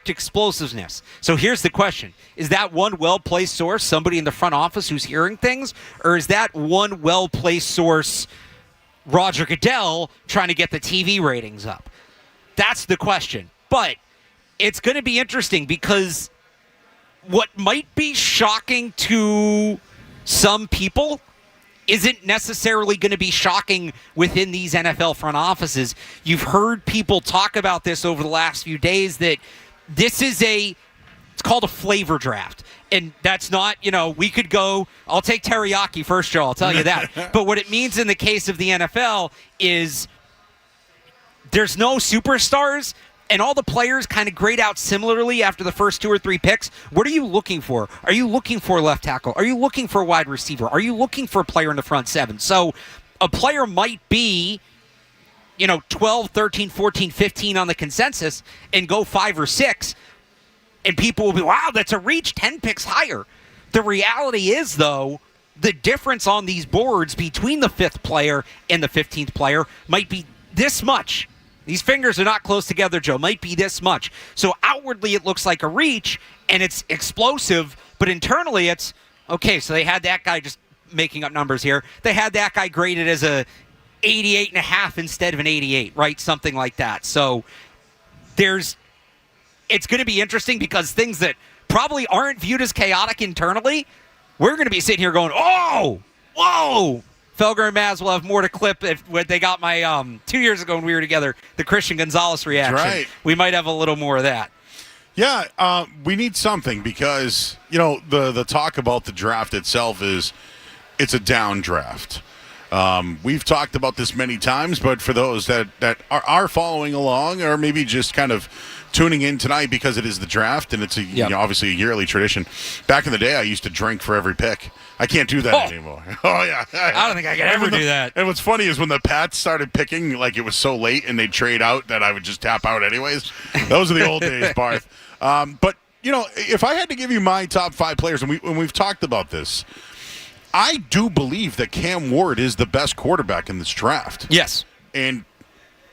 explosiveness. So here's the question. Is that one well-placed source, somebody in the front office who's hearing things, or is that one well-placed source Roger Goodell trying to get the TV ratings up? That's the question. But it's going to be interesting because what might be shocking to some people isn't necessarily going to be shocking within these NFL front offices. You've heard people talk about this over the last few days, that this is it's called a flavor draft. And that's not, we could go, I'll take teriyaki first, Joe, I'll tell you that. But what it means in the case of the NFL is there's no superstars, and all the players kind of grade out similarly after the first 2 or 3 picks. What are you looking for? Are you looking for a left tackle? Are you looking for a wide receiver? Are you looking for a player in the front 7? So a player might be, 12, 13, 14, 15 on the consensus and go 5 or 6, and people will be, wow, that's a reach, 10 picks higher. The reality is, though, the difference on these boards between the 5th player and the 15th player might be this much. These fingers are not close together, Joe. Might be this much. So outwardly it looks like a reach, and it's explosive, but internally it's, okay, so they had that guy, just making up numbers here, they had that guy graded as a 88.5 instead of an 88, right? Something like that. So it's going to be interesting because things that probably aren't viewed as chaotic internally, we're going to be sitting here going, oh, whoa. Felger and Maz will have more to clip if they got my 2 years ago when we were together, the Christian Gonzalez reaction. Right. We might have a little more of that. Yeah, we need something because, the talk about the draft itself is it's a down draft. We've talked about this many times, but for those that are following along or maybe just kind of tuning in tonight because it is the draft and it's obviously a yearly tradition. Back in the day, I used to drink for every pick. I can't do that anymore. Oh, yeah. I don't think I could ever do that. And what's funny is when the Pats started picking, like it was so late and they'd trade out that I would just tap out anyways. Those are the old days, Barth. But, if I had to give you my top 5 players, and we've talked about this, I do believe that Cam Ward is the best quarterback in this draft. Yes. And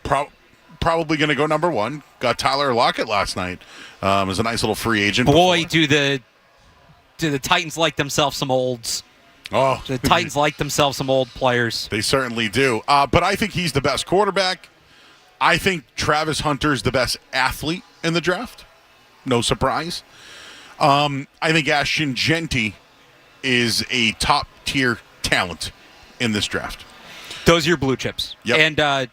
probably going to go number 1. Got Tyler Lockett last night as a nice little free agent. Boy, do the Titans like themselves some olds. Oh, the Titans like themselves some old players. They certainly do. But I think he's the best quarterback. I think Travis Hunter's the best athlete in the draft. No surprise. I think Ashton Genty is a top-tier talent in this draft. Those are your blue chips. Yep. And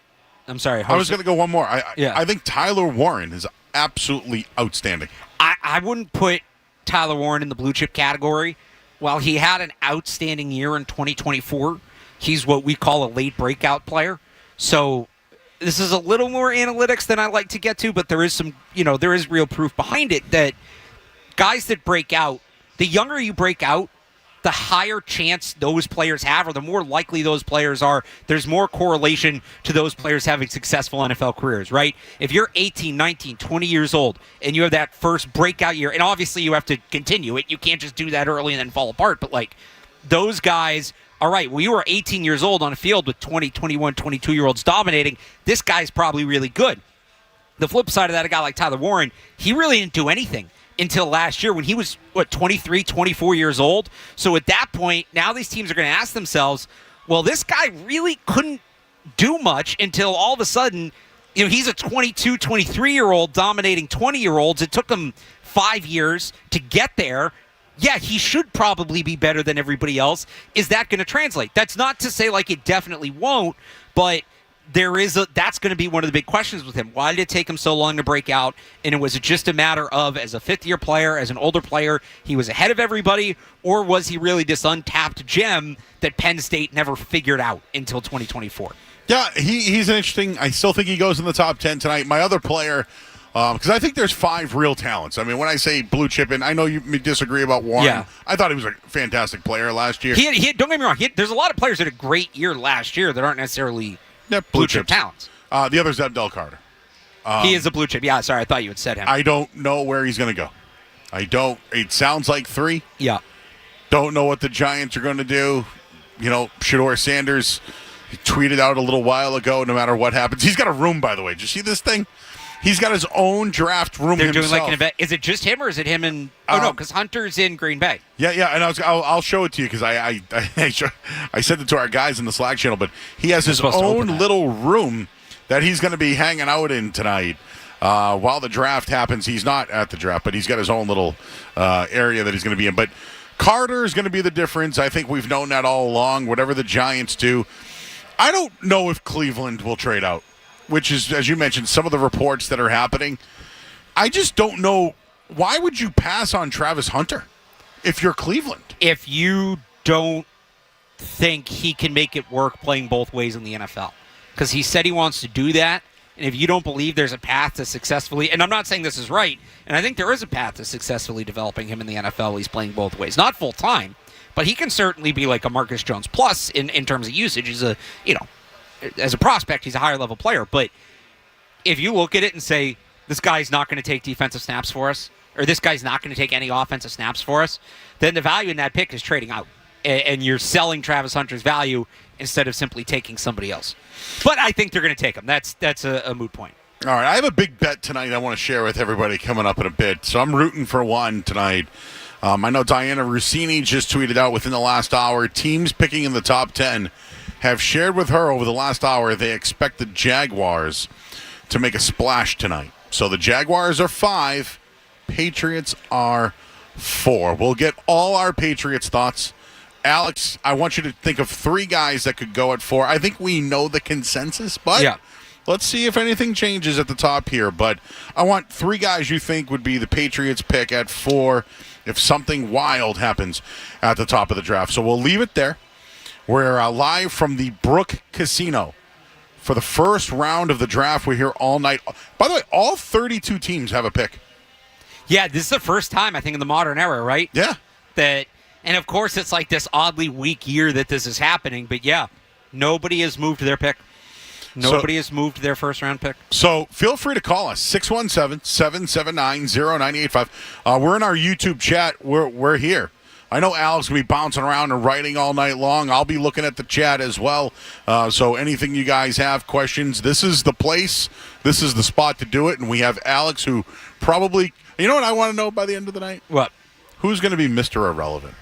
I'm sorry. I was going to go one more. I think Tyler Warren is absolutely outstanding. I wouldn't put Tyler Warren in the blue chip category. While he had an outstanding year in 2024, he's what we call a late breakout player. So this is a little more analytics than I like to get to, but there is some, there is real proof behind it that guys that break out, the younger you break out, the higher chance those players have, or the more likely those players are. There's more correlation to those players having successful NFL careers, right? If you're 18, 19, 20 years old, and you have that first breakout year, and obviously you have to continue it. You can't just do that early and then fall apart. But, those guys, all right, well, you were 18 years old on a field with 20, 21, 22-year-olds dominating. This guy's probably really good. The flip side of that, a guy like Tyler Warren, he really didn't do anything until last year when he was, 23, 24 years old. So at that point, now these teams are going to ask themselves, well, this guy really couldn't do much until all of a sudden, he's a 22, 23-year-old dominating 20-year-olds. It took him 5 years to get there. Yeah, he should probably be better than everybody else. Is that going to translate? That's not to say it definitely won't, but that's going to be one of the big questions with him. Why did it take him so long to break out? And was it just a matter of, as a fifth-year player, as an older player, he was ahead of everybody, or was he really this untapped gem that Penn State never figured out until 2024? Yeah, he's an interesting. I still think he goes in the top 10 tonight. My other player, because I think there's 5 real talents. I mean, when I say blue chip, and I know you disagree about Warren. Yeah. I thought he was a fantastic player last year. He don't get me wrong. There's a lot of players that had a great year last year that aren't necessarily blue chip talents. The other is Abdel Carter. He is a blue chip. Yeah, sorry, I thought you had said him. I don't know where he's going to go. It sounds like 3. Yeah. Don't know what the Giants are going to do. Shedeur Sanders tweeted out a little while ago, no matter what happens. He's got a room, by the way. Did you see this thing? He's got his own draft room They're himself. doing like an event. Is it just him or is it him and? Oh no, because Hunter's in Green Bay. Yeah, and I'll show it to you because I sent it to our guys in the Slack channel. But he has his own little room that he's going to be hanging out in tonight. While the draft happens, he's not at the draft, but he's got his own little area that he's going to be in. But Carter is going to be the difference. I think we've known that all along. Whatever the Giants do, I don't know if Cleveland will trade out, which is, as you mentioned, some of the reports that are happening. I just don't know. Why would you pass on Travis Hunter if you're Cleveland? If you don't think he can make it work playing both ways in the NFL. Because he said he wants to do that. And if you don't believe there's a path to successfully, and I'm not saying this is right, and I think there is a path to successfully developing him in the NFL while he's playing both ways. Not full time, but he can certainly be like a Marcus Jones plus in terms of usage. He's a, as a prospect, he's a higher level player. But if you look at it and say, this guy's not going to take defensive snaps for us, or this guy's not going to take any offensive snaps for us, then the value in that pick is trading out. And you're selling Travis Hunter's value instead of simply taking somebody else. But I think they're going to take him. That's a moot point. All right, I have a big bet tonight I want to share with everybody coming up in a bit. So I'm rooting for one tonight. I know Diana Rossini just tweeted out within the last hour, teams picking in the top 10 have shared with her over the last hour they expect the Jaguars to make a splash tonight. So the Jaguars are 5, Patriots are 4. We'll get all our Patriots thoughts. Alex, I want you to think of 3 guys that could go at 4. I think we know the consensus, but let's see if anything changes at the top here. But I want 3 guys you think would be the Patriots pick at 4 if something wild happens at the top of the draft. So we'll leave it there. We're live from the Brook Casino for the first round of the draft. We're here all night. By the way, all 32 teams have a pick. Yeah, this is the first time, I think, in the modern era, right? Yeah. And, of course, it's like this oddly weak year that this is happening. But, yeah, nobody has moved their pick. Nobody has moved their first-round pick. So feel free to call us, 617-779-0985. We're in our YouTube chat. We're here. I know Alex will be bouncing around and writing all night long. I'll be looking at the chat as well. So anything you guys have, questions, this is the place. This is the spot to do it. And we have Alex who probably – you know what I want to know by the end of the night? What? Who's going to be Mr. Irrelevant?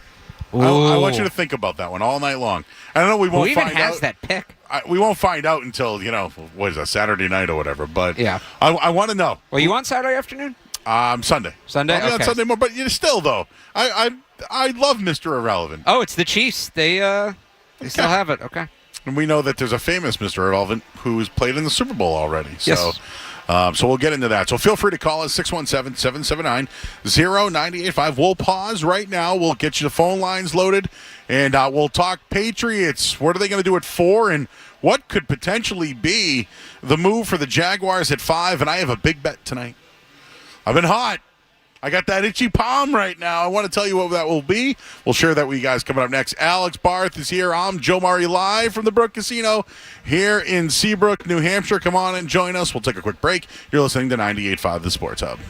I want you to think about that one all night long. I don't know we won't find out. Who even has that pick? We won't find out until, what is that, Saturday night or whatever. But yeah. I want to know. Well, you on Saturday afternoon? Sunday. Sunday? I'll be on Sunday morning. But still, though, I love Mr. Irrelevant. Oh, it's the Chiefs. They still have it. Okay. And we know that there's a famous Mr. Irrelevant who's played in the Super Bowl already. So, yes. So we'll get into that. So feel free to call us, 617-779-0985. We'll pause right now. We'll get you the phone lines loaded, and we'll talk Patriots. What are they going to do at 4, and what could potentially be the move for the Jaguars at 5? And I have a big bet tonight. I've been hot. I got that itchy palm right now. I want to tell you what that will be. We'll share that with you guys coming up next. Alex Barth is here. I'm Joe Murray live from the Brook Casino here in Seabrook, New Hampshire. Come on and join us. We'll take a quick break. You're listening to 98.5 The Sports Hub.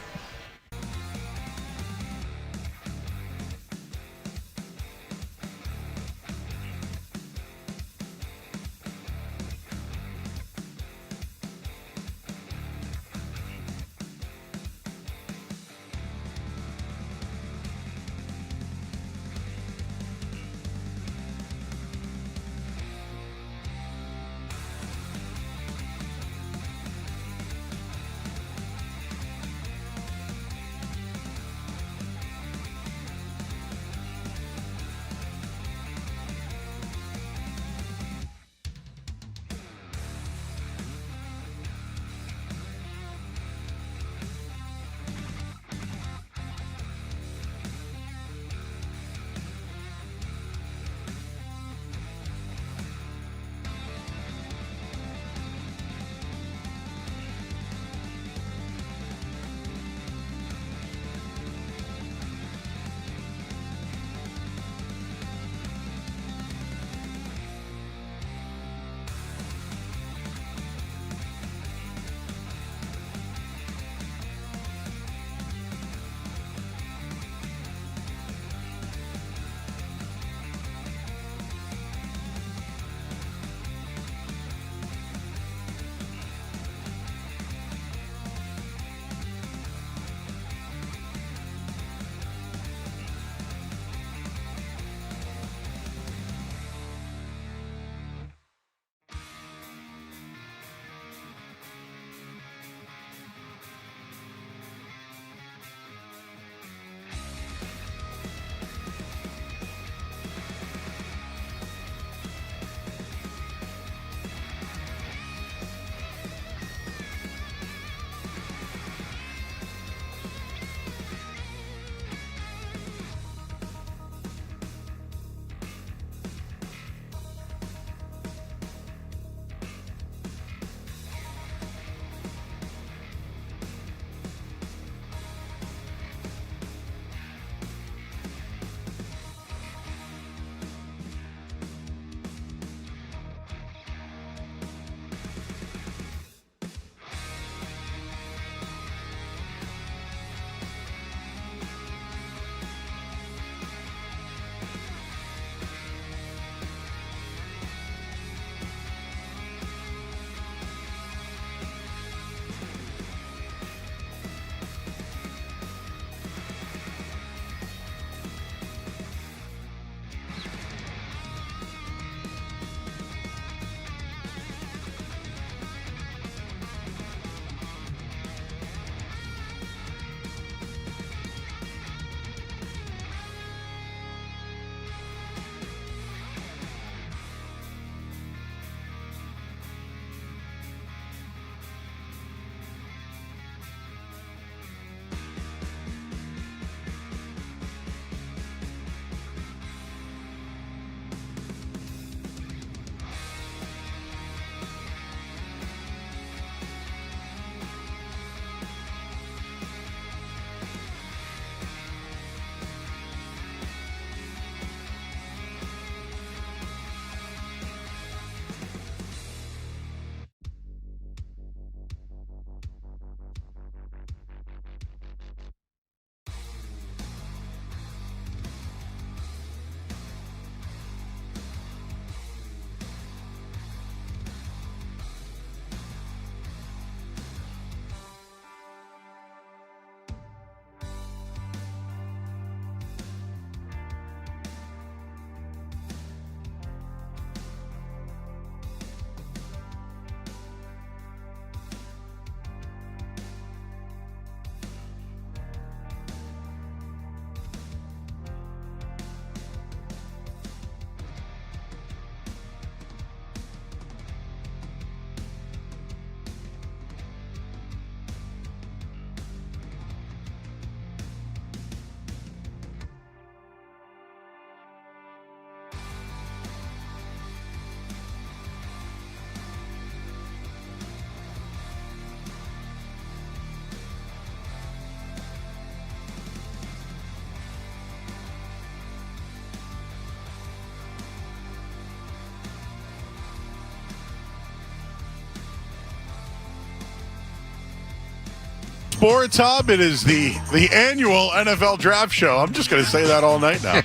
Sports Hub. It is the annual NFL Draft Show. I'm just going to say that all night now.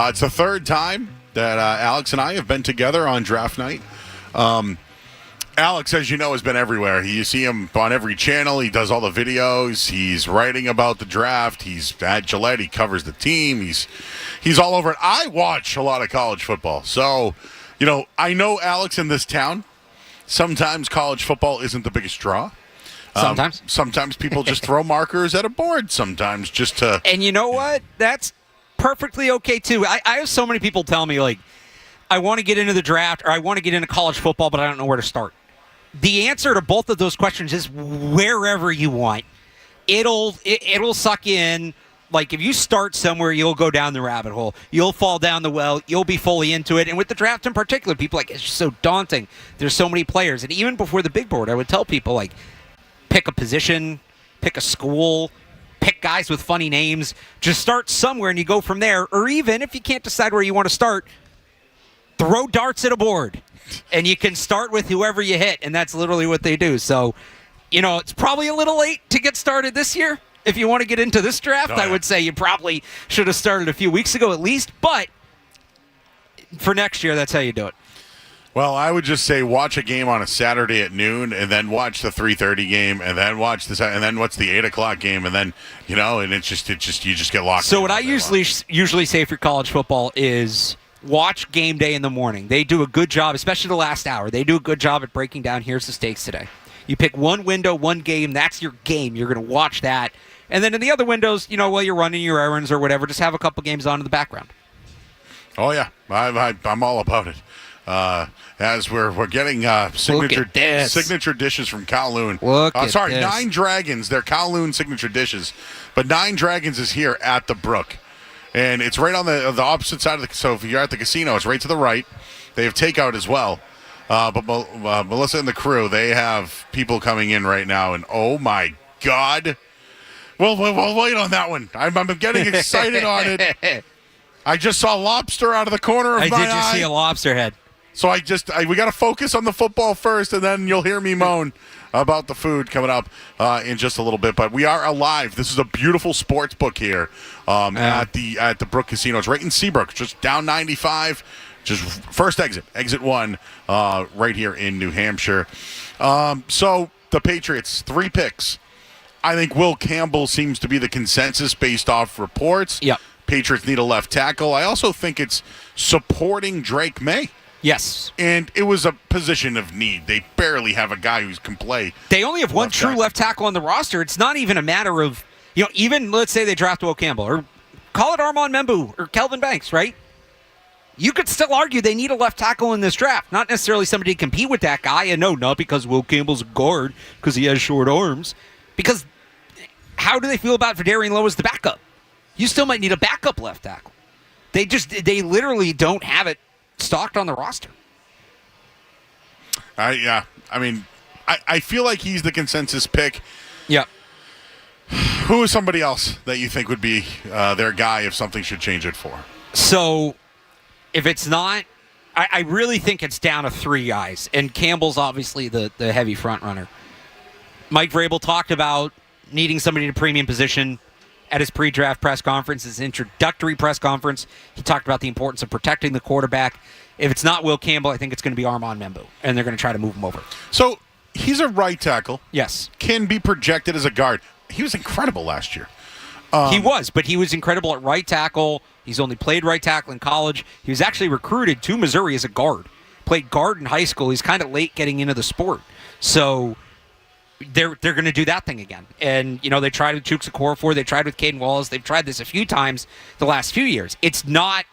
It's the third time that Alex and I have been together on draft night. Alex, as you know, has been everywhere. You see him on every channel. He does all the videos. He's writing about the draft. He's at Gillette. He covers the team. He's all over it. I watch a lot of college football. So, I know Alex in this town. Sometimes college football isn't the biggest draw. Sometimes people just throw markers at a board sometimes just to... And you know what? That's perfectly okay, too. I have so many people tell me, like, I want to get into the draft or I want to get into college football, but I don't know where to start. The answer to both of those questions is wherever you want. It'll suck you in. Like, if you start somewhere, you'll go down the rabbit hole. You'll fall down the well. You'll be fully into it. And with the draft in particular, people are like, it's just so daunting. There's so many players. And even before the big board, I would tell people, like, pick a position, pick a school, pick guys with funny names. Just start somewhere and you go from there. Or even if you can't decide where you want to start, throw darts at a board. And you can start with whoever you hit, and that's literally what they do. So, it's probably a little late to get started this year. If you want to get into this draft, I would say you probably should have started a few weeks ago at least. But for next year, that's how you do it. Well, I would just say watch a game on a Saturday at noon, and then watch the 3:30 game, and then watch this, and then what's the 8 o'clock game, and then and it's just you just get locked. So what I usually say for college football is watch game day in the morning. They do a good job, especially the last hour. They do a good job at breaking down, here's the stakes today. You pick one window, one game. That's your game. You're going to watch that. And then in the other windows, while you're running your errands or whatever, just have a couple games on in the background. Oh, yeah. I'm all about it. As we're getting signature dishes from Kowloon. 9 Dragons. They're Kowloon signature dishes. But 9 Dragons is here at the Brook. And it's right on the opposite side of the... So if you're at the casino, it's right to the right. They have takeout as well. But Melissa and the crew, they have people coming in right now. And oh, my God. Well, wait on that one. I'm getting excited on it. I just saw lobster out of the corner of my eye. Did you see a lobster head? So we got to focus on the football first, and then you'll hear me moan about the food coming up in just a little bit. But we are alive. This is a beautiful sports book here at the Brook Casino. It's right in Seabrook, just down 95, just first exit 1, right here in New Hampshire. So the Patriots, 3 picks. I think Will Campbell seems to be the consensus based off reports. Yep. Patriots need a left tackle. I also think it's supporting Drake May. Yes. And it was a position of need. They barely have a guy who can play. They only have one true left tackle on the roster. It's not even a matter of, even let's say they draft Will Campbell or call it Armand Membu or Kelvin Banks, right? You could still argue they need a left tackle in this draft. Not necessarily somebody to compete with that guy. And no, not because Will Campbell's a guard because he has short arms. Because how do they feel about Vidarian Lowe as the backup? You still might need a backup left tackle. They literally don't have it stocked on the roster. I feel like he's the consensus pick. Yeah. Who is somebody else that you think would be their guy if something should change it for? So, if it's not, I really think it's down to 3 guys, and Campbell's obviously the heavy front runner. Mike Vrabel talked about needing somebody in a premium position at his pre-draft press conference, his introductory press conference. He talked about the importance of protecting the quarterback. If it's not Will Campbell, I think it's going to be Armand Membu, and they're going to try to move him over. So he's a right tackle. Yes. Can be projected as a guard. He was incredible last year. He was incredible at right tackle. He's only played right tackle in college. He was actually recruited to Missouri as a guard. Played guard in high school. He's kind of late getting into the sport. So they're going to do that thing again. And, they tried with Chuksa Okorafor. They tried with Caden Wallace. They've tried this a few times the last few years. It's not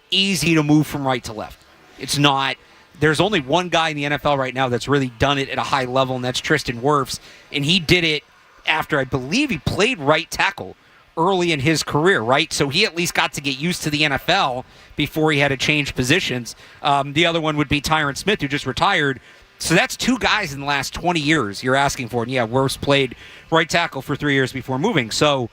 easy to move from right to left. It's not. There's only one guy in the NFL right now that's really done it at a high level, and that's Tristan Wirfs. And he did it after, I believe, he played right tackle early in his career, right? So he at least got to get used to the NFL before he had to change positions. The other one would be Tyron Smith, who just retired. So that's 2 guys in the last 20 years you're asking for. And yeah, Wirfs played right tackle for 3 years before moving. So,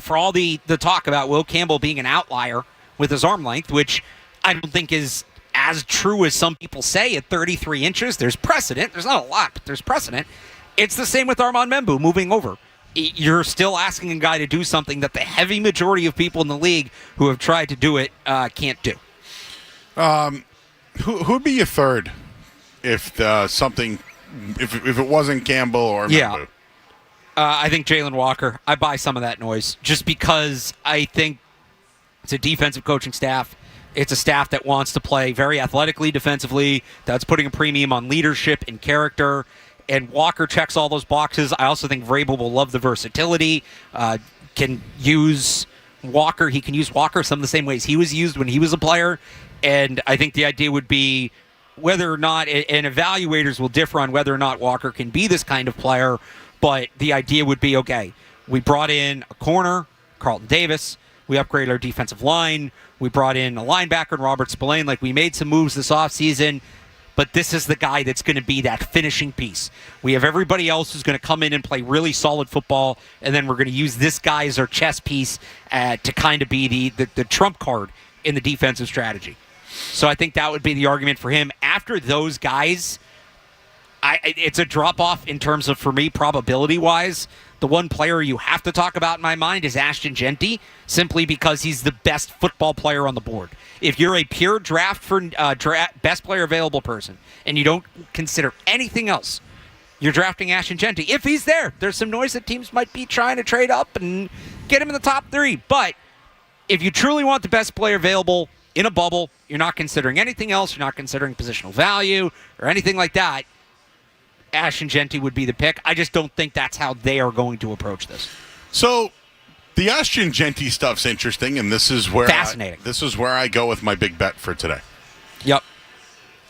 for all the talk about Will Campbell being an outlier with his arm length, which I don't think is as true as some people say at 33 inches. There's precedent. There's not a lot, but there's precedent. It's the same with Armand Membu moving over. You're still asking a guy to do something that the heavy majority of people in the league who have tried to do it can't do. Who'd be your third if if it wasn't Campbell or Membu? I think Jalen Walker. I buy some of that noise just because I think it's a defensive coaching staff. It's a staff that wants to play very athletically, defensively, that's putting a premium on leadership and character. And Walker checks all those boxes. I also think Vrabel will love the versatility. Can use Walker. He can use Walker some of the same ways he was used when he was a player. And I think the idea would be whether or not, and evaluators will differ on whether or not Walker can be this kind of player, but the idea would be, okay, we brought in a corner, Carlton Davis. We upgraded our defensive line. We brought in a linebacker, and Robert Spillane. Like, we made some moves this offseason. But this is the guy that's going to be that finishing piece. We have everybody else who's going to come in and play really solid football, and then we're going to use this guy as our chess piece to kind of be the trump card in the defensive strategy. So I think that would be the argument for him. After those guys, it's a drop-off in terms of, for me, probability-wise. The one player you have to talk about in my mind is Ashton Genty, simply because he's the best football player on the board. If you're a pure draft for best player available person and you don't consider anything else, you're drafting Ashton Genty. If he's there, there's some noise that teams might be trying to trade up and get him in the top 3. But if you truly want the best player available in a bubble, you're not considering anything else, you're not considering positional value or anything like that, Ashton Genty would be the pick. I just don't think that's how they are going to approach this. So the Ashton Genty stuff's interesting, and this is where fascinating. This is where I go with my big bet for today. Yep.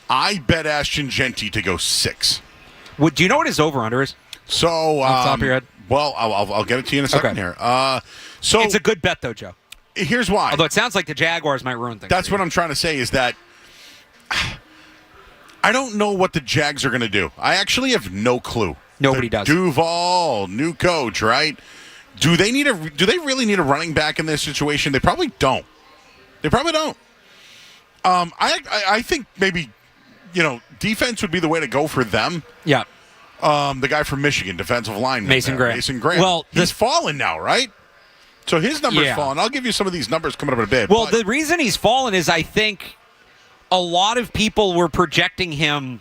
I bet Ashton Genty to go 6. Do you know what his over/under is? So off the top of your head? Well, I'll get it to you in a second here. So it's a good bet, though, Joe. Here's why. Although it sounds like the Jaguars might ruin things. That's what I'm trying to say is that I don't know what the Jags are going to do. I actually have no clue. Nobody does. Duval, new coach, right? Do they really need a running back in this situation? They probably don't. I think maybe, defense would be the way to go for them. Yeah. The guy from Michigan, defensive lineman. Mason Graham. Well, he's fallen now, right? So his number's fallen. I'll give you some of these numbers coming up in a bit. Well, the reason he's fallen is I think a lot of people were projecting him,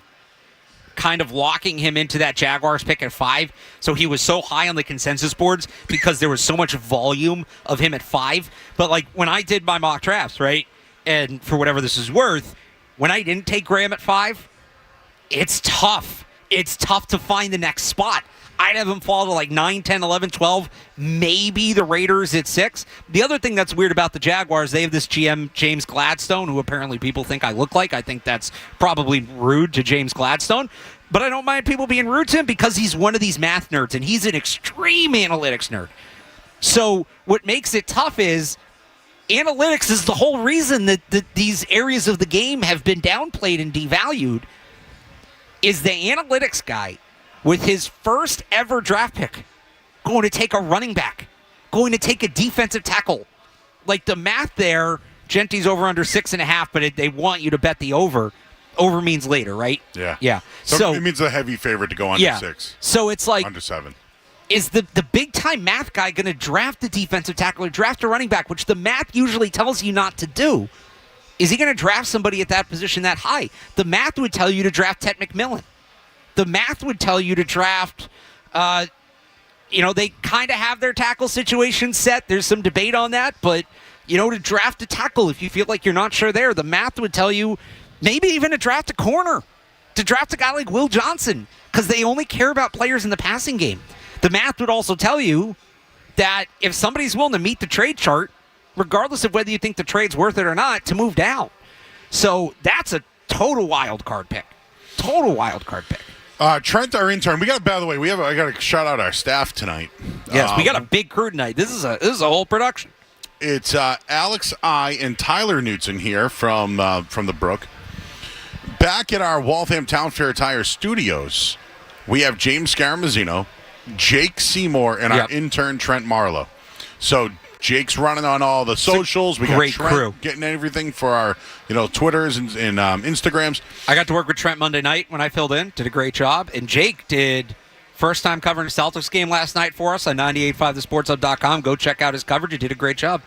kind of locking him into that Jaguars pick at 5. So he was so high on the consensus boards because there was so much volume of him at 5. But like when I did my mock drafts, right, and for whatever this is worth, when I didn't take Graham at 5, it's tough. It's tough to find the next spot. I'd have him fall to like 9, 10, 11, 12, maybe the Raiders at 6. The other thing that's weird about the Jaguars, they have this GM, James Gladstone, who apparently people think I look like. I think that's probably rude to James Gladstone. But I don't mind people being rude to him because he's one of these math nerds, and he's an extreme analytics nerd. So what makes it tough is analytics is the whole reason that these areas of the game have been downplayed and devalued, is the analytics guy with his first ever draft pick going to take a running back, going to take a defensive tackle. Like the math there, Genty's over under 6.5, but they want you to bet the over. Over means later, right? Yeah. Yeah. So it means a heavy favorite to go under 6. So it's like under 7. Is the big time math guy going to draft the defensive tackle or draft a running back, which the math usually tells you not to do? Is he going to draft somebody at that position that high? The math would tell you to draft Ted McMillan. The math would tell you to draft, they kind of have their tackle situation set. There's some debate on that, but, to draft a tackle, if you feel like you're not sure there, the math would tell you maybe even to draft a corner, to draft a guy like Will Johnson, because they only care about players in the passing game. The math would also tell you that if somebody's willing to meet the trade chart, regardless of whether you think the trade's worth it or not, to move down. So that's a total wild card pick. Trent, our intern. By the way, I got to shout out our staff tonight. Yes, we got a big crew tonight. This is a whole production. It's Alex, and Tyler Knutson here from the Brook. Back at our Waltham Town Fair Tire studios, we have James Scaramazino, Jake Seymour, and our intern Trent Marlowe. So Jake's running on all the socials. We got great Trent crew getting everything for our Twitters and Instagrams. I got to work with Trent Monday night when I filled in. Did a great job, and Jake did First time covering a Celtics game last night for us on 98.5thesportshub.com. Go check out his coverage. He did a great job.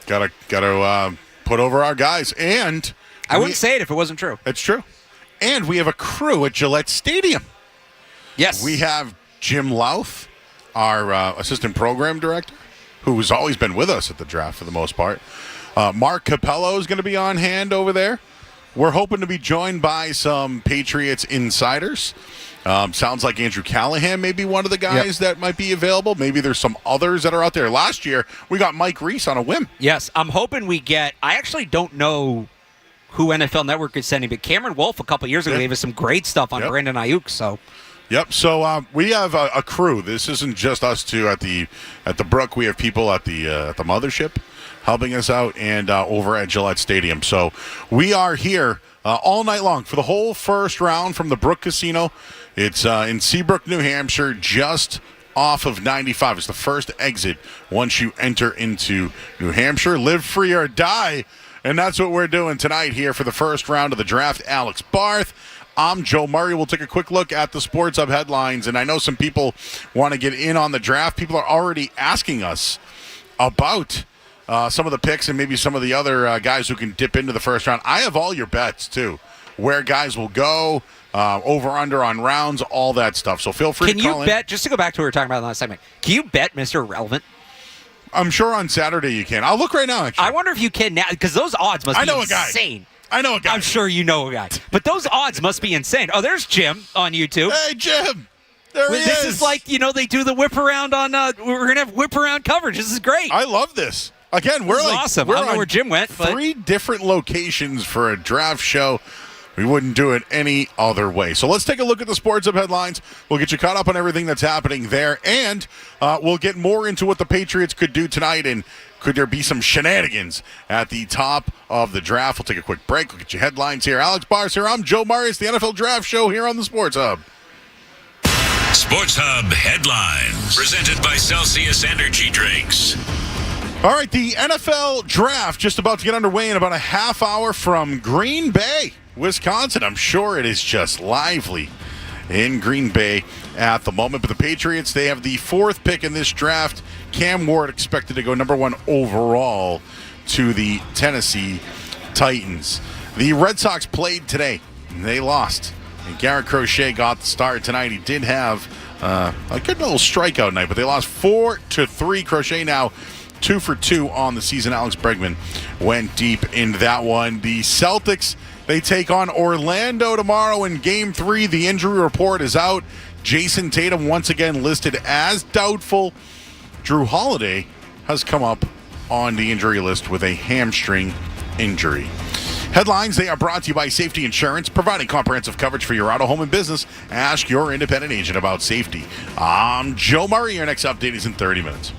Gotta put over our guys. And I wouldn't say it if it wasn't true. It's true. And we have a crew at Gillette Stadium. Yes. We have Jim Louth, our assistant program director, who's always been with us at the draft for the most part. Mark Capello is going to be on hand over there. We're hoping to be joined by some Patriots insiders. Sounds like Andrew Callahan may be one of the guys that might be available. Maybe there's some others that are out there. Last year, we got Mike Reese on a whim. Yes, I'm hoping we get – I actually don't know who NFL Network is sending, but Cameron Wolf a couple years ago gave us some great stuff on Brandon Ayuk. So we have a crew. This isn't just us two at the Brook. We have people at the mothership helping us out and over at Gillette Stadium. So we are here all night long for the whole first round from the Brook Casino. It's in Seabrook, New Hampshire, just off of 95. It's the first exit once you enter into New Hampshire. Live free or die, and that's what we're doing tonight here for the first round of the draft. Alex Barth. I'm Joe Murray. We'll take a quick look at the Sports Hub headlines, and I know some people want to get in on the draft. People are already asking us about some of the picks and maybe some of the other guys who can dip into the first round. I have all your bets, too, where guys will go, over, under on rounds, all that stuff. So feel free to call in. Can you bet, just to go back to what we were talking about in the last segment, can you bet Mr. Irrelevant? I'm sure on Saturday you can. I'll look right now, actually. I wonder if you can now, because those odds must be insane. I know a guy. I'm sure you know a guy. But those odds must be insane. Oh, there's Jim on YouTube. Hey, Jim. There he is. This is like, they do the whip around on, we're going to have whip around coverage. This is great. I love this. Again, we're awesome. I don't know where Jim went. Three different locations for a draft show. We wouldn't do it any other way. So let's take a look at the Sports Hub headlines. We'll get you caught up on everything that's happening there. And we'll get more into what the Patriots could do tonight. And could there be some shenanigans at the top of the draft? We'll take a quick break. We'll get you headlines here. Alex Barth here. I'm Joe Murray. It's the NFL Draft Show here on the Sports Hub. Sports Hub headlines. Presented by Celsius Energy Drinks. All right, the NFL Draft just about to get underway in about a half hour from Green Bay, Wisconsin. I'm sure it is just lively in Green Bay at the moment. But the Patriots, they have the fourth pick in this draft. Cam Ward expected to go number one overall to the Tennessee Titans. The Red Sox played today, and they lost. And Garrett Crochet got the start tonight. He did have a good little strikeout night, but they lost 4-3. Crochet now 2 for 2 on the season. Alex Bregman went deep in that one. The Celtics, they take on Orlando tomorrow in Game 3. The injury report is out. Jason Tatum once again listed as doubtful. Drew Holiday has come up on the injury list with a hamstring injury. Headlines, they are brought to you by Safety Insurance, providing comprehensive coverage for your auto, home, and business. Ask your independent agent about safety. I'm Joe Murray. Your next update is in 30 minutes.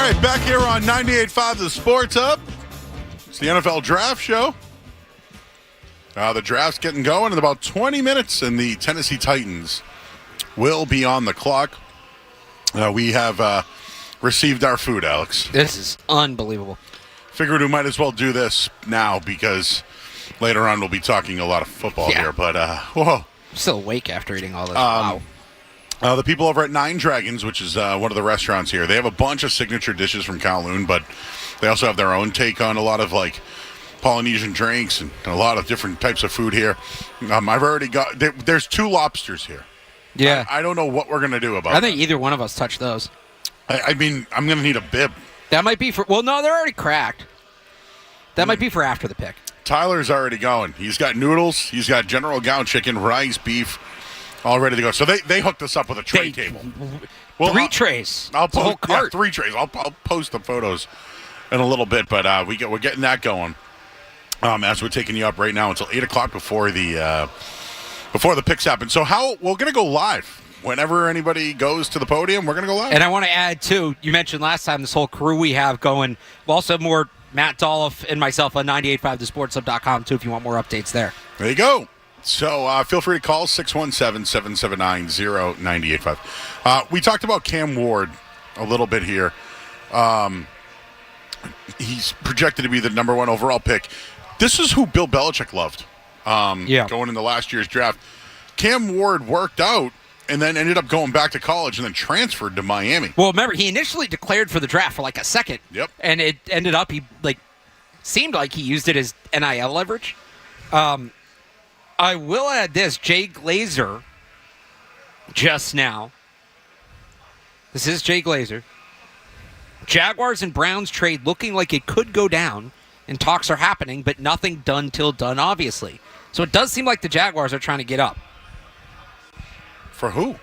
right, back here on 98.5 The Sports Hub. It's the NFL Draft Show. The draft's getting going in about 20 minutes, and the Tennessee Titans will be on the clock. We have received our food, Alex. This is unbelievable. Figured we might as well do this now because later on we'll be talking a lot of football here. But, whoa. I'm still awake after eating all this. Wow. The people over at Nine Dragons, which is one of the restaurants here, they have a bunch of signature dishes from Kowloon, but they also have their own take on a lot of, like, Polynesian drinks and a lot of different types of food here. I've already got... There's 2 lobsters here. Yeah. I don't know what we're going to do about I think either one of us touched those. I mean, I'm going to need a bib. That might be for... Well, no, they're already cracked. That might be for after the pick. Tyler's already going. He's got noodles. He's got General Gown chicken, rice, beef, all ready to go. So they hooked us up with a tray table. Well, 3 trays. I'll It's a whole post, yeah, cart. 3 trays. I'll post the photos in a little bit, but we're getting that going. As we're taking you up right now until 8 o'clock before the picks happen. So we're going to go live. Whenever anybody goes to the podium, we're going to go live. And I want to add, too, you mentioned last time this whole crew we have going. We'll also have more Matt Dolph and myself on 98.5thesportshub.com, too, if you want more updates there. There you go. So feel free to call 617-779-0985. We talked about Cam Ward a little bit here. He's projected to be the number 1 overall pick. This is who Bill Belichick loved going into last year's draft. Cam Ward worked out and then ended up going back to college and then transferred to Miami. Well, remember, he initially declared for the draft for like a second. Yep. And it ended up, seemed like he used it as NIL leverage. I will add this. Jay Glazer just now. This is Jay Glazer. Jaguars and Browns trade looking like it could go down, and talks are happening, but nothing done till done, obviously. So it does seem like the Jaguars are trying to get up. For who?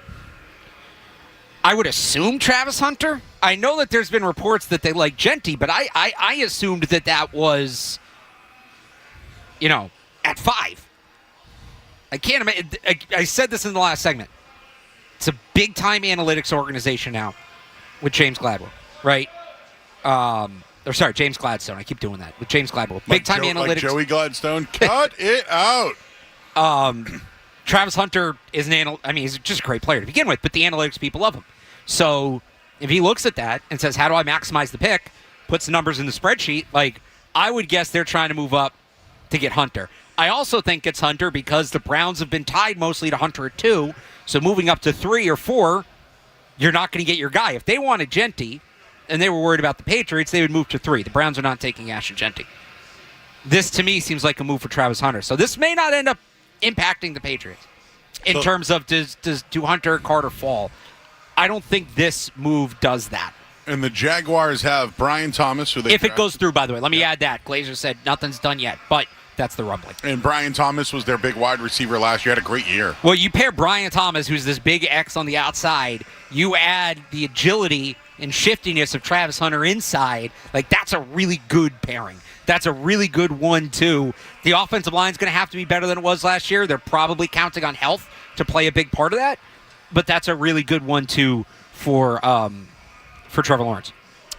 I would assume Travis Hunter. I know that there's been reports that they like Genty, but I assumed that was, at 5. I can't imagine. I said this in the last segment. It's a big-time analytics organization now with James Gladwell, right? James Gladstone. I keep doing that. With James Gladwell. Big-time analytics. Like Joey Gladstone. Cut it out. Travis Hunter is he's just a great player to begin with, but the analytics people love him. So if he looks at that and says, how do I maximize the pick, puts the numbers in the spreadsheet, I would guess they're trying to move up to get Hunter. I also think it's Hunter because the Browns have been tied mostly to Hunter at 2, so moving up to 3 or 4, you're not going to get your guy. If they wanted Genty and they were worried about the Patriots, they would move to 3. The Browns are not taking Ashton Genty. This, to me, seems like a move for Travis Hunter. So this may not end up impacting the Patriots in terms of do Hunter or Carter fall. I don't think this move does that. And the Jaguars have Brian Thomas. If it goes through, by the way. Let me add that. Glazer said nothing's done yet, but that's the rumbling. And Brian Thomas was their big wide receiver last year. Had a great year. Well, you pair Brian Thomas, who's this big X on the outside, you add the agility and shiftiness of Travis Hunter inside. That's a really good pairing. That's a really good 1-2. The offensive line's going to have to be better than it was last year. They're probably counting on health to play a big part of that. But that's a really good 1-2 for Trevor Lawrence.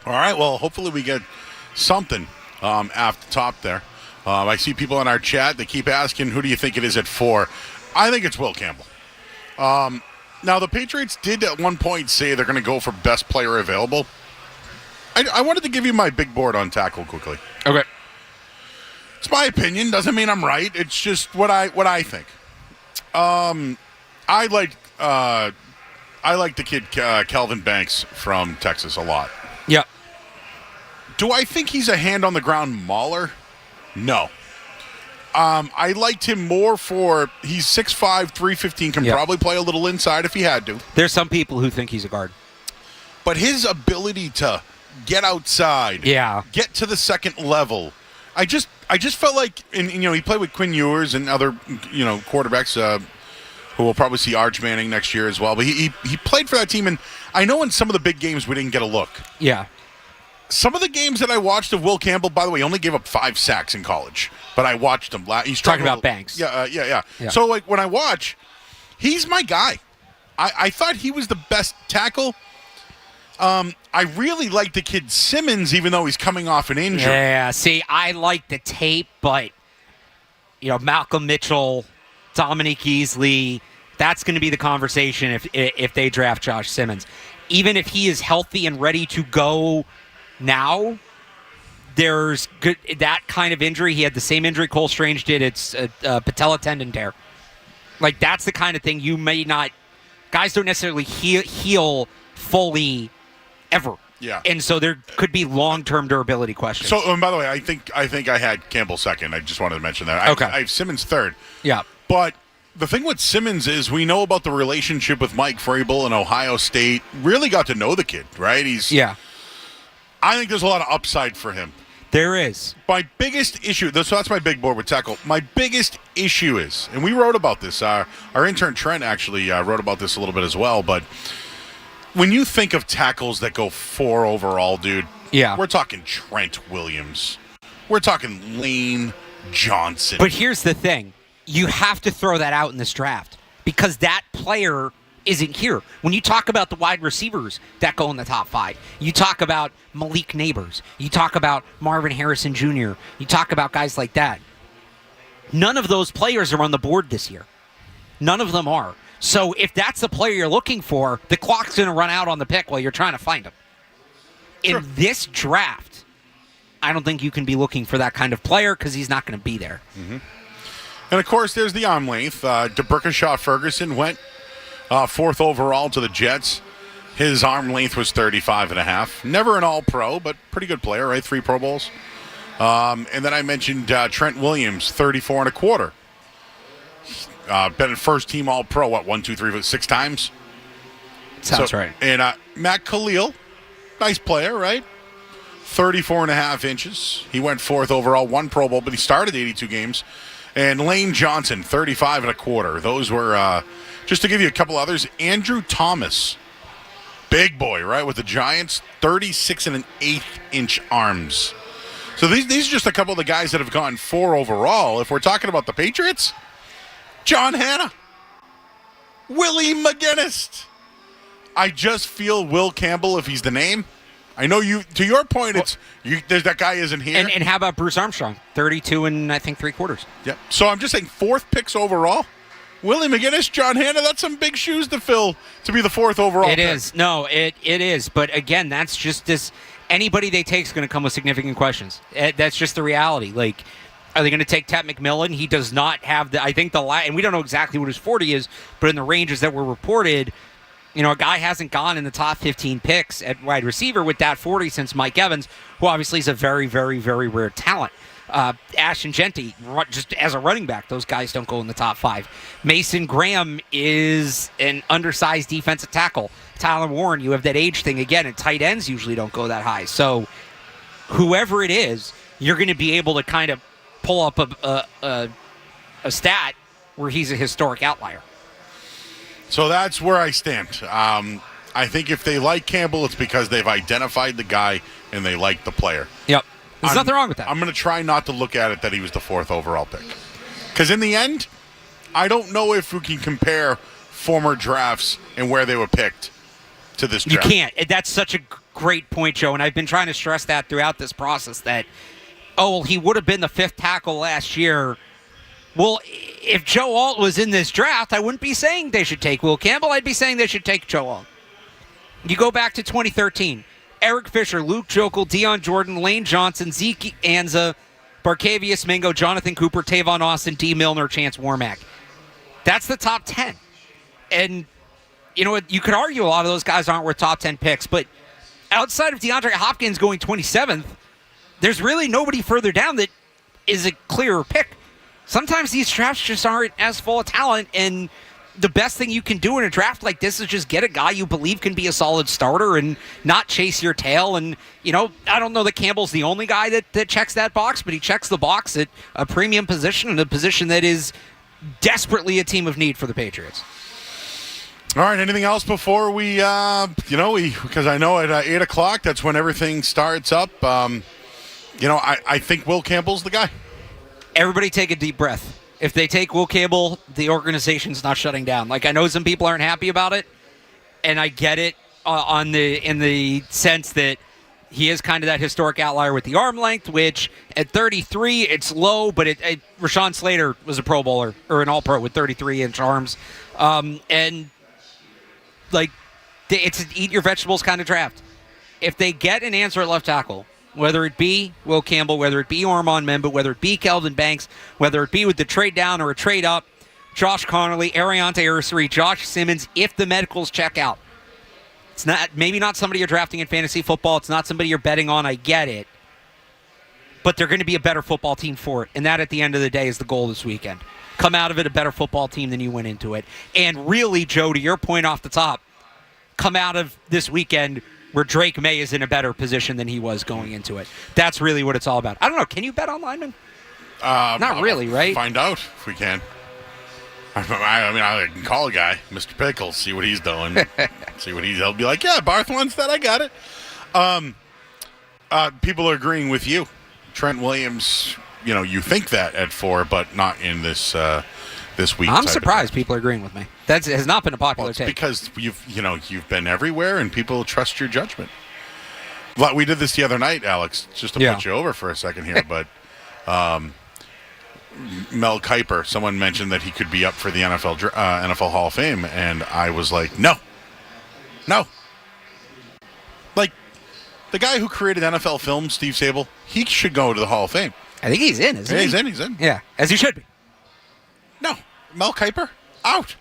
All right. Well, hopefully we get something off the top there. I see people in our chat. They keep asking, who do you think it is at 4? I think it's Will Campbell. Now, the Patriots did at one point say they're going to go for best player available. I wanted to give you my big board on tackle quickly. Okay. It's my opinion. Doesn't mean I'm right. It's just what I think. I like the kid Calvin Banks from Texas a lot. Yep. Do I think he's a hand-on-the-ground mauler? No. I liked him more he's 6'5", 315, can probably play a little inside if he had to. There's some people who think he's a guard. But his ability to get outside, get to the second level, I just felt like, he played with Quinn Ewers and other, quarterbacks who will probably see Arch Manning next year as well. But he played for that team, and I know in some of the big games we didn't get a look. Yeah. Some of the games that I watched of Will Campbell, by the way, only gave up 5 sacks in college. But I watched him. He's talking about Banks. Yeah. So, when I watch, he's my guy. I thought he was the best tackle. I really like the kid Simmons, even though he's coming off an injury. Yeah, see, I like the tape, but, Malcolm Mitchell, Dominique Easley, that's going to be the conversation if they draft Josh Simmons. Even if he is healthy and ready to go now, there's that kind of injury. He had the same injury Cole Strange did. It's a patella tendon tear. Like, that's the kind of thing you may not... Guys don't necessarily heal fully ever. Yeah. And so there could be long-term durability questions. So, and by the way, I think I had Campbell second. I just wanted to mention that. Okay. I have Simmons third. Yeah. But the thing with Simmons is we know about the relationship with Mike Vrabel and Ohio State. Really got to know the kid, right? Yeah. I think there's a lot of upside for him. There is. My biggest issue, so that's my big board with tackle. My biggest issue is, and we wrote about this, our intern Trent actually wrote about this a little bit as well, but when you think of tackles that go 4 overall, dude, we're talking Trent Williams. We're talking Lane Johnson. But here's the thing. You have to throw that out in this draft because that player isn't here. When you talk about the wide receivers that go in the top 5, you talk about Malik Neighbors, you talk about Marvin Harrison Jr., you talk about guys like that. None of those players are on the board this year. None of them are. So if that's the player you're looking for, the clock's going to run out on the pick while you're trying to find him. Sure. In this draft, I don't think you can be looking for that kind of player because he's not going to be there. Mm-hmm. And, of course, there's the arm length. DeBrickashaw Ferguson went 4th overall to the Jets. His arm length was 35.5. Never an all-pro, but pretty good player, right? 3 Pro Bowls. And then I mentioned Trent Williams, 34.25. Been a first-team all-pro, 1, 2, 3, 6 times? Sounds right. And Matt Khalil, nice player, right? 34.5 inches. He went 4th overall, 1 Pro Bowl, but he started 82 games. And Lane Johnson, 35.25. Those were, just to give you a couple others, Andrew Thomas, big boy, right, with the Giants, 36.1 inch arms. So these are just a couple of the guys that have gone 4 overall. If we're talking about the Patriots, John Hanna, Willie McGinnis. I just feel Will Campbell, if he's the name. I know you. To your point, there's that guy isn't here. And how about Bruce Armstrong, 32 and I think 3/4. Yep. So I'm just saying 4th picks overall. Willie McGinnis, John Hanna, that's some big shoes to fill to be the 4th overall pick. It is. No, it is. But again, that's just this. Anybody they take is going to come with significant questions. That's just the reality. Like, are they going to take Ted McMillan? He does not have the. I think and we don't know exactly what his 40 is, but in the ranges that were reported, a guy hasn't gone in the top 15 picks at wide receiver with that 40 since Mike Evans, who obviously is a very, very, very rare talent. Ashton Genty, just as a running back, those guys don't go in the top 5. Mason Graham is an undersized defensive tackle. Tyler Warren, you have that age thing again, and tight ends usually don't go that high. So whoever it is, you're going to be able to kind of pull up a stat where he's a historic outlier. So that's where I stand. I think if they like Campbell, it's because they've identified the guy and they like the player. Yep. There's nothing wrong with that. I'm going to try not to look at it that he was the 4th overall pick. Because in the end, I don't know if we can compare former drafts and where they were picked to this draft. You can't. That's such a great point, Joe, and I've been trying to stress that throughout this process that, he would have been the 5th tackle last year. Well, if Joe Alt was in this draft, I wouldn't be saying they should take Will Campbell. I'd be saying they should take Joe Alt. You go back to 2013. Eric Fisher, Luke Jokel, Deion Jordan, Lane Johnson, Zeke Anza, Barcavius Mingo, Jonathan Cooper, Tavon Austin, D. Milner, Chance Warmack. That's the top 10. And, you could argue a lot of those guys aren't worth top 10 picks, but outside of DeAndre Hopkins going 27th, there's really nobody further down that is a clearer pick. Sometimes these drafts just aren't as full of talent, and the best thing you can do in a draft like this is just get a guy you believe can be a solid starter and not chase your tail. And, I don't know that Campbell's the only guy that checks that box, but he checks the box at a premium position and a position that is desperately a team of need for the Patriots. All right, anything else before we, because I know at 8 o'clock, that's when everything starts up. I think Will Campbell's the guy. Everybody take a deep breath. If they take Will Campbell, the organization's not shutting down. Like, I know some people aren't happy about it, and I get it. in the sense that he is kind of that historic outlier with the arm length, which at 33 it's low, but Rashawn Slater was a Pro Bowler or an All-Pro with 33-inch arms, and like it's an eat your vegetables kind of draft. If they get an answer at left tackle, whether it be Will Campbell, whether it be Ormond Memba, whether it be Kelvin Banks, whether it be with the trade down or a trade up, Josh Connolly, Ariante Ursary, Josh Simmons, if the medicals check out. It's maybe not somebody you're drafting in fantasy football. It's not somebody you're betting on. I get it. But they're going to be a better football team for it. And that, at the end of the day, is the goal this weekend. Come out of it a better football team than you went into it. And really, Joe, to your point off the top, come out of this weekend where Drake May is in a better position than he was going into it. That's really what it's all about. I don't know. Can you bet on linemen? Not really, right? Find out if we can. I can call a guy, Mr. Pickles, see what he's doing. He'll be like, yeah, Barth wants that. I got it. People are agreeing with you. Trent Williams, you think that at 4, but not in this week. I'm surprised people are agreeing with me. That has not been a popular take. Because you've been everywhere and people trust your judgment. Well, we did this the other night, Alex, just to put you over for a second here, but Mel Kiper, someone mentioned that he could be up for the NFL Hall of Fame, and I was like, no. Like, the guy who created NFL film, Steve Sable, he should go to the Hall of Fame. I think he's in, isn't he? He's in. Yeah, as he should be. No. Mel Kiper, out.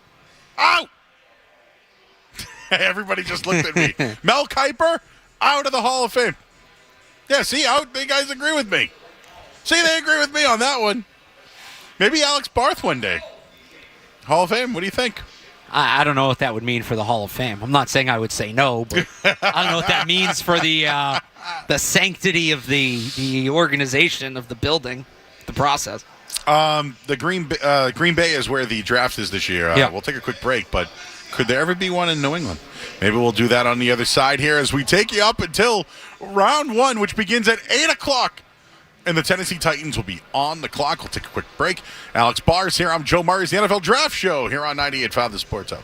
Everybody just looked at me. Mel Kiper, out of the Hall of Fame. Yeah, see, out. You guys agree with me. See, they agree with me on that one. Maybe Alex Barth one day. Hall of Fame, what do you think? I don't know what that would mean for the Hall of Fame. I'm not saying I would say no, but I don't know what that means for the sanctity of the organization of the building, the process. The Green Bay is where the draft is this year. We'll take a quick break, but could there ever be one in New England? Maybe we'll do that on the other side here as we take you up until round 1, which begins at 8 o'clock. And the Tennessee Titans will be on the clock. We'll take a quick break. Alex Barr's here. I'm Joe Murray's the NFL Draft Show here on 98.5 The Sports Hub.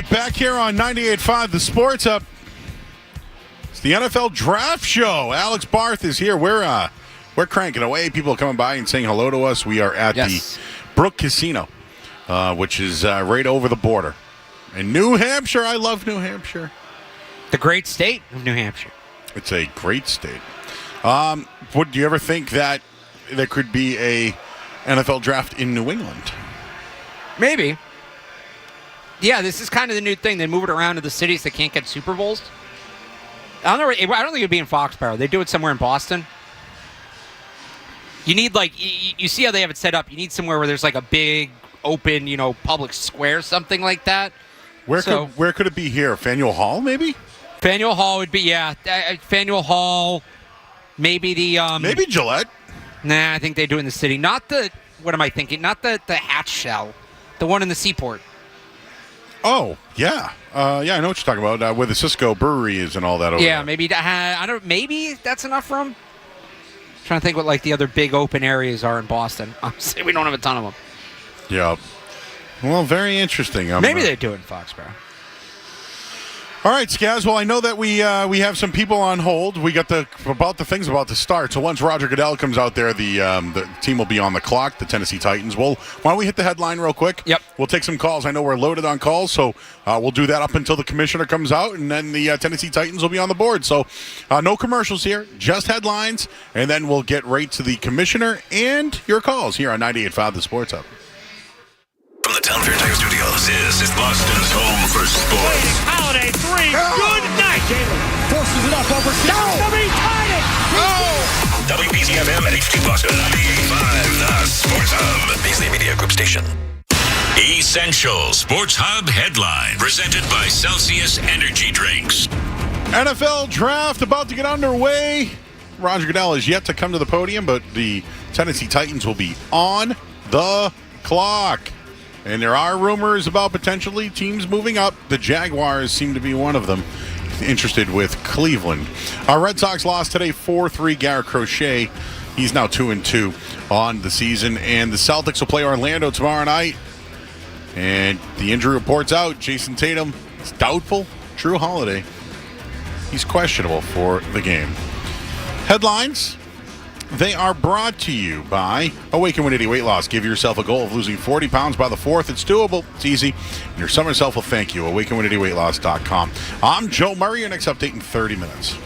Back here on 98.5 The Sports Up. It's the NFL Draft Show. Alex Barth is here. We're cranking away. People are coming by and saying hello to us. We are at the Brook Casino, which is right over the border. In New Hampshire. I love New Hampshire. The great state of New Hampshire. It's a great state. Would you ever think that there could be a NFL draft in New England? Maybe. Yeah, this is kind of the new thing. They move it around to the cities that can't get Super Bowls. I don't think it'd be in Foxborough. They do it somewhere in Boston. You need, like, you see how they have it set up. You need somewhere where there's, like, a big, open, public square, something like that. Where could it be here? Faneuil Hall, maybe? Faneuil Hall would be, yeah. Faneuil Hall, maybe the... maybe Gillette. Nah, I think they do it in the city. Not the... What am I thinking? Not the Hatch Shell. The one in the Seaport. Oh, yeah. I know what you're talking about, where the Cisco Brewery is and all that over there. Maybe maybe that's enough room. Trying to think what, like, the other big open areas are in Boston. Honestly, we don't have a ton of them. Yeah. Well, very interesting. Maybe they do it in Foxborough. All right, Skaz. Well, I know that we have some people on hold. We got the things about to start. So once Roger Goodell comes out there, the team will be on the clock. The Tennessee Titans. Why don't we hit the headline real quick? Yep. We'll take some calls. I know we're loaded on calls, so we'll do that up until the commissioner comes out, and then the Tennessee Titans will be on the board. So no commercials here, just headlines, and then we'll get right to the commissioner and your calls here on 98.5 The Sports Hub. From the Town Fair Tire Studios, this is Boston's home for sports. Holiday 3, good night. Forces it up over somebody tied it. WBCFM and HD Boston 98.5, the Sports Hub. Beasley Media Group Station. Essential Sports Hub headline, presented by Celsius Energy Drinks. NFL Draft about to get underway. Roger Goodell is yet to come to the podium, but the Tennessee Titans will be on the clock. And there are rumors about potentially teams moving up. The Jaguars seem to be one of them, interested with Cleveland. Our Red Sox lost today 4-3. Garrett Crochet, he's now 2-2 on the season. And the Celtics will play Orlando tomorrow night. And the injury report's out. Jason Tatum is doubtful. Drew Holiday, he's questionable for the game. Headlines. They are brought to you by Awaken 180 Weight Loss. Give yourself a goal of losing 40 pounds by the 4th. It's doable. It's easy. And your summer self will thank you. Awaken180weightloss.com. I'm Joe Murray. Your next update in 30 minutes.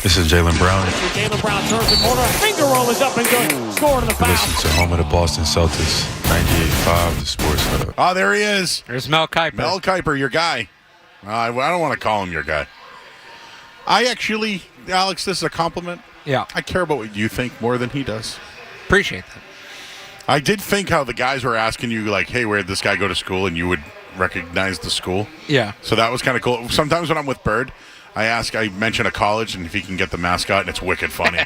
This is Jaylen Brown. Jaylen Brown turns the corner. Finger roll is up and good. Scoring the foul. Listen to home of the Boston Celtics, 98.5 The Sports Hub. Oh, there he is. There's Mel Kiper. Mel Kiper, your guy. I don't want to call him your guy. I actually, Alex, this is a compliment. Yeah. I care about what you think more than he does. Appreciate that. I did think how the guys were asking you, like, hey, where'd this guy go to school? And you would recognize the school. Yeah. So that was kind of cool. Sometimes when I'm with Bird, I mention a college and if he can get the mascot, and it's wicked funny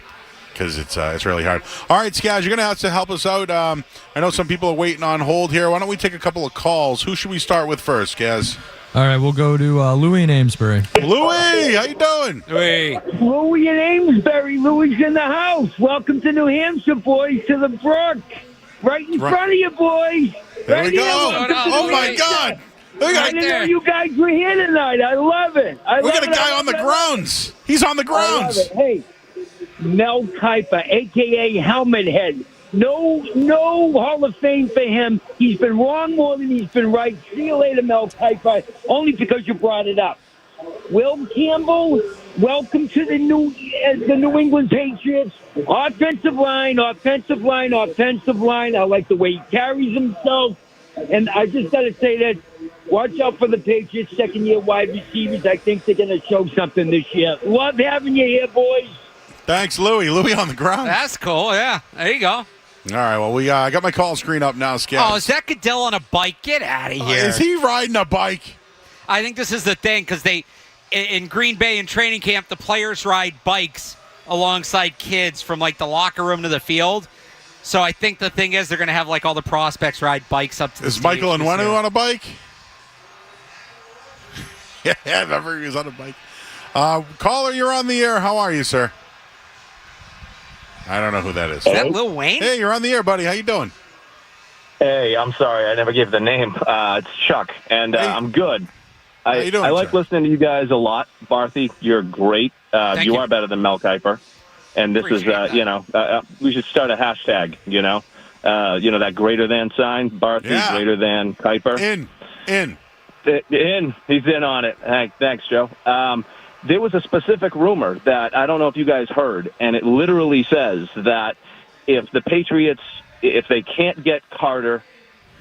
because it's really hard. All right, Skaz, you're going to have to help us out. I know some people are waiting on hold here. Why don't we take a couple of calls? Who should we start with first, Skaz? All right, we'll go to Louis in Amesbury. Louis, how you doing? Hey. Louis in Amesbury. Louis in the house. Welcome to New Hampshire, boys, to the Brook. Right in front of you, boys. There right we go. Here. Oh, my God. I didn't know you guys were here tonight. I love it. We got a guy on the grounds. He's on the grounds. Hey, Mel Kiper, a.k.a. Helmet Head. No Hall of Fame for him. He's been wrong more than he's been right. See you later, Mel Kiper, only because you brought it up. Will Campbell, welcome to the New England Patriots. Offensive line. I like the way he carries himself. And I just got to say that, watch out for the Patriots' second-year wide receivers. I think they're going to show something this year. Love having you here, boys. Thanks, Louis. Louis on the ground. That's cool, yeah. There you go. All right, well, I got my call screen up now, Skaz. Oh, is that Goodell on a bike? Get out of here. Is he riding a bike? I think this is the thing, because in Green Bay in training camp, the players ride bikes alongside kids from, like, the locker room to the field. So I think the thing is they're going to have, like, all the prospects ride bikes up to the Is Michael stage Onwenu on a bike? Yeah, I remember he was on a bike. Caller, you're on the air. How are you, sir? I don't know who that is. Is that Lil Wayne? Hey, you're on the air, buddy. How you doing? Hey, I'm sorry. I never gave the name. It's Chuck, and Hey. I'm good. How you doing, I like Chuck? listening to you guys a lot. Barthy, you're great. Thank you. are better than Mel Kiper. And this Appreciate that. we should start a hashtag, that greater than sign. Barthy, Yeah. greater than Kiper. In. He's in on it. Thanks, Joe. There was a specific rumor that I don't know if you guys heard, and it literally says that if the Patriots, if they can't get Carter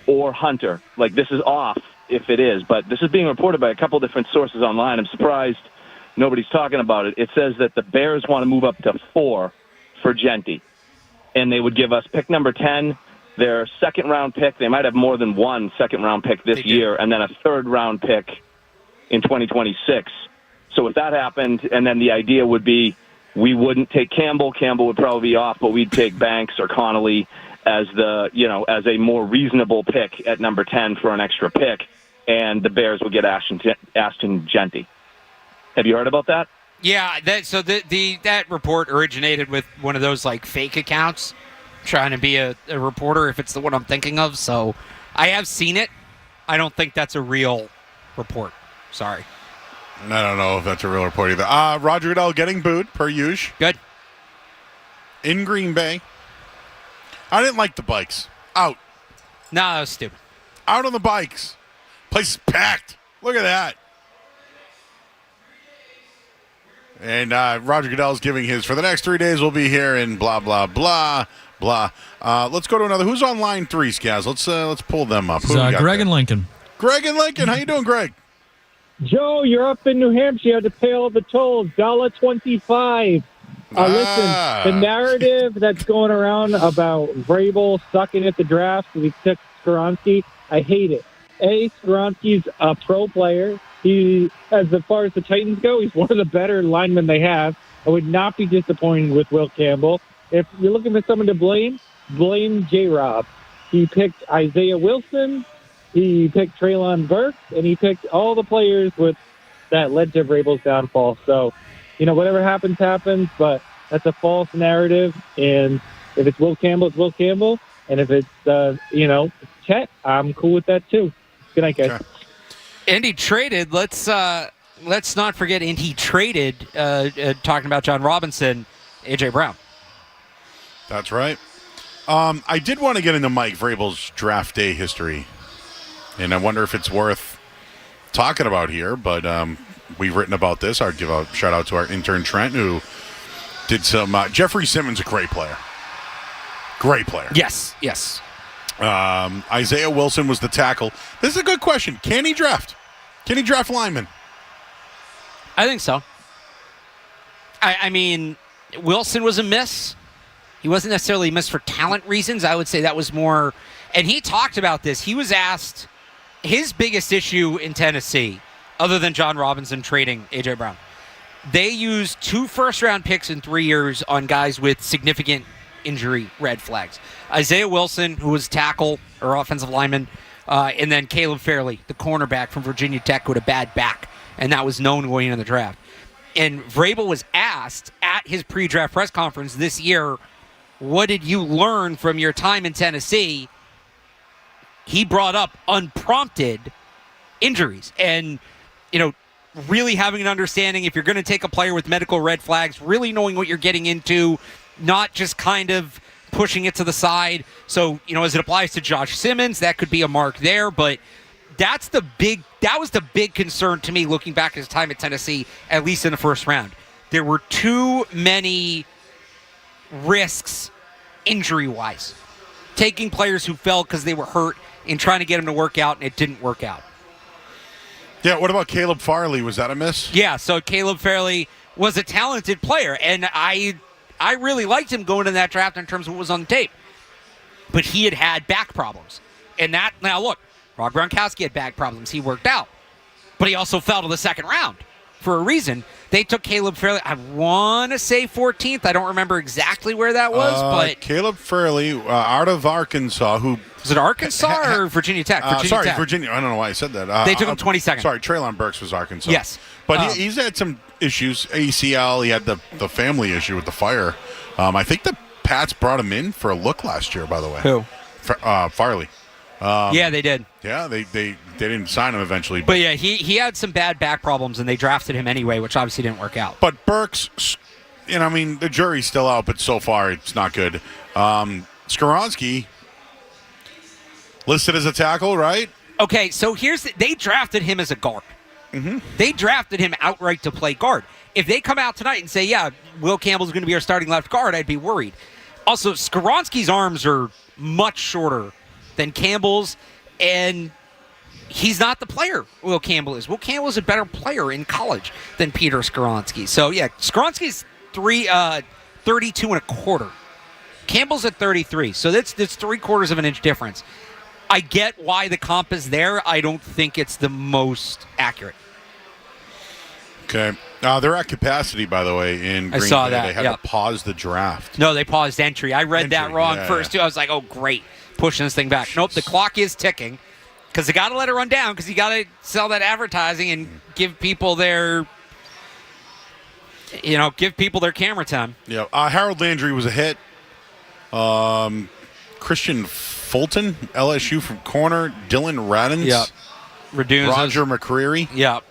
or Hunter, like this is off if it is, but this is being reported by a couple different sources online. I'm surprised nobody's talking about it. It says that the Bears want to move up to 4 for Genty, and they would give us pick number 10, their second-round pick. They might have more than one second-round pick this year, and then a third-round pick in 2026. So if that happened, and then the idea would be we wouldn't take Campbell. Campbell would probably be off, but we'd take Banks or Connolly as as a more reasonable pick at number 10 for an extra pick, and the Bears would get Ashton Genty. Have you heard about that? Yeah, that report originated with one of those like fake accounts trying to be a reporter, if it's the one I'm thinking of. So I have seen it. I don't think that's a real report. Sorry. I don't know if that's a real report either. Roger Goodell getting booed, per usual. Good. In Green Bay. I didn't like the bikes. Out. No, that was stupid. Out on the bikes. Place is packed. Look at that. And Roger Goodell's giving his, for the next 3 days, we'll be here in blah, blah, blah, blah. Let's go to another. Who's on line 3, Skaz? Let's pull them up. Who we got Greg there? and Lincoln. Greg and Lincoln. How you doing, Greg? Joe, you're up in New Hampshire. You have to pay all the tolls. $1.25. Listen, the narrative that's going around about Vrabel sucking at the draft because he took Skoronski, I hate it. Skoronski's a pro player. He, as far as the Titans go, he's one of the better linemen they have. I would not be disappointed with Will Campbell. If you're looking for someone to blame J-Rob. He picked Isaiah Wilson. He picked Treylon Burks, and he picked all the players that led to Vrabel's downfall. So, whatever happens, but that's a false narrative. And if it's Will Campbell, it's Will Campbell. And if it's, Chet, I'm cool with that too. Good night, guys. Okay. Indy traded. Let's not forget Indy traded, talking about John Robinson, A.J. Brown. That's right. I did want to get into Mike Vrabel's draft day history. And I wonder if it's worth talking about here, but we've written about this. I'd give a shout out to our intern Trent, who did some. Jeffrey Simmons, a great player. Great player. Yes. Isaiah Wilson was the tackle. This is a good question. Can he draft? Can he draft linemen? I think so. I mean, Wilson was a miss. He wasn't necessarily a miss for talent reasons. I would say that was more. And he talked about this. He was asked. His biggest issue in Tennessee, other than John Robinson trading A.J. Brown, they used 2 first-round picks in 3 years on guys with significant injury red flags. Isaiah Wilson, who was tackle or offensive lineman, and then Caleb Fairley, the cornerback from Virginia Tech, who had a bad back, and that was known going into the draft. And Vrabel was asked at his pre-draft press conference this year, what did you learn from your time in Tennessee? He brought up unprompted injuries and, really having an understanding if you're going to take a player with medical red flags, really knowing what you're getting into, not just kind of pushing it to the side. So, as it applies to Josh Simmons, that could be a mark there, but that was the big concern to me looking back at his time at Tennessee, at least in the first round. There were too many risks injury-wise. Taking players who fell because they were hurt and trying to get them to work out, and it didn't work out. Yeah, what about Caleb Farley? Was that a miss? Yeah, so Caleb Fairley was a talented player, and I really liked him going in that draft in terms of what was on the tape. But he had back problems. And now look, Rob Gronkowski had back problems. He worked out. But he also fell to the second round for a reason. They took Caleb Fairley, I want to say 14th. I don't remember exactly where that was, but Caleb Fairley out of Arkansas, who was it Arkansas or Virginia Tech? Tech. Virginia. I don't know why I said that. They took him 22nd. Sorry, Treylon Burks was Arkansas. Yes. But he's had some issues. ACL, he had the family issue with the fire. I think the Pats brought him in for a look last year, by the way. Who? Farley. Yeah, they did. Yeah, they didn't sign him eventually. But yeah, he had some bad back problems, and they drafted him anyway, which obviously didn't work out. But Burks, I mean, the jury's still out, but so far it's not good. Skoronski listed as a tackle, right? Okay, so they drafted him as a guard. Mm-hmm. They drafted him outright to play guard. If they come out tonight and say, yeah, Will Campbell's going to be our starting left guard, I'd be worried. Also, Skoronski's arms are much shorter than Campbell's, and he's not the player Will Campbell is. Will Campbell is a better player in college than Peter Skoronski. So, yeah, Skoronski's 32 and a quarter. Campbell's at 33, so that's 3/4 of an inch difference. I get why the comp is there. I don't think it's the most accurate. Okay. They're at capacity, by the way, in Green I saw Bay. that. They had to pause the draft. No, they paused entry. I read that wrong first, too. Yeah. I was like, oh, great. Pushing this thing back. Nope, the clock is ticking because they got to let it run down because you got to sell that advertising and give people their camera time. Yeah. Harold Landry was a hit. Christian Fulton, LSU from corner. Dylan Radins. Yep. Roger McCreary. Yep.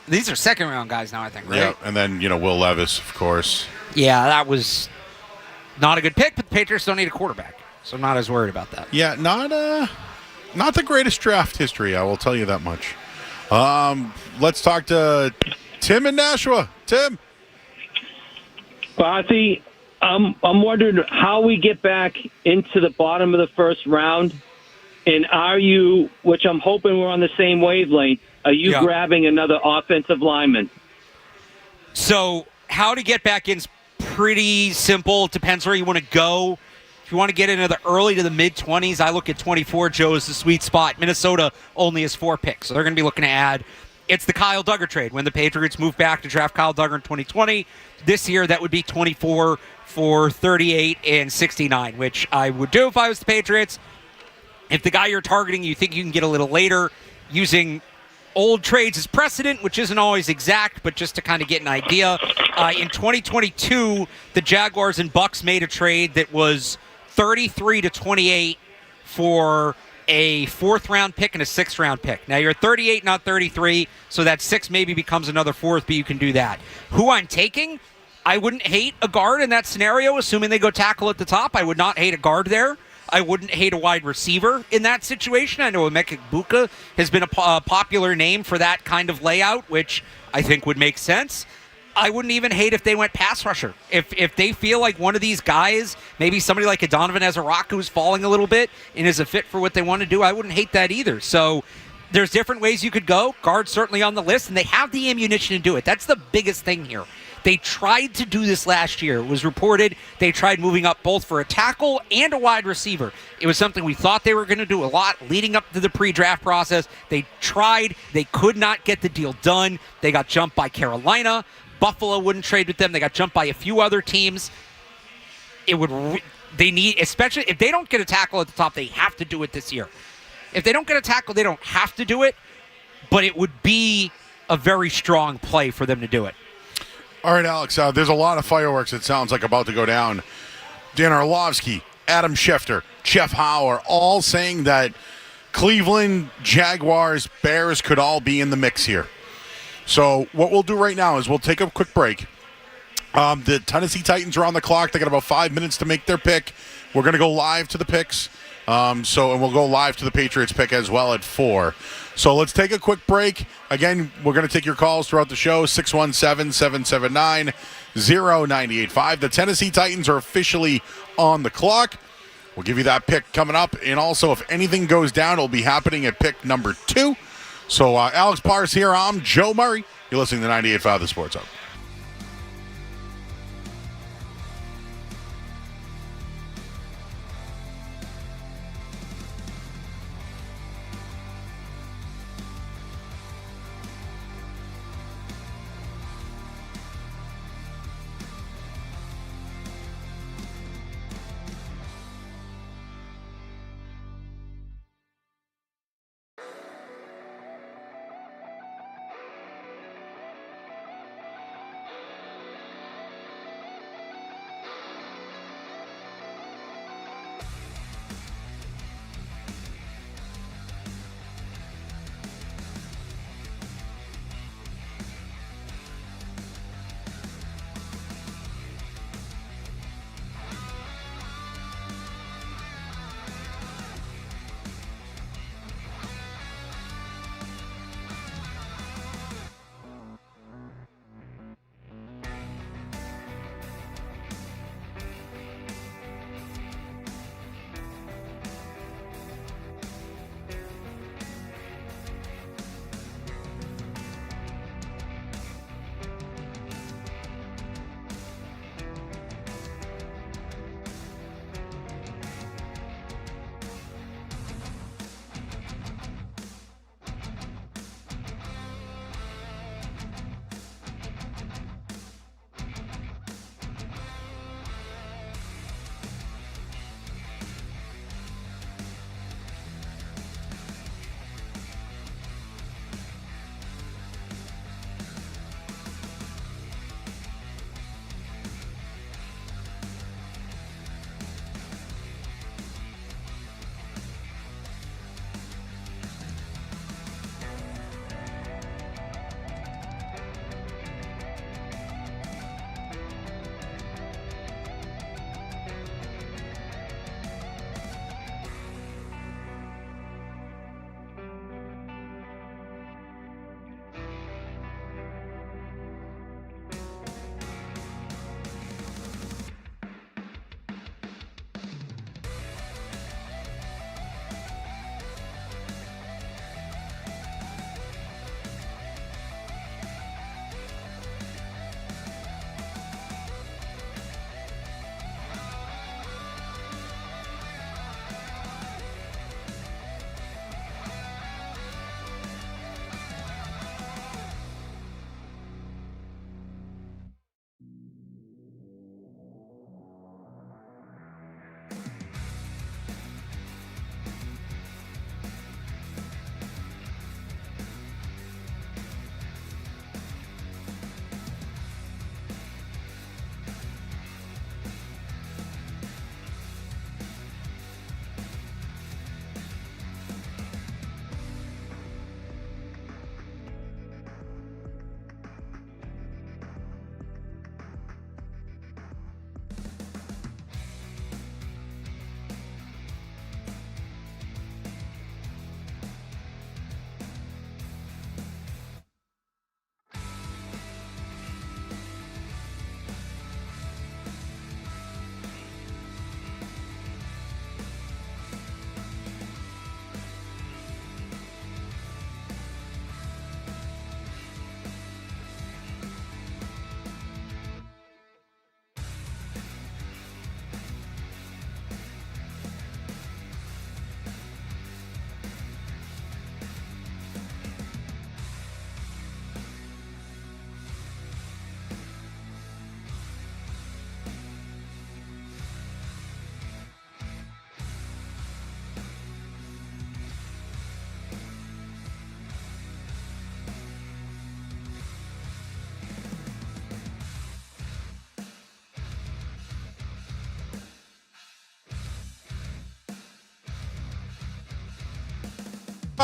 These are second-round guys now, I think, right? Yeah, and then, Will Levis, of course. Yeah, that was not a good pick, but the Patriots don't need a quarterback, so I'm not as worried about that. Yeah, not the greatest draft history, I will tell you that much. Let's talk to Tim in Nashua. Tim. Barthy, I'm wondering how we get back into the bottom of the first round, and are you, which I'm hoping we're on the same wavelength, are you grabbing another offensive lineman? So how to get back in is pretty simple. It depends where you want to go. If you want to get into the early to the mid-20s, I look at 24, Joe, as the sweet spot. Minnesota only has 4 picks, so they're going to be looking to add. It's the Kyle Duggar trade. When the Patriots moved back to draft Kyle Duggar in 2020, this year that would be 24 for 38 and 69, which I would do if I was the Patriots. If the guy you're targeting, you think you can get a little later using old trades as precedent, which isn't always exact, but just to kind of get an idea. In 2022, the Jaguars and Bucks made a trade that was 33-28 for a 4th-round pick and a 6th-round pick. Now, you're 38, not 33, so that 6 maybe becomes another 4th, but you can do that. Who I'm taking, I wouldn't hate a guard in that scenario, assuming they go tackle at the top. I would not hate a guard there. I wouldn't hate a wide receiver in that situation. I know Emeka Egbuka has been a popular name for that kind of layout, which I think would make sense. I wouldn't even hate if they went pass rusher. If they feel like one of these guys, maybe somebody like a Donovan Ezra who's falling a little bit and is a fit for what they want to do, I wouldn't hate that either. So there's different ways you could go. Guard's certainly on the list, and they have the ammunition to do it. That's the biggest thing here. They tried to do this last year. It was reported they tried moving up both for a tackle and a wide receiver. It was something we thought they were going to do a lot leading up to the pre-draft process. They tried. They could not get the deal done. They got jumped by Carolina. Buffalo wouldn't trade with them. They got jumped by a few other teams. They need, especially if they don't get a tackle at the top, they have to do it this year. If they don't get a tackle, they don't have to do it, but it would be a very strong play for them to do it. All right, Alex, there's a lot of fireworks, it sounds like, about to go down. Dan Orlovsky, Adam Schefter, Jeff Howe are all saying that Cleveland, Jaguars, Bears could all be in the mix here. So what we'll do right now is we'll take a quick break. The Tennessee Titans are on the clock. They got about 5 minutes to make their pick. We're going to go live to the picks. And we'll go live to the Patriots pick as well at 4. So let's take a quick break. Again, we're going to take your calls throughout the show, 617-779-0985. The Tennessee Titans are officially on the clock. We'll give you that pick coming up. And also, if anything goes down, it'll be happening at pick number 2. So Alex Parrs here. I'm Joe Murray. You're listening to 98.5 The Sports Hub.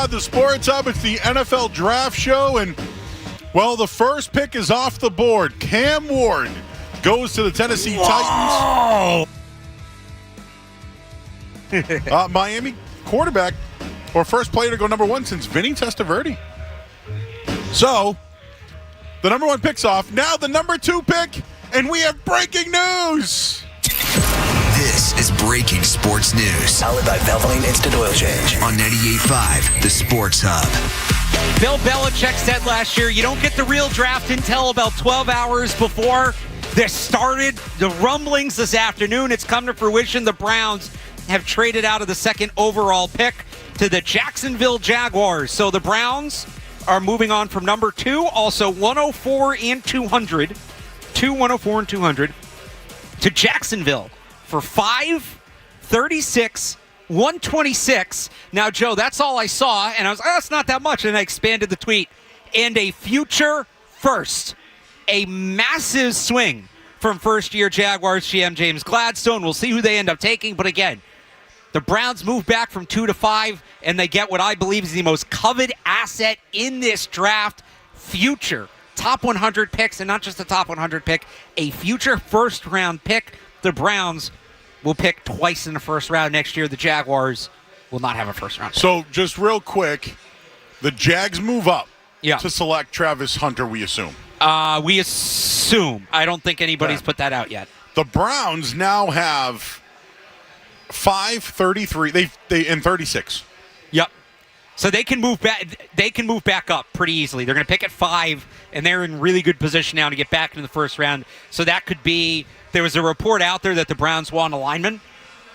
The Sports Hub, it's the NFL Draft Show, and, well, the first pick is off the board. Cam Ward goes to the Tennessee Titans. Miami quarterback, or first player to go number 1 since Vinny Testaverde. So, the number 1 pick's off. Now the number 2 pick, and we have breaking news. This is Breaking Sports News. Powered by Valvoline Instant Oil Change. On 98.5, The Sports Hub. Bill Belichick said last year, you don't get the real draft until about 12 hours before this started. The rumblings this afternoon, it's come to fruition. The Browns have traded out of the second overall pick to the Jacksonville Jaguars. So the Browns are moving on from number 2, also 104 and 200, 104 and 200, to Jacksonville for 5, 36, 126. Now, Joe, that's all I saw, and I was like, oh, that's not that much, and I expanded the tweet. And a future first, a massive swing from first-year Jaguars GM James Gladstone. We'll see who they end up taking, but again, the Browns move back from 2 to 5, and they get what I believe is the most coveted asset in this draft, future top 100 picks, and not just a top 100 pick, a future first-round pick. The Browns will pick twice in the first round next year. The Jaguars will not have a first-round pick. So, just real quick, the Jags move up Yeah. to select Travis Hunter, we assume. We assume. I don't think anybody's put that out yet. The Browns now have 5, 33, they and 36. Yep. So they can move back. They can move back up pretty easily. They're going to pick at 5, and they're in really good position now to get back into the first round. So that could be. There was a report out there that the Browns want a lineman.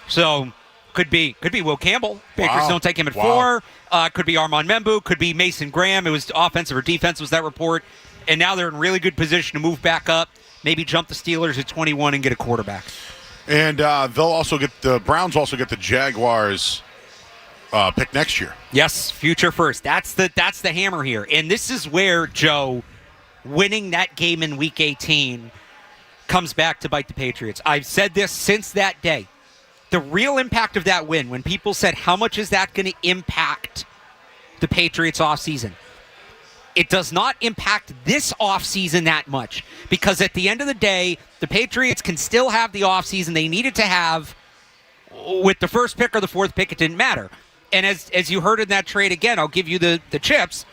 So could be Will Campbell. Bakers don't take him at 4. Could be Armand Membu. Could be Mason Graham. It was offensive or defense was that report. And now they're in really good position to move back up. Maybe jump the Steelers at 21 and get a quarterback. And the Browns also get the Jaguars pick next year. Yes, future first. That's the hammer here. And this is where, Joe, winning that game in Week 18 comes back to bite the Patriots. I've said this since that day. The real impact of that win, when people said, how much is that going to impact the Patriots offseason? It does not impact this offseason that much, because at the end of the day, the Patriots can still have the offseason they needed to have with the first pick or the fourth pick. It didn't matter. And as you heard in that trade, again, I'll give you the chips.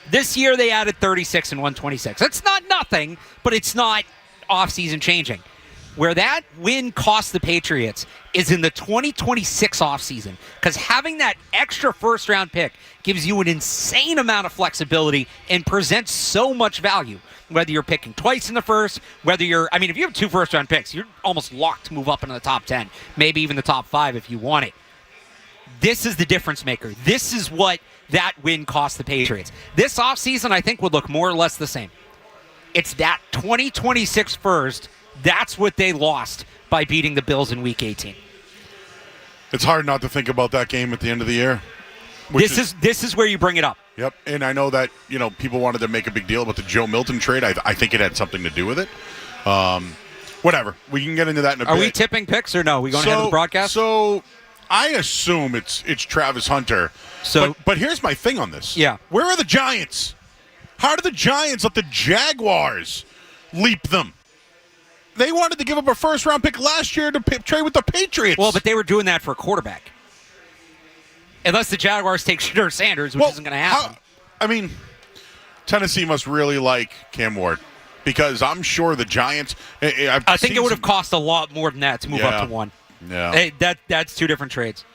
This year they added 36 and 126. That's not nothing, but it's not offseason changing. Where that win cost the Patriots is in the 2026 offseason, because having that extra first-round pick gives you an insane amount of flexibility and presents so much value. Whether you're picking twice in the first, if you have 2 first-round picks, you're almost locked to move up into the top 10, maybe even the top 5 if you want it. This is the difference maker. This is what that win cost the Patriots. This offseason, I think, would look more or less the same. It's that 2026 first. That's what they lost by beating the Bills in Week 18. It's hard not to think about that game at the end of the year. This is where you bring it up. Yep, and I know that people wanted to make a big deal about the Joe Milton trade. I think it had something to do with it. Whatever, we can get into that in a bit. Are we tipping picks or no? We going ahead of the broadcast? So I assume it's Travis Hunter. But here's my thing on this. Yeah, where are the Giants? How did the Giants let the Jaguars leap them? They wanted to give up a first-round pick last year to trade with the Patriots. Well, but they were doing that for a quarterback. Unless the Jaguars take Shedeur Sanders, which isn't going to happen. Tennessee must really like Cam Ward, because I'm sure the Giants. I think it would have cost a lot more than that to move up to 1. Yeah, that's 2 different trades.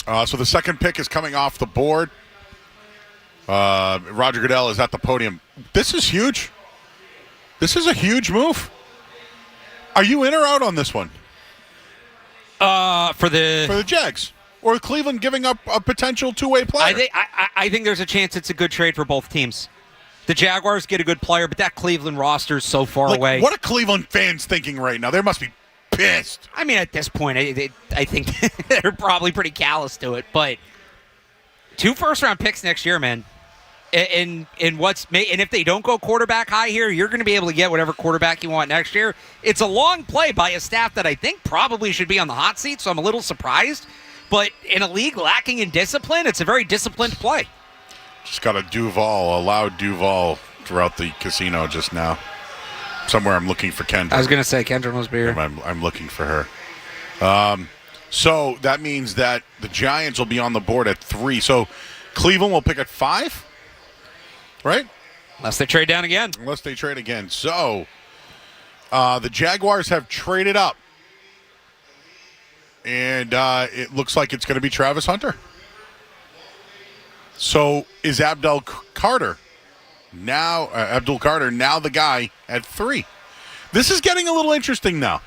So the second pick is coming off the board. Roger Goodell is at the podium. This is huge. This is a huge move. Are you in or out on this one? For the Jags, or Cleveland giving up a potential 2-way player? I think there's a chance it's a good trade for both teams. The Jaguars get a good player, but that Cleveland roster is so far away. What are Cleveland fans thinking right now? They must be pissed. I mean, at this point, I think they're probably pretty callous to it. But 2 first-round picks next year, man. And if they don't go quarterback high here, you're going to be able to get whatever quarterback you want next year. It's a long play by a staff that I think probably should be on the hot seat, so I'm a little surprised. But in a league lacking in discipline, it's a very disciplined play. Just got a loud Duval throughout the casino just now. Somewhere I'm looking for Kendra. I was going to say Kendra must be here. I'm looking for her. So that means that the Giants will be on the board at 3. So Cleveland will pick at 5, right? Unless they trade down again. Unless they trade again. So the Jaguars have traded up. And it looks like it's going to be Travis Hunter. So is Abdul Carter now the guy at 3? This is getting a little interesting now.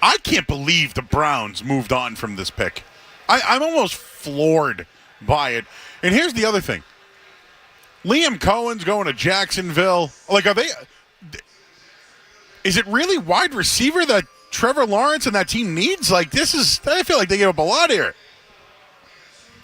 I can't believe the Browns moved on from this pick. I'm almost floored by it. And here's the other thing. Liam Cohen's going to Jacksonville. Like, is it really wide receiver that Trevor Lawrence and that team needs? Like, I feel like they gave up a lot here.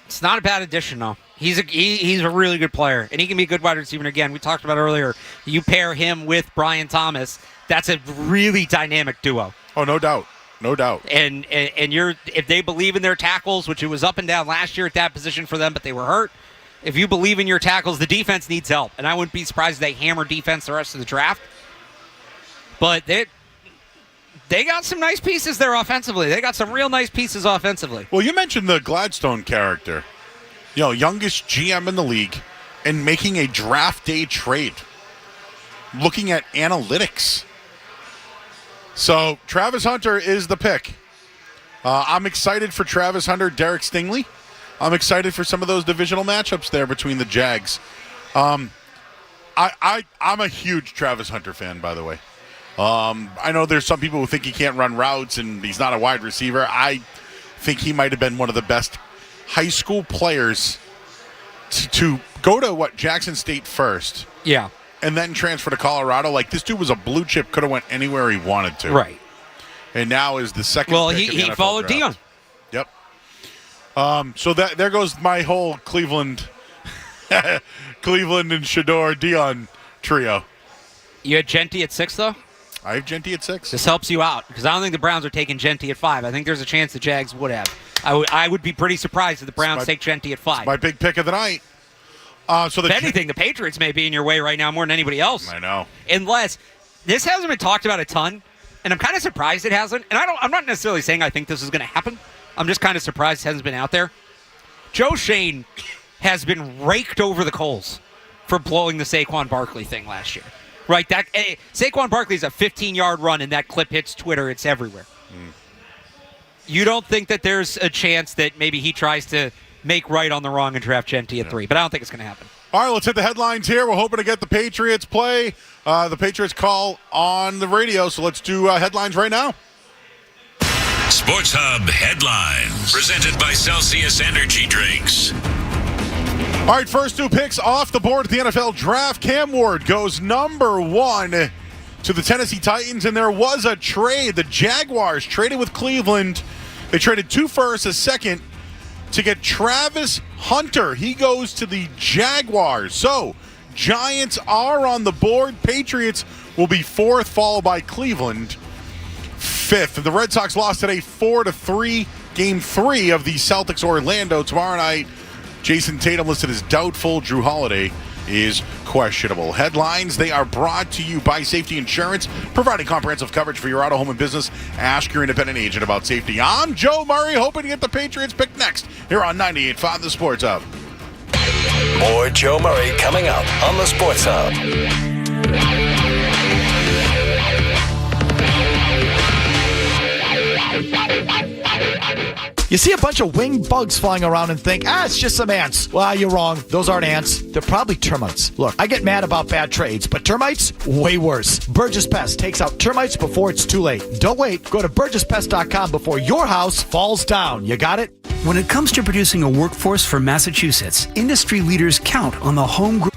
It's not a bad addition, though. He's a really good player, and he can be a good wide receiver. And again, we talked about earlier, you pair him with Brian Thomas, that's a really dynamic duo. Oh, no doubt. No doubt. And if they believe in their tackles, which it was up and down last year at that position for them, but they were hurt. If you believe in your tackles, the defense needs help. And I wouldn't be surprised if they hammer defense the rest of the draft. But they got some nice pieces there offensively. They got some real nice pieces offensively. Well, you mentioned the Gladstone character. Youngest GM in the league and making a draft day trade. Looking at analytics. So, Travis Hunter is the pick. I'm excited for Travis Hunter, Derek Stingley. I'm excited for some of those divisional matchups there between the Jags. I'm a huge Travis Hunter fan, by the way. I know there's some people who think he can't run routes and he's not a wide receiver. I think he might have been one of the best high school players to go to, Jackson State first. Yeah. And then transfer to Colorado. Like, this dude was a blue chip, could have went anywhere he wanted to. Right. And now is the second Well, pick in the he NFL followed draft. Dion. Yep. So there goes my whole Cleveland and Shador Dion trio. You had Genty at 6, though? I have Genty at 6. This helps you out, because I don't think the Browns are taking Genty at 5. I think there's a chance the Jags would have. I would be pretty surprised if the Browns take Genty at 5. My big pick of the night. If anything, the Patriots may be in your way right now more than anybody else. I know. Unless this hasn't been talked about a ton, and I'm kind of surprised it hasn't. And I'm not necessarily saying I think this is going to happen. I'm just kind of surprised it hasn't been out there. Joe Shane has been raked over the coals for blowing the Saquon Barkley thing last year. Right? Saquon Barkley's a 15-yard run, and that clip hits Twitter. It's everywhere. You don't think that there's a chance that maybe he tries to make right on the wrong and draft Genty at 3, but I don't think it's going to happen. All right, let's hit the headlines here. We're hoping to get the Patriots play, the Patriots call on the radio, so let's do headlines right now. Sports Hub headlines, presented by Celsius Energy Drinks. All right, first 2 picks off the board at the NFL draft. Cam Ward goes number 1 to the Tennessee Titans, and there was a trade. The Jaguars traded with Cleveland. They traded 2 firsts, a second, to get Travis Hunter. He goes to the Jaguars. So, Giants are on the board. Patriots will be 4th, followed by Cleveland 5th. The Red Sox lost today 4-3. Game 3 of the Celtics-Orlando. Tomorrow night, Jason Tatum listed as doubtful. Drew Holiday is questionable. Headlines, they are brought to you by Safety Insurance, providing comprehensive coverage for your auto, home, and business. Ask your independent agent about safety. I'm Joe Murray, hoping to get the Patriots pick next here on 98.5 The Sports Hub. More Joe Murray coming up on the Sports Hub. You see a bunch of winged bugs flying around and think, it's just some ants. Well, you're wrong. Those aren't ants. They're probably termites. Look, I get mad about bad trades, but termites, way worse. Burgess Pest takes out termites before it's too late. Don't wait. Go to burgesspest.com before your house falls down. You got it? When it comes to producing a workforce for Massachusetts, industry leaders count on the home group.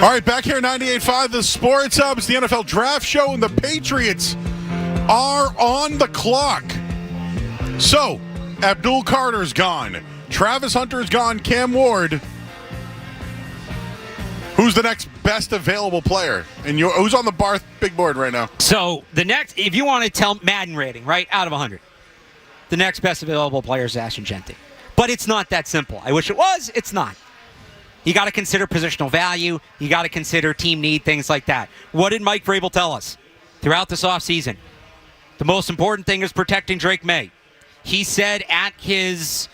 All right, back here 98.5, the Sports Hub. It's the NFL Draft Show, and the Patriots are on the clock. So, Abdul Carter's gone. Travis Hunter's gone. Cam Ward. Who's the next best available player? And who's on the Barth big board right now? So, the next, if you want to tell Madden rating, right, out of 100, the next best available player is Ashton Genty. But it's not that simple. I wish it was. It's not. You got to consider positional value. You got to consider team need, things like that. What did Mike Vrabel tell us throughout this offseason? The most important thing is protecting Drake May. He said at his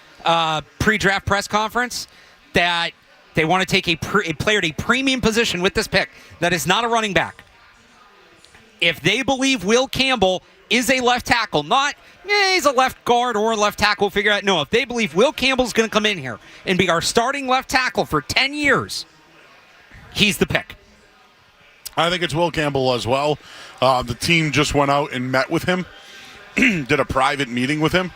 pre-draft press conference that they want to take a player at a premium position with this pick that is not a running back. If they believe Will Campbell is a left tackle, not he's a left guard or a left tackle, figure out. No, if they believe Will Campbell's going to come in here and be our starting left tackle for 10 years, he's the pick. I think it's Will Campbell as well. The team just went out and met with him, did a private meeting with him,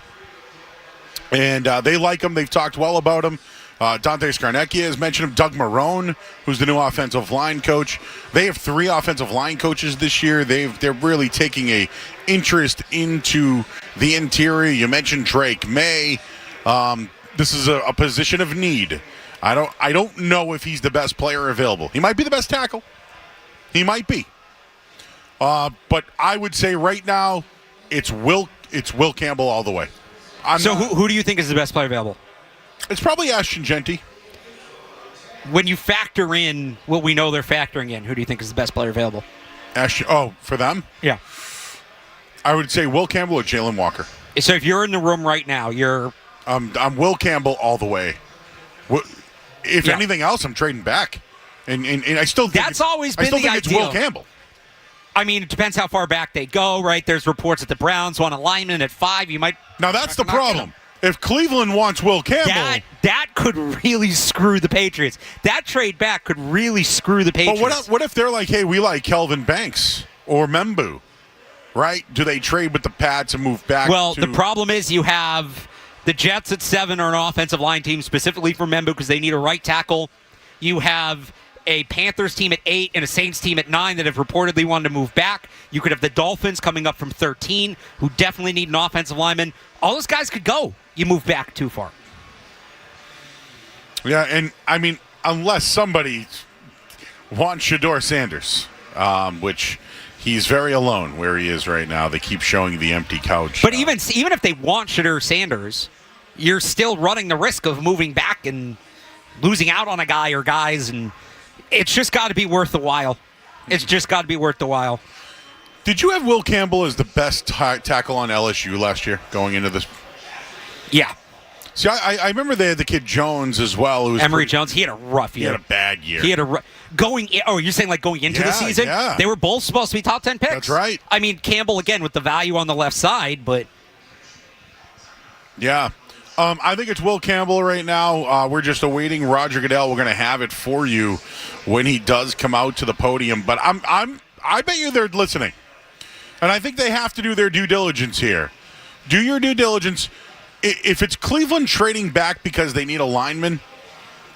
and they like him. They've talked well about him. Dante Scarnecchia has mentioned him. Doug Marrone, who's the new offensive line coach. They have 3 offensive line coaches this year. They're really taking a interest into the interior. You mentioned Drake May. This is a position of need. I don't know if he's the best player available. He might be the best tackle. He might be. But I would say right now it's Will Campbell all the way. Who do you think is the best player available? It's probably Ashton Genty. When you factor in what we know they're factoring in, who do you think is the best player available? For them? Yeah. I would say Will Campbell or Jalen Walker. So if you're in the room right now, you're... I'm Will Campbell all the way. If anything else, I'm trading back. And I still think that's always been the ideal. It's Will Campbell. I mean, it depends how far back they go, right? There's reports that the Browns want a lineman at 5. You might... Now, that's the problem. If Cleveland wants Will Campbell... That could really screw the Patriots. That trade back could really screw the Patriots. But what if they're like, hey, we like Kelvin Banks or Membu, right? Do they trade with the Pats and move back the problem is you have the Jets at 7 are an offensive line team specifically for Membu because they need a right tackle. You have a Panthers team at 8 and a Saints team at 9 that have reportedly wanted to move back. You could have the Dolphins coming up from 13 who definitely need an offensive lineman. All those guys could go. You move back too far. Yeah, and I mean, unless somebody wants Shedeur Sanders, which he's very alone where he is right now. They keep showing the empty couch. But even if they want Shedeur Sanders, you're still running the risk of moving back and losing out on a guy or guys, and it's just got to be worth the while. It's just got to be worth the while. Did you have Will Campbell as the best tackle on LSU last year going into this? Yeah. See, I remember they had the kid Jones as well. Emory Jones, he had a rough year. He had a bad year. You're saying like going into the season? Yeah. They were both supposed to be top 10 picks. That's right. I mean, Campbell, again, with the value on the left side, but... Yeah. I think it's Will Campbell right now. We're just awaiting Roger Goodell. We're going to have it for you when he does come out to the podium. But I bet you they're listening. And I think they have to do their due diligence here. Do your due diligence. If it's Cleveland trading back because they need a lineman,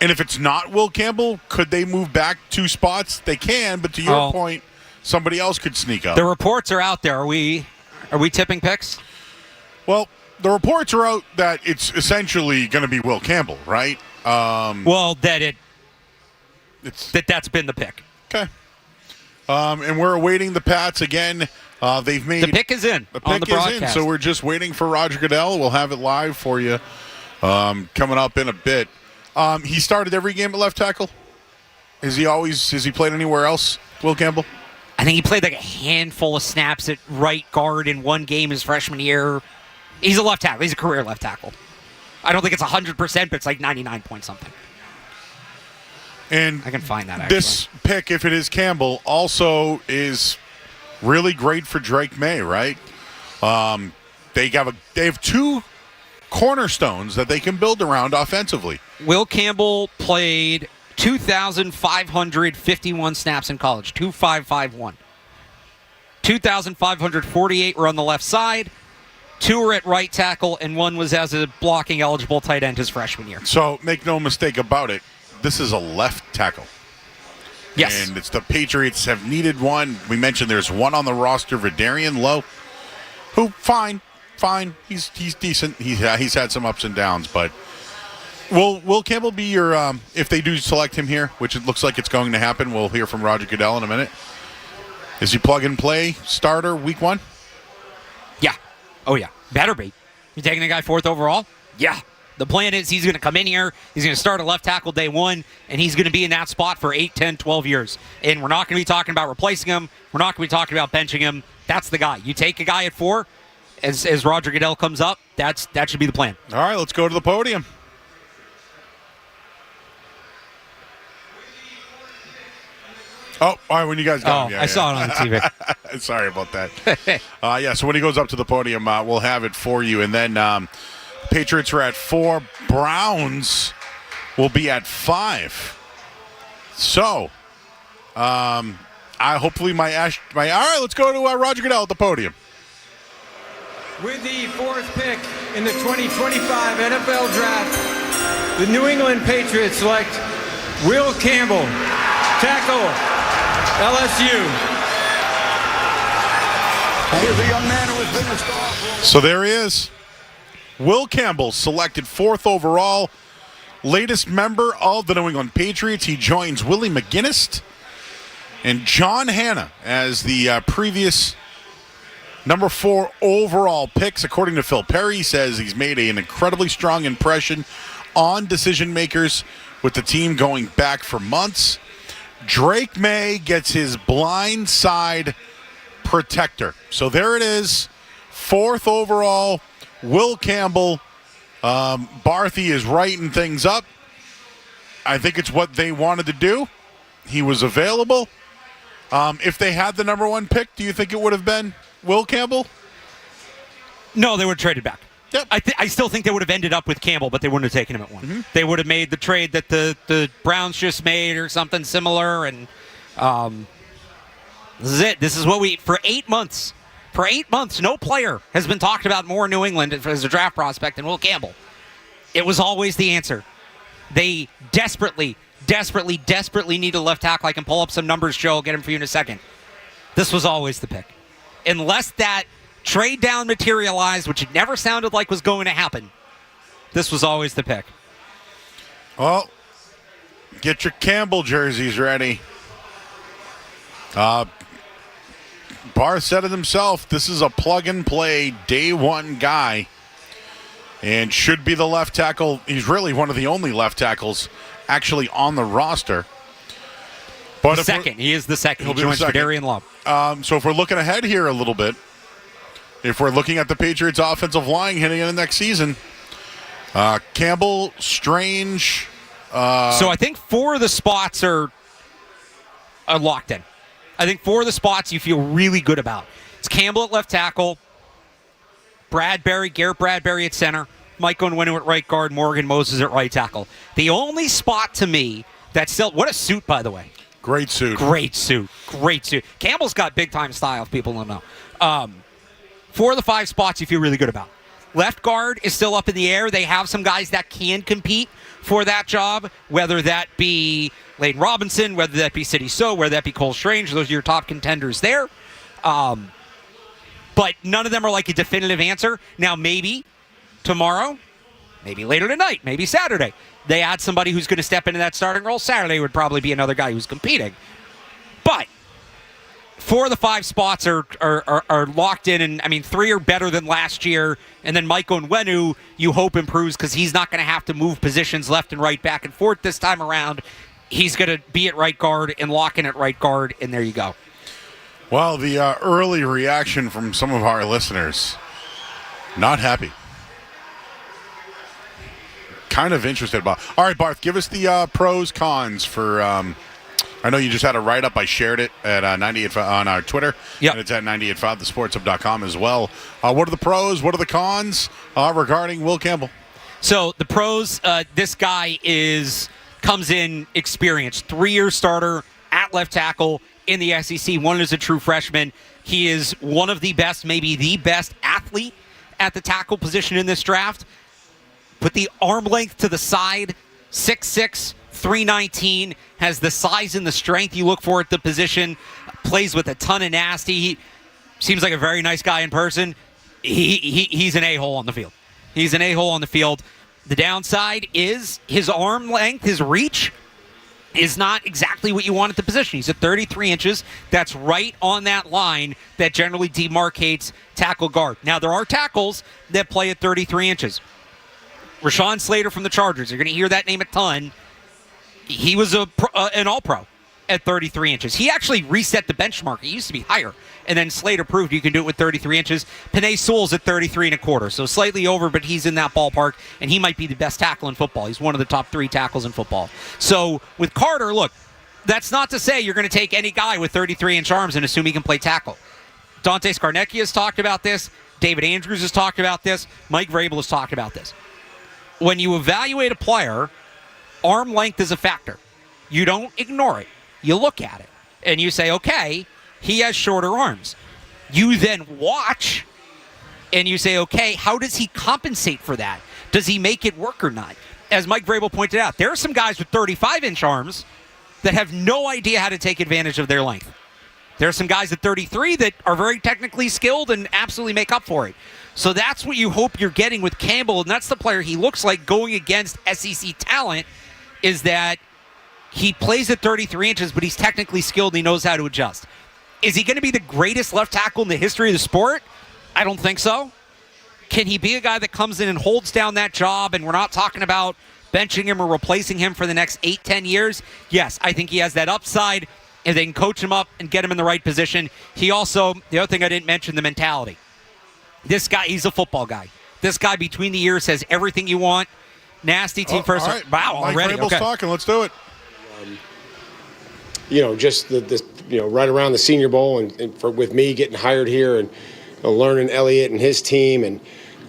and if it's not Will Campbell, could they move back 2 spots? They can, but to your point, somebody else could sneak up. The reports are out there. Are we tipping picks? Well, the reports are out that it's essentially going to be Will Campbell, right? That's been the pick. Okay. And we're awaiting the Pats again. They've made the pick is in. The pick is in, so we're just waiting for Roger Goodell. We'll have it live for you coming up in a bit. He started every game at left tackle. Has he played anywhere else, Will Campbell? I think he played like a handful of snaps at right guard in one game his freshman year. He's a left tackle. He's a career left tackle. I don't think it's 100%, but it's like 99 point something. And I can find that, actually. This pick, if it is Campbell, also is really great for Drake May, right? They have 2 cornerstones that they can build around offensively. Will Campbell played 2,551 snaps in college, 2,551. 2,548 were on the left side, 2 were at right tackle, and 1 was as a blocking eligible tight end his freshman year. So make no mistake about it, this is a left tackle. Yes. And it's the Patriots have needed one. We mentioned there's one on the roster, Vidarian Lowe, who, fine. He's decent. He's had some ups and downs, but will Campbell be your, if they do select him here, which it looks like it's going to happen, we'll hear from Roger Goodell in a minute. Is he plug and play starter week 1? Yeah. Oh, yeah. Better be. You taking the guy 4th overall? Yeah. The plan is he's going to come in here, he's going to start a left tackle day 1, and he's going to be in that spot for 8, 10, 12 years. And we're not going to be talking about replacing him. We're not going to be talking about benching him. That's the guy. You take a guy at 4, as Roger Goodell comes up, that should be the plan. All right, let's go to the podium. Oh, all right, when you guys got him. I saw it on the TV. Sorry about that. So when he goes up to the podium, we'll have it for you. And then Patriots are at 4. Browns will be at 5. So, hopefully all right, let's go to Roger Goodell at the podium. With the 4th pick in the 2025 NFL Draft, the New England Patriots select Will Campbell, tackle, LSU. Here's a young man who has been the star. So there he is. Will Campbell, selected 4th overall, latest member of the New England Patriots. He joins Willie McGinnis and John Hanna as the previous number 4 overall picks. According to Phil Perry, he says he's made an incredibly strong impression on decision makers with the team going back for months. Drake May gets his blind side protector. So there it is, 4th overall, Will Campbell. Barthy is writing things up. I think it's what they wanted to do. He was available. If they had the number 1 pick, do you think it would have been Will Campbell? No, they would have traded back. Yep. I still think they would have ended up with Campbell, but they wouldn't have taken him at 1. Mm-hmm. They would have made the trade that the Browns just made or something similar. And this is it. This is what for 8 months. For 8 months, no player has been talked about more in New England as a draft prospect than Will Campbell. It was always the answer. They desperately need a left tackle. I can pull up some numbers, Joe. I'll get them for you in a second. This was always the pick. Unless that trade down materialized, which it never sounded like was going to happen, this was always the pick. Well, get your Campbell jerseys ready. Barth said it himself, this is a plug-and-play day 1 guy and should be the left tackle. He's really one of the only left tackles actually on the roster. But he is the second. He joins Vidarian Lowe. So if we're looking ahead here a little bit, if we're looking at the Patriots' offensive line heading into next season, Campbell, Strange. So I think 4 of the spots are locked in. I think 4 of the spots you feel really good about. It's Campbell at left tackle, Garrett Bradbury at center, Mike Onwenu at right guard, Morgan Moses at right tackle. The only spot to me that's still, what a suit, by the way. Great suit. Campbell's got big-time style, if people don't know. 4 of the 5 spots you feel really good about. Left guard is still up in the air. They have some guys that can compete for that job, whether that be Layden Robinson, whether that be Sidney So, whether that be Cole Strange. Those are your top contenders there. But none of them are like a definitive answer. Now, maybe tomorrow, maybe later tonight, maybe Saturday, they add somebody who's going to step into that starting role. Saturday would probably be another guy who's competing. But 4 of the 5 spots are locked in, and I mean 3 are better than last year. And then Mike Onwenu, you hope improves because he's not going to have to move positions left and right, back and forth this time around. He's going to be at right guard and lock in at right guard, and there you go. Well, the early reaction from some of our listeners, not happy. Kind of interested about. All right, Barth, give us the pros, cons for. I know you just had a write-up. I shared it at 98.5 on our Twitter. Yep. And it's at 98.5thesportshub.com as well. What are the pros? What are the cons regarding Will Campbell? So the pros, this guy comes in experienced. 3-year starter at left tackle in the SEC. One is a true freshman. He is one of the best, maybe the best athlete at the tackle position in this draft. Put the arm length to the side, 6'6", 319, has the size and the strength you look for at the position, plays with a ton of nasty. He seems like a very nice guy in person. He's an a-hole on the field. He's an a-hole on the field. The downside is his arm length, his reach is not exactly what you want at the position. He's at 33 inches. That's right on that line that generally demarcates tackle guard. Now, there are tackles that play at 33 inches. Rashawn Slater from the Chargers, you're going to hear that name a ton. He was an all-pro at 33 inches. He actually reset the benchmark. It used to be higher. And then Slater proved you can do it with 33 inches. Penei Sewell's at 33 and a quarter. So slightly over, but he's in that ballpark, and he might be the best tackle in football. He's one of the top 3 tackles in football. So with Carter, look, that's not to say you're going to take any guy with 33-inch arms and assume he can play tackle. Dante Scarnecchia has talked about this. David Andrews has talked about this. Mike Vrabel has talked about this. When you evaluate a player, arm length is a factor. You don't ignore it. You look at it, and you say, okay, he has shorter arms. You then watch, and you say, okay, how does he compensate for that? Does he make it work or not? As Mike Vrabel pointed out, there are some guys with 35-inch arms that have no idea how to take advantage of their length. There are some guys at 33 that are very technically skilled and absolutely make up for it. So that's what you hope you're getting with Campbell, and that's the player he looks like going against SEC talent, is that he plays at 33 inches, but he's technically skilled and he knows how to adjust. Is he going to be the greatest left tackle in the history of the sport? I don't think so. Can he be a guy that comes in and holds down that job, and we're not talking about benching him or replacing him for the next 8-10 years? Yes, I think he has that upside, and they can coach him up and get him in the right position. He also, the other thing I didn't mention, the mentality. This guy, he's a football guy. This guy between the ears has everything you want. Nasty team first. All right. Wow, Mike already. Vrabel's talking. Let's do it. Just the right around the Senior Bowl and with me getting hired here and learning Elliott and his team and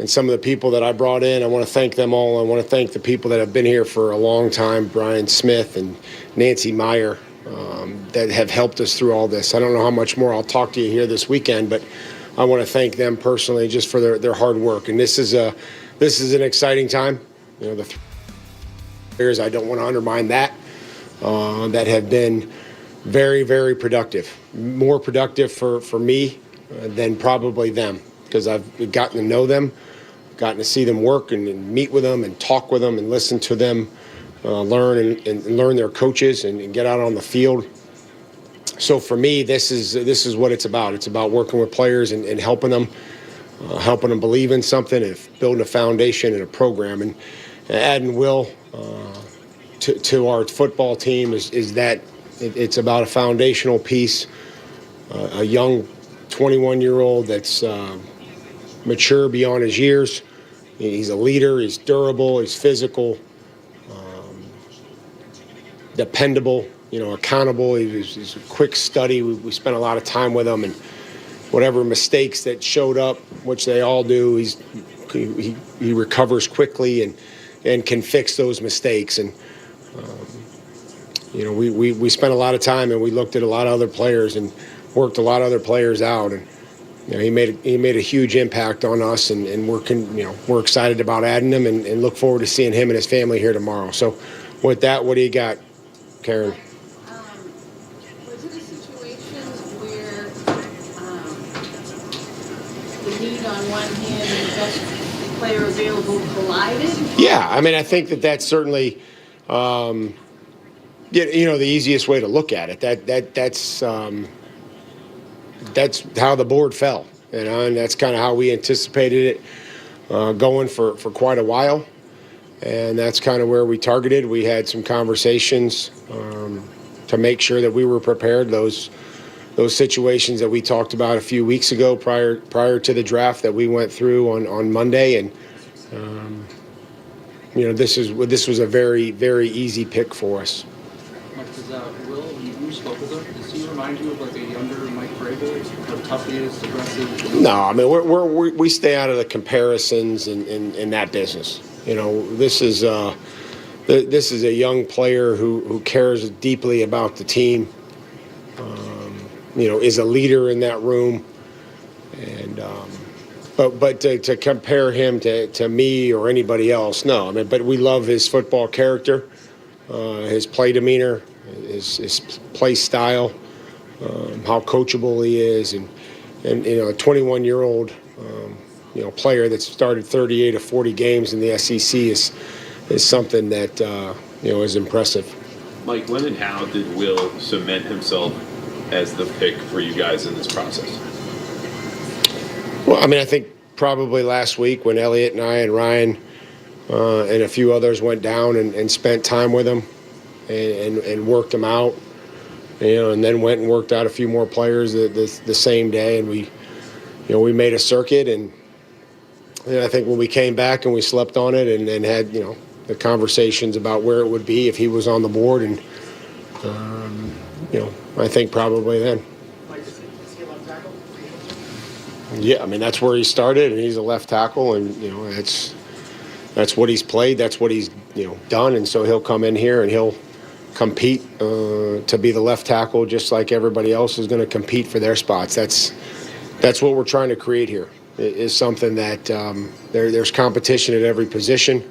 some of the people that I brought in. I want to thank them all. I want to thank the people that have been here for a long time, Brian Smith and Nancy Meyer, that have helped us through all this. I don't know how much more I'll talk to you here this weekend, but I want to thank them personally just for their hard work. And this is an exciting time. The 3 years, I don't want to undermine that have been very, very productive. More productive for me than probably them, because I've gotten to know them, gotten to see them work and meet with them and talk with them and listen to them, learn and learn their coaches and get out on the field. So for me, this is what it's about. It's about working with players and helping them believe in something, and building a foundation and a program. And adding Will to our football team is that it's about a foundational piece, a young 21-year-old that's mature beyond his years. He's a leader. He's durable. He's physical, dependable, accountable. He's a quick study. We spent a lot of time with him, and whatever mistakes that showed up, which they all do, he recovers quickly and can fix those mistakes. And we spent a lot of time and we looked at a lot of other players and worked a lot of other players out, and he made a huge impact on us, and we're excited about adding him and look forward to seeing him and his family here tomorrow. So with that, what do you got, Karen? Was it a situation where the need on one hand and the best player available collided? Yeah, I think that's certainly the easiest way to look at it. That's how the board fell, and that's kind of how we anticipated it going for quite a while, and that's kind of where we targeted. We had some conversations to make sure that we were prepared. Those situations that we talked about a few weeks ago prior to the draft that we went through on Monday, and this was a very, very easy pick for us. Mike, Will, you spoke with him. Does he remind you of like a younger Mike Vrabel? How tough he is, aggressive? No, we stay out of the comparisons in that business. This is a young player who cares deeply about the team. Is a leader in that room, and but to compare him to me or anybody else, no. But we love his football character. his play demeanor, his play style, how coachable he is, and a 21-year-old player that's started 38 of 40 games in the SEC is something that is impressive. Mike, when and how did Will cement himself as the pick for you guys in this process? Well, I think probably last week when Elliott and I and Ryan and a few others went down and spent time with him and worked him out, and then went and worked out a few more players the same day, and we made a circuit, and I think when we came back and we slept on it and had the conversations about where it would be if he was on the board, and I think probably then. Yeah, that's where he started, and he's a left tackle, and that's what he's played, that's what he's done, and so he'll come in here and he'll compete to be the left tackle, just like everybody else is going to compete for their spots. That's what we're trying to create here. It is something that there's competition at every position,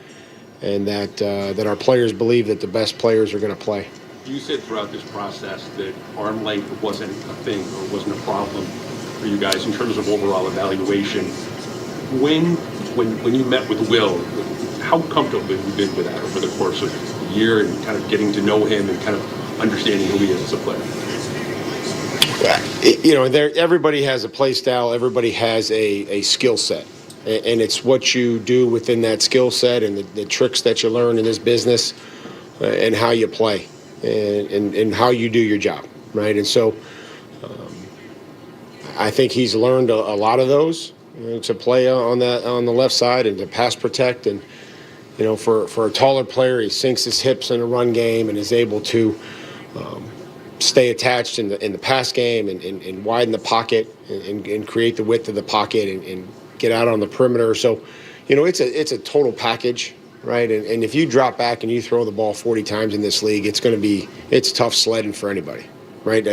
and that our players believe that the best players are going to play. You said throughout this process that arm length wasn't a thing or wasn't a problem for you guys in terms of overall evaluation. When you met with Will, how comfortable have you been with that over the course of a year and kind of getting to know him and kind of understanding who he is as a player? Everybody has a play style. Everybody has a skill set, and it's what you do within that skill set and the tricks that you learn in this business, and how you play, and how you do your job, right? And so, I think he's learned a lot of those to play on the left side and to pass protect, and for a taller player, he sinks his hips in a run game and is able to stay attached in the pass game and widen the pocket and create the width of the pocket and get out on the perimeter. So, it's a total package, right? And if you drop back and you throw the ball 40 times in this league, it's tough sledding for anybody, right?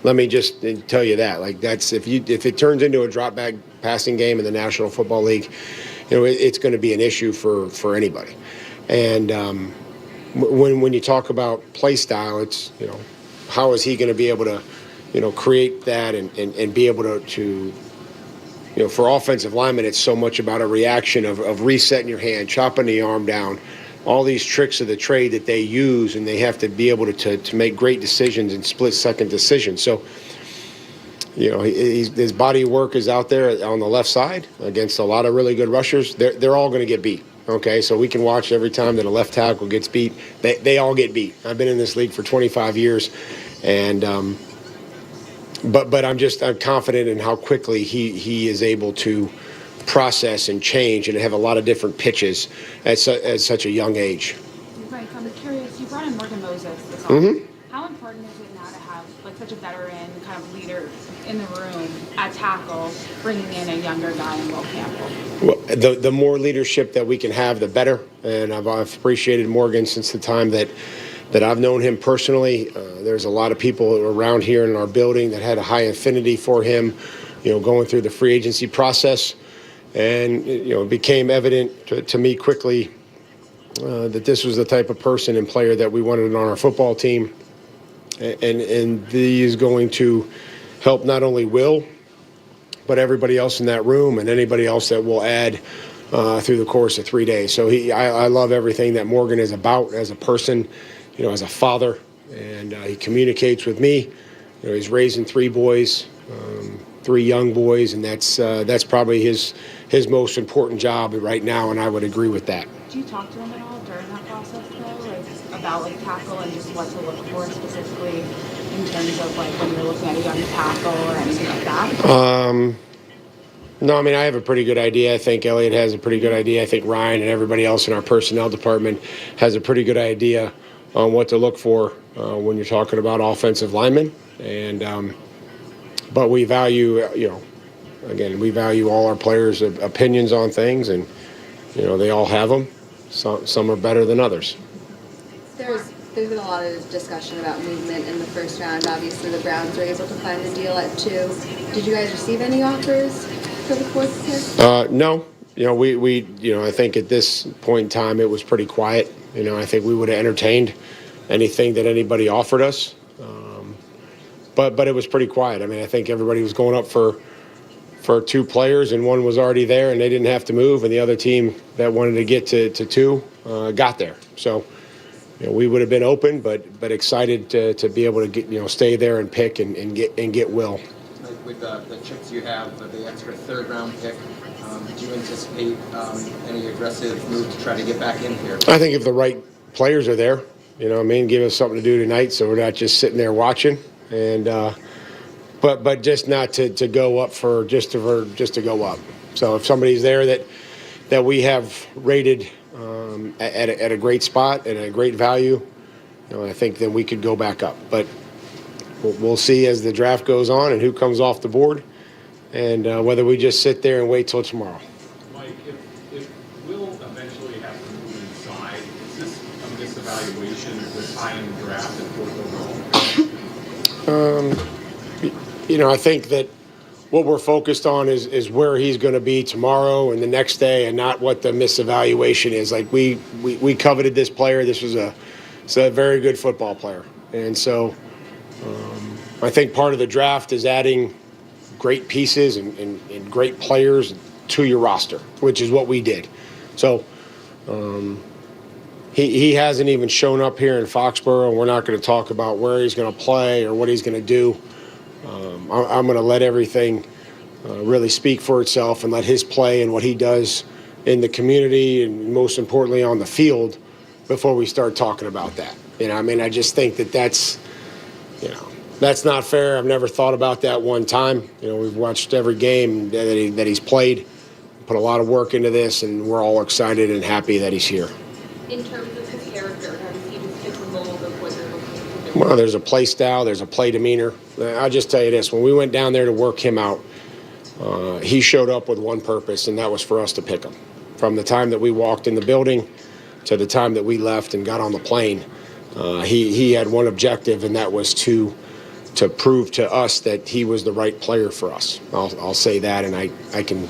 Let me just tell you that. If it turns into a drop back passing game in the National Football League, it's going to be an issue for anybody. And when you talk about play style, it's how is he going to be able to create that and be able to for offensive linemen, it's so much about a reaction of resetting your hand, chopping the arm down, all these tricks of the trade that they use, and they have to be able to make great decisions and split-second decisions. So, his body work is out there on the left side against a lot of really good rushers. They're all going to get beat. Okay, so we can watch every time that a left tackle gets beat. They all get beat. I've been in this league for 25 years, and but I'm confident in how quickly he is able to process and change and have a lot of different pitches at such a young age. Right. I'm curious. You brought in Morgan Moses this offseason. How important is it now to have such a veteran kind of leader in the room at tackle, bringing in a younger guy in Will Campbell? Well, the more leadership that we can have, the better. And I've appreciated Morgan since the time that I've known him personally. There's a lot of people around here in our building that had a high affinity for him, going through the free agency process. And, it became evident to me quickly that this was the type of person and player that we wanted on our football team. And he is going to help not only Will, but everybody else in that room and anybody else that will add through the course of 3 days. So I love everything that Morgan is about as a person, as a father, and he communicates with me. He's raising 3 boys, 3 young boys, and that's probably his most important job right now, and I would agree with that. Do you talk to him at all during that process, though, about tackle and just what to look for specifically in terms of when you're looking at a young tackle or anything like that? No, I have a pretty good idea. I think Elliott has a pretty good idea. I think Ryan and everybody else in our personnel department has a pretty good idea on what to look for when you're talking about offensive linemen. And but we value, we value all our players' opinions on things, and they all have them. Some are better than others. There's been a lot of discussion about movement in the first round. Obviously, the Browns were able to find a deal at 2. Did you guys receive any offers for the 4th pick? No. We I think at this point in time it was pretty quiet. I think we would have entertained anything that anybody offered us. But it was pretty quiet. I mean, I think everybody was going up for 2 players, and one was already there, and they didn't have to move, and the other team that wanted to get to 2 got there. So, we would have been open, but excited to be able to get, stay there and pick and get Will. Like with the chips you have, the extra 3rd-round pick, do you anticipate any aggressive move to try to get back in here? I think if the right players are there, give us something to do tonight, so we're not just sitting there watching. And but just not to go up for just to go up. So if somebody's there that we have rated at a great spot and a great value, I think then we could go back up. But we'll see as the draft goes on and who comes off the board, and whether we just sit there and wait till tomorrow. Mike, if Will eventually has to move inside, is this a misevaluation this high in the draft and 4th overall? I think that what we're focused on is where he's going to be tomorrow and the next day, and not what the misevaluation is. Like we coveted this player. This was a very good football player, and so I think part of the draft is adding great pieces and great players to your roster, which is what we did. So he hasn't even shown up here in Foxborough, and we're not going to talk about where he's going to play or what he's going to do. I'm going to let everything really speak for itself and let his play and what he does in the community and most importantly on the field before we start talking about that. I just think that's not fair. I've never thought about that one time. We've watched every game that he's played, put a lot of work into this, and we're all excited and happy that he's here. In terms of his character, have you seen his typical mold of what you're looking to do? Well, there's a play style, there's a play demeanor. I'll just tell you this, when we went down there to work him out, he showed up with one purpose, and that was for us to pick him. From the time that we walked in the building to the time that we left and got on the plane, he had one objective, and that was to prove to us that he was the right player for us. I'll say that, and I can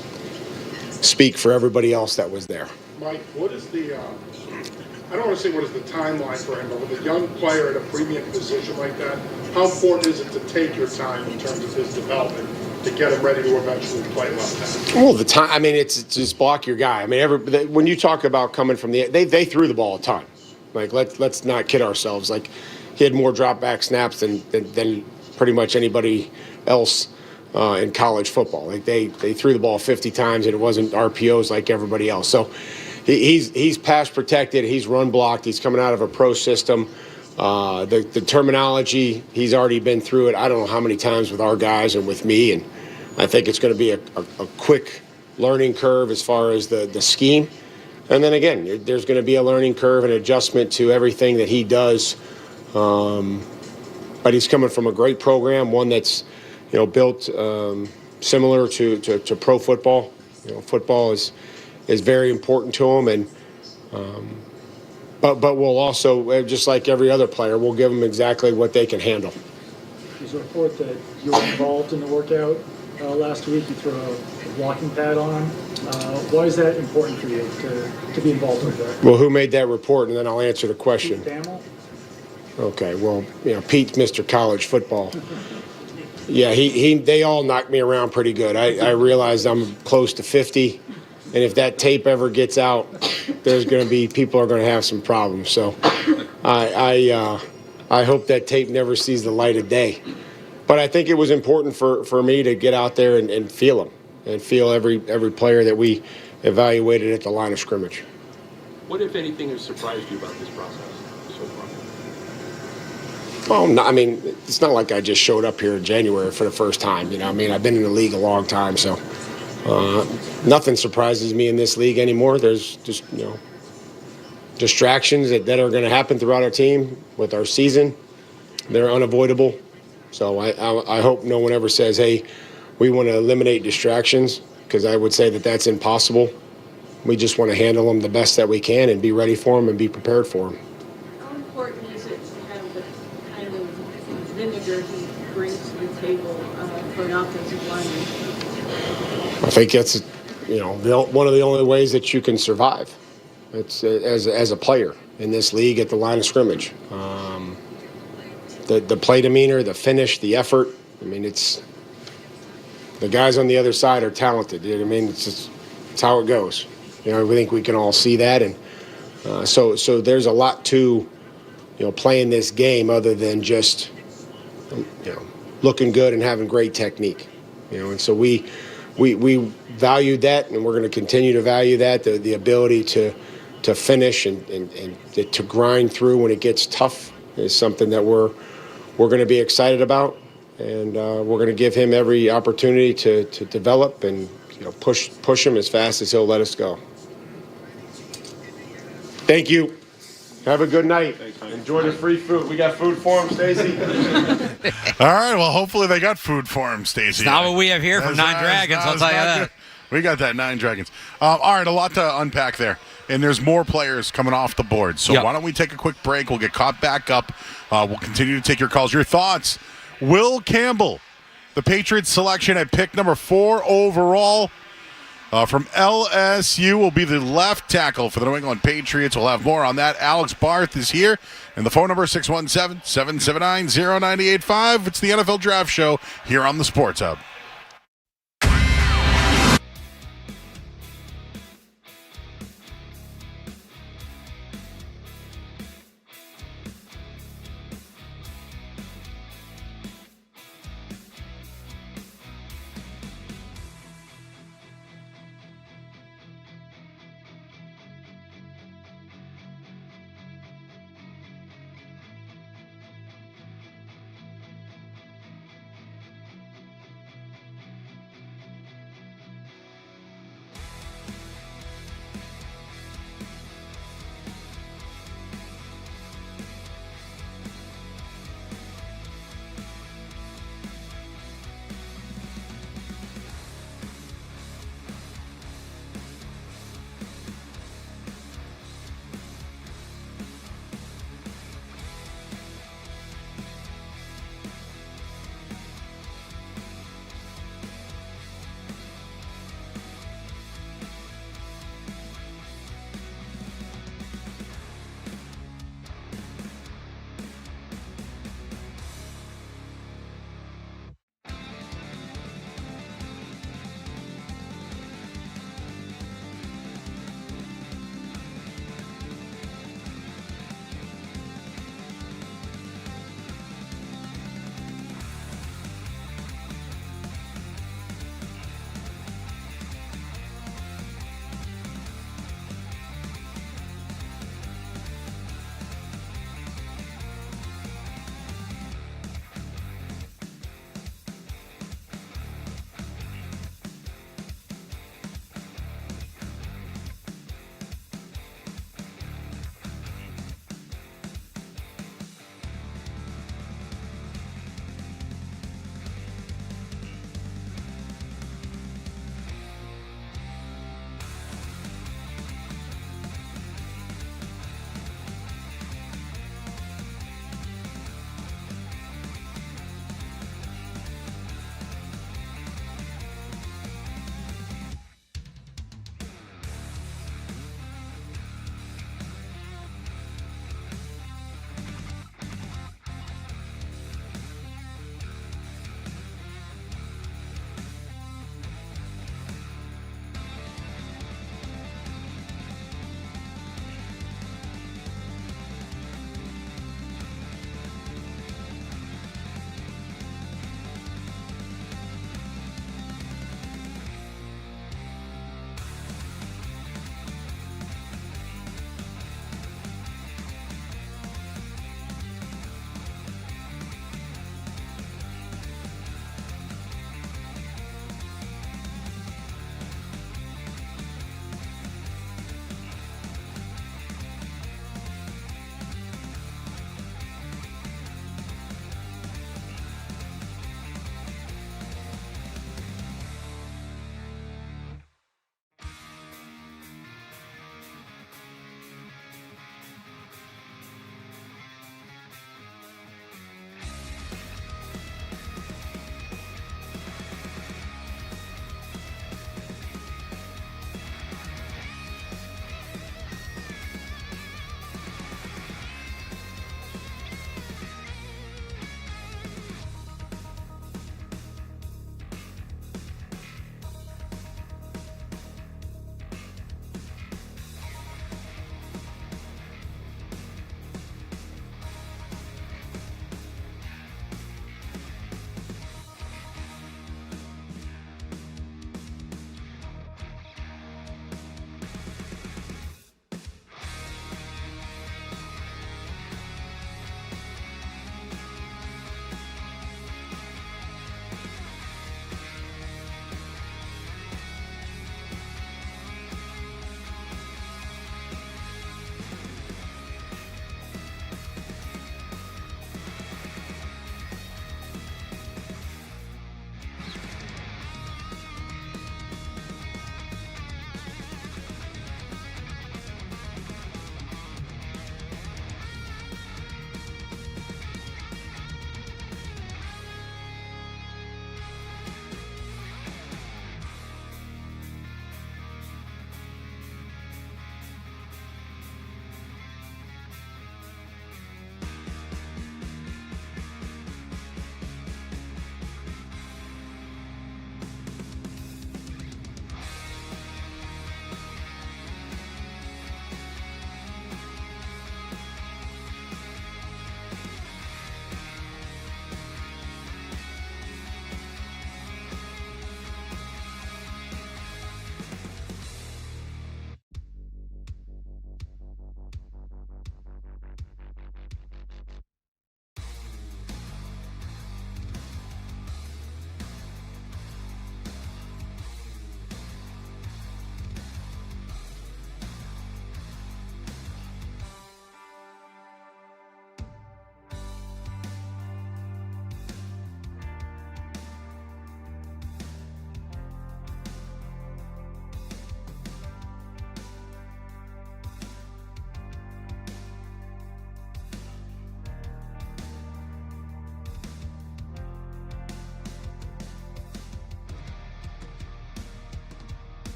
speak for everybody else that was there. Mike, what is I don't want to say what is the timeline for him, but with a young player at a premium position like that, how important is it to take your time in terms of his development to get him ready to eventually play left tackle? Well, the time, it's just block your guy. When you talk about coming from they threw the ball a ton. Like, let's not kid ourselves. Like, he had more drop back snaps than pretty much anybody else in college football. Like, they threw the ball 50 times, and it wasn't RPOs like everybody else. So he's pass protected. He's run blocked. He's coming out of a pro system. The terminology, he's already been through it. I don't know how many times with our guys and with me, and I think it's going to be a quick learning curve as far as the scheme. And then again, there's going to be a learning curve and adjustment to everything that he does. But he's coming from a great program, one that's built similar to pro football. Football is very important to him, and but we'll also, just like every other player, we'll give them exactly what they can handle. There's a report that you were involved in the workout last week. You threw a blocking pad on him. Why is that important for you to be involved with that? Well, who made that report? And then I'll answer the question. Pete Campbell? Okay, well, Pete's Mr. College Football. Yeah, they all knocked me around pretty good. I realize I'm close to 50, and if that tape ever gets out, there's going to be people are going to have some problems. So I hope that tape never sees the light of day. But I think it was important for me to get out there and feel him and feel every player that we evaluated at the line of scrimmage. What, if anything, has surprised you about this process so far? Well, no, it's not like I just showed up here in January for the first time. I've been in the league a long time, so nothing surprises me in this league anymore. There's just, distractions that are going to happen throughout our team with our season. They're unavoidable. So I hope no one ever says, hey, we want to eliminate distractions, because I would say that that's impossible. We just want to handle them the best that we can and be ready for them and be prepared for them. How important is it to have the kind of vinegar he brings to the table for an offensive lineman? I think that's, one of the only ways that you can survive. It's as a player in this league at the line of scrimmage. The play demeanor, the finish, the effort. I mean, it's the guys on the other side are talented. You know what I mean? It's how it goes. You know, I think we can all see that, and so there's a lot to playing this game other than just looking good and having great technique. And so we valued that, and we're going to continue to value that. The ability to finish and to grind through when it gets tough is something that we're going to be excited about, and we're going to give him every opportunity to develop and push him as fast as he'll let us go. Thank you. Have a good night. Enjoy the free food. We got food for him, Stacey. All right. Well, hopefully they got food for him, Stacey. It's not what we have here from Nine Dragons, I'll tell you that. Good. We got that Nine Dragons. All right, a lot to unpack there. And there's more players coming off the board. So why don't we take a quick break? We'll get caught back up. We'll continue to take your calls. Your thoughts. Will Campbell, the Patriots selection at pick number 4 overall. From LSU will be the left tackle for the New England Patriots. We'll have more on that. Alex Barth is here. And the phone number 617-779-0985. It's the NFL Draft Show here on the Sports Hub.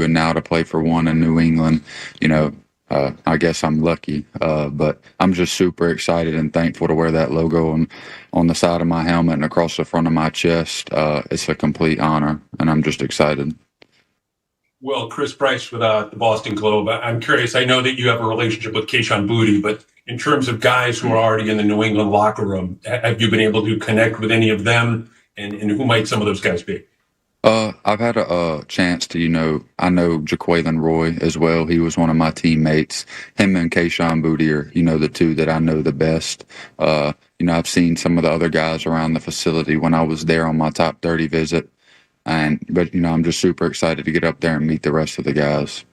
and now to play for one in New England, I guess I'm lucky, but I'm just super excited and thankful to wear that logo on the side of my helmet and across the front of my chest. It's a complete honor, and I'm just excited. Well, Chris Price with the Boston Globe. I'm curious. I know that you have a relationship with Kayshon Boutte, but in terms of guys who are already in the New England locker room, have you been able to connect with any of them, and who might some of those guys be? I've had a chance to, I know Jaquaylin Roy as well. He was one of my teammates. Him and Kayshon Boutte are, the two that I know the best. I've seen some of the other guys around the facility when I was there on my top 30 visit. But I'm just super excited to get up there and meet the rest of the guys.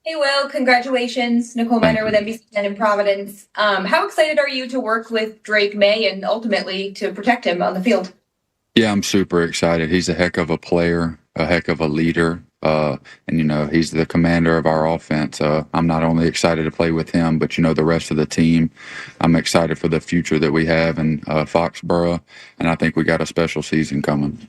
Hey, Will, congratulations. Nicole Miner with NBC 10 in Providence. How excited are you to work with Drake May and ultimately to protect him on the field? Yeah, I'm super excited. He's a heck of a player, a heck of a leader. And, he's the commander of our offense. I'm not only excited to play with him, but, the rest of the team. I'm excited for the future that we have in Foxborough, and I think we got a special season coming.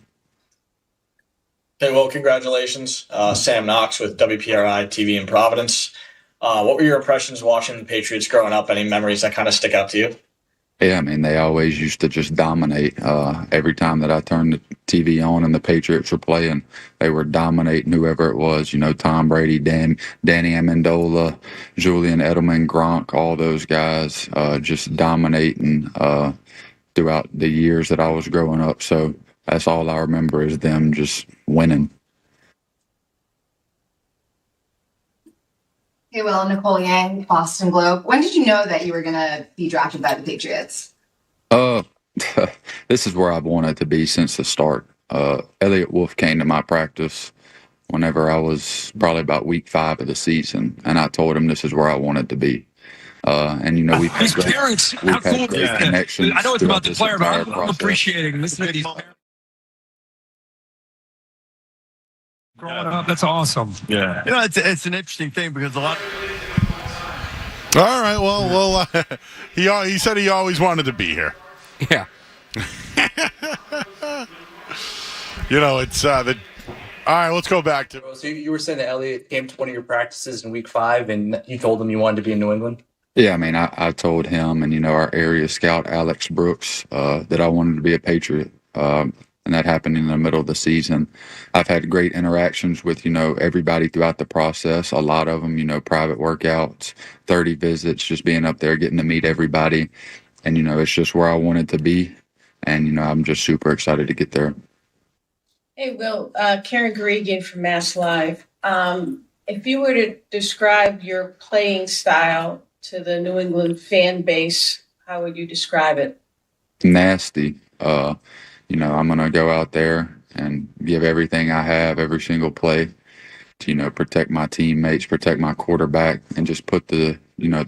Hey, well, congratulations. Sam Knox with WPRI TV in Providence. What were your impressions watching the Patriots growing up? Any memories that kind of stick out to you? Yeah, they always used to just dominate. Every time that I turned the TV on and the Patriots were playing, they were dominating whoever it was. Tom Brady, Danny Amendola, Julian Edelman, Gronk, all those guys just dominating throughout the years that I was growing up. So that's all I remember is them just winning. Hey, Will, Nicole Yang, Boston Globe. When did you know that you were going to be drafted by the Patriots? This is where I've wanted to be since the start. Elliot Wolf came to my practice whenever I was probably about week 5 of the season, and I told him this is where I wanted to be. We've had great connections. I know it's about the player, but I'm process. appreciating listening to these parents. Growing up, that's awesome. Yeah. It's an interesting thing because a lot. All right. Well. He said he always wanted to be here. Yeah. It's the. All right. Let's go back to. So you were saying that Elliot came to one of your practices in week 5, and you told him you wanted to be in New England. Yeah, I told him and our area scout Alex Brooks that I wanted to be a Patriot. And that happened in the middle of the season. I've had great interactions with, everybody throughout the process. A lot of them, private workouts, 30 visits, just being up there, getting to meet everybody. And, it's just where I wanted to be. And, I'm just super excited to get there. Hey, Will, Karen Gregan from Mass Live. If you were to describe your playing style to the New England fan base, how would you describe it? Nasty. I'm going to go out there and give everything I have every single play to, protect my teammates, protect my quarterback, and just put the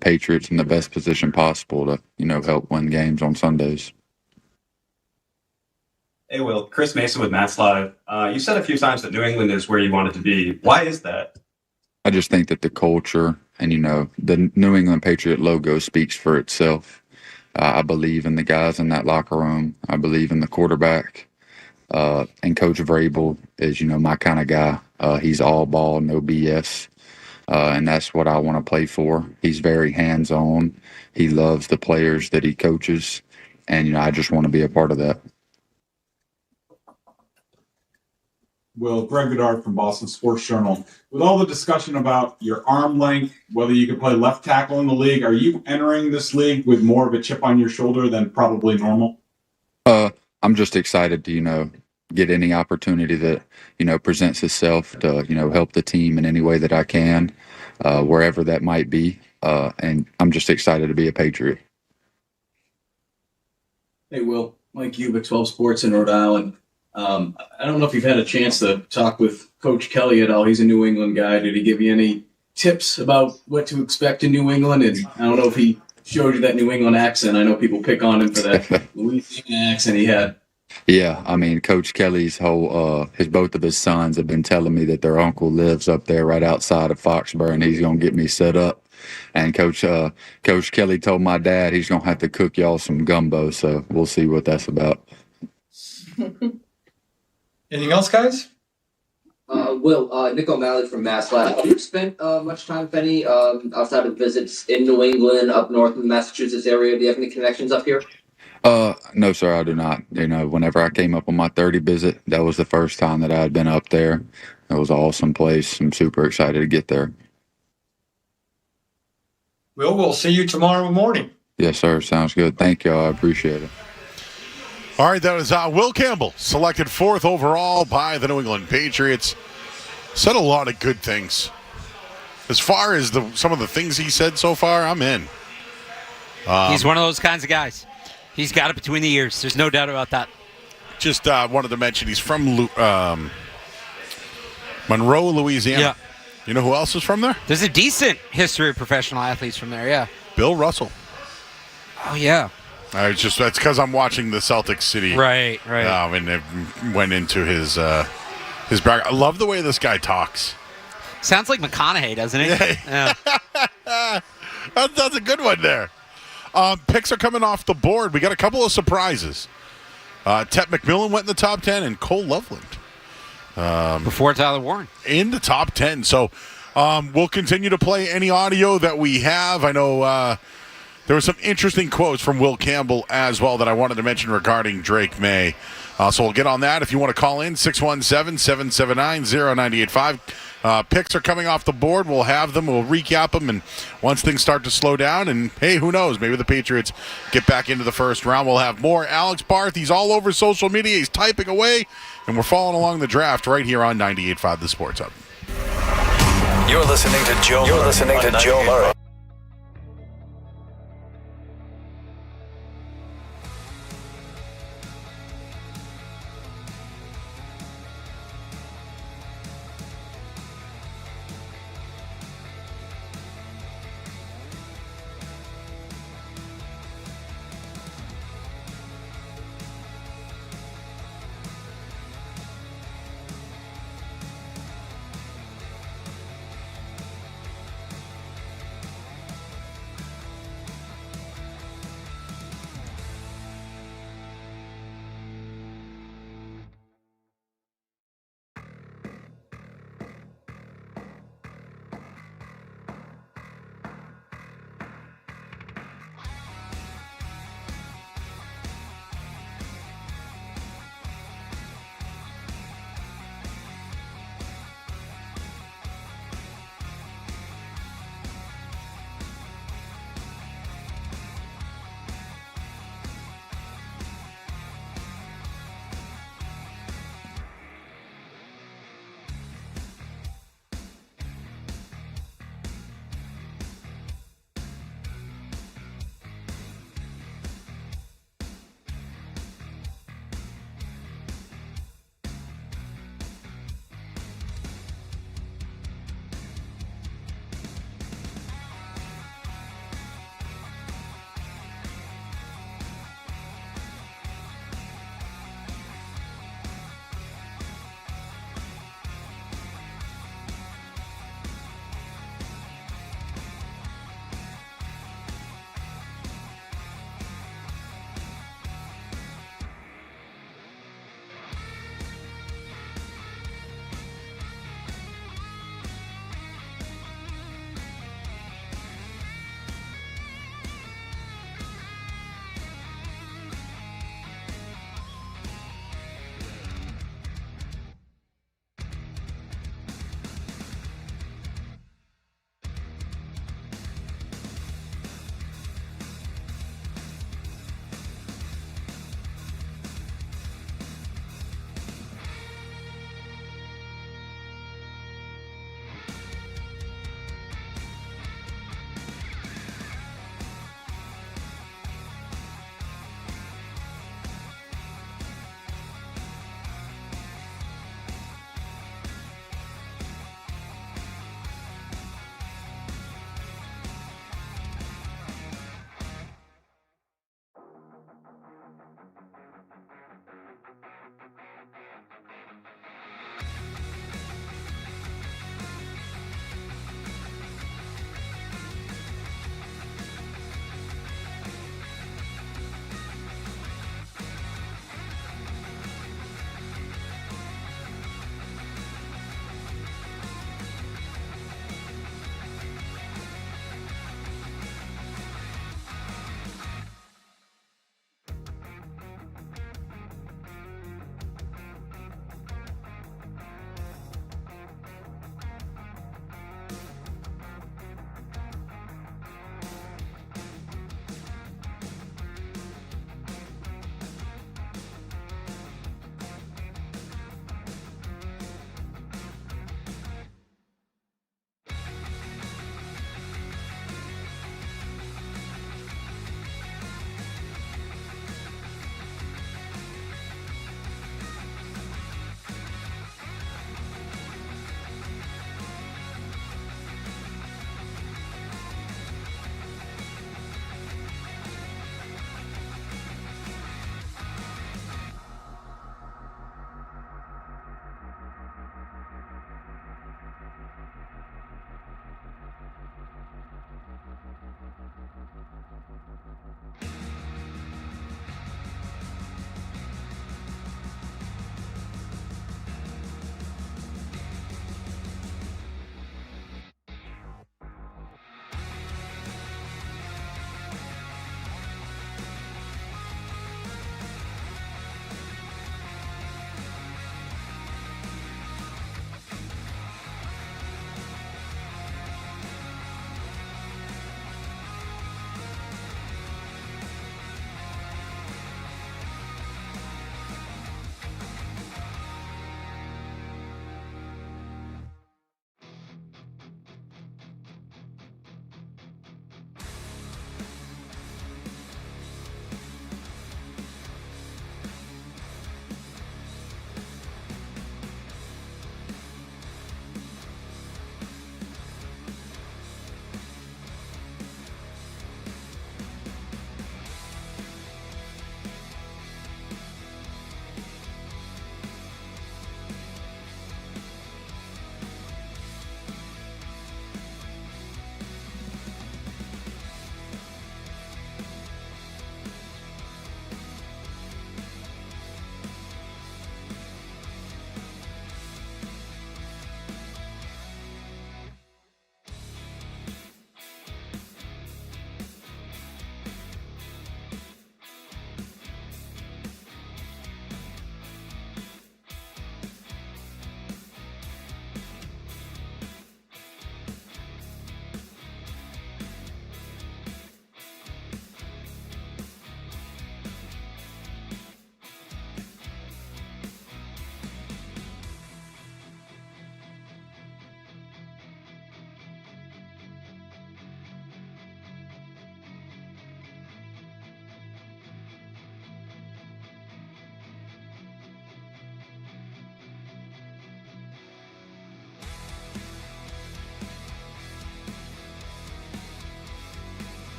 Patriots in the best position possible to, help win games on Sundays. Hey, Will. Chris Mason with Matt's Live. You said a few times that New England is where you wanted to be. Why is that? I just think that the culture and, the New England Patriot logo speaks for itself. I believe in the guys in that locker room. I believe in the quarterback. And Coach Vrabel is, my kind of guy. He's all ball, no BS. And that's what I want to play for. He's very hands-on. He loves the players that he coaches. And, I just want to be a part of that. Well, Greg Goddard from Boston Sports Journal. With all the discussion about your arm length, whether you can play left tackle in the league, are you entering this league with more of a chip on your shoulder than probably normal? I'm just excited to, get any opportunity that, presents itself to, help the team in any way that I can, wherever that might be. And I'm just excited to be a Patriot. Hey, Will. Mike Ubik, 12 Sports in Rhode Island. I don't know if you've had a chance to talk with Coach Kelly at all. He's a New England guy. Did he give you any tips about what to expect in New England? And I don't know if he showed you that New England accent. I know people pick on him for that Louisiana accent he had. Yeah, Coach Kelly's both of his sons have been telling me that their uncle lives up there right outside of Foxborough, and he's going to get me set up. And Coach Kelly told my dad he's going to have to cook y'all some gumbo, so we'll see what that's about. Anything else, guys? Will, Nick O'Malley from Mass Lab. Have you spent much time, Penny, outside of visits in New England, up north in the Massachusetts area? Do you have any connections up here? No, sir, I do not. Whenever I came up on my 30 visit, that was the first time that I had been up there. It was an awesome place. I'm super excited to get there. We'll see you tomorrow morning. Yes, sir. Sounds good. Thank y'all. I appreciate it. All right, that was Will Campbell, selected 4th overall by the New England Patriots. Said a lot of good things. As far as some of the things he said so far, I'm in. He's one of those kinds of guys. He's got it between the ears. There's no doubt about that. Just wanted to mention he's from Monroe, Louisiana. Yeah. You know who else is from there? There's a decent history of professional athletes from there, yeah. Bill Russell. Oh, yeah. That's because I'm watching the Celtics City. Right. And it went into his back. I love the way this guy talks. Sounds like McConaughey, doesn't it? Yeah. That's a good one there. Picks are coming off the board. We got a couple of surprises. Tet McMillan went in the top 10, and Cole Loveland. Before Tyler Warren. In the top 10. So we'll continue to play any audio that we have. I know there were some interesting quotes from Will Campbell as well that I wanted to mention regarding Drake May. So we'll get on that. If you want to call in, 617-779-0985. Picks are coming off the board. We'll have them. We'll recap them. And once things start to slow down, and hey, who knows? Maybe the Patriots get back into the first round. We'll have more. Alex Barth, he's all over social media. He's typing away. And we're following along the draft right here on 98.5 The Sports Hub. You're listening to Joe Murray.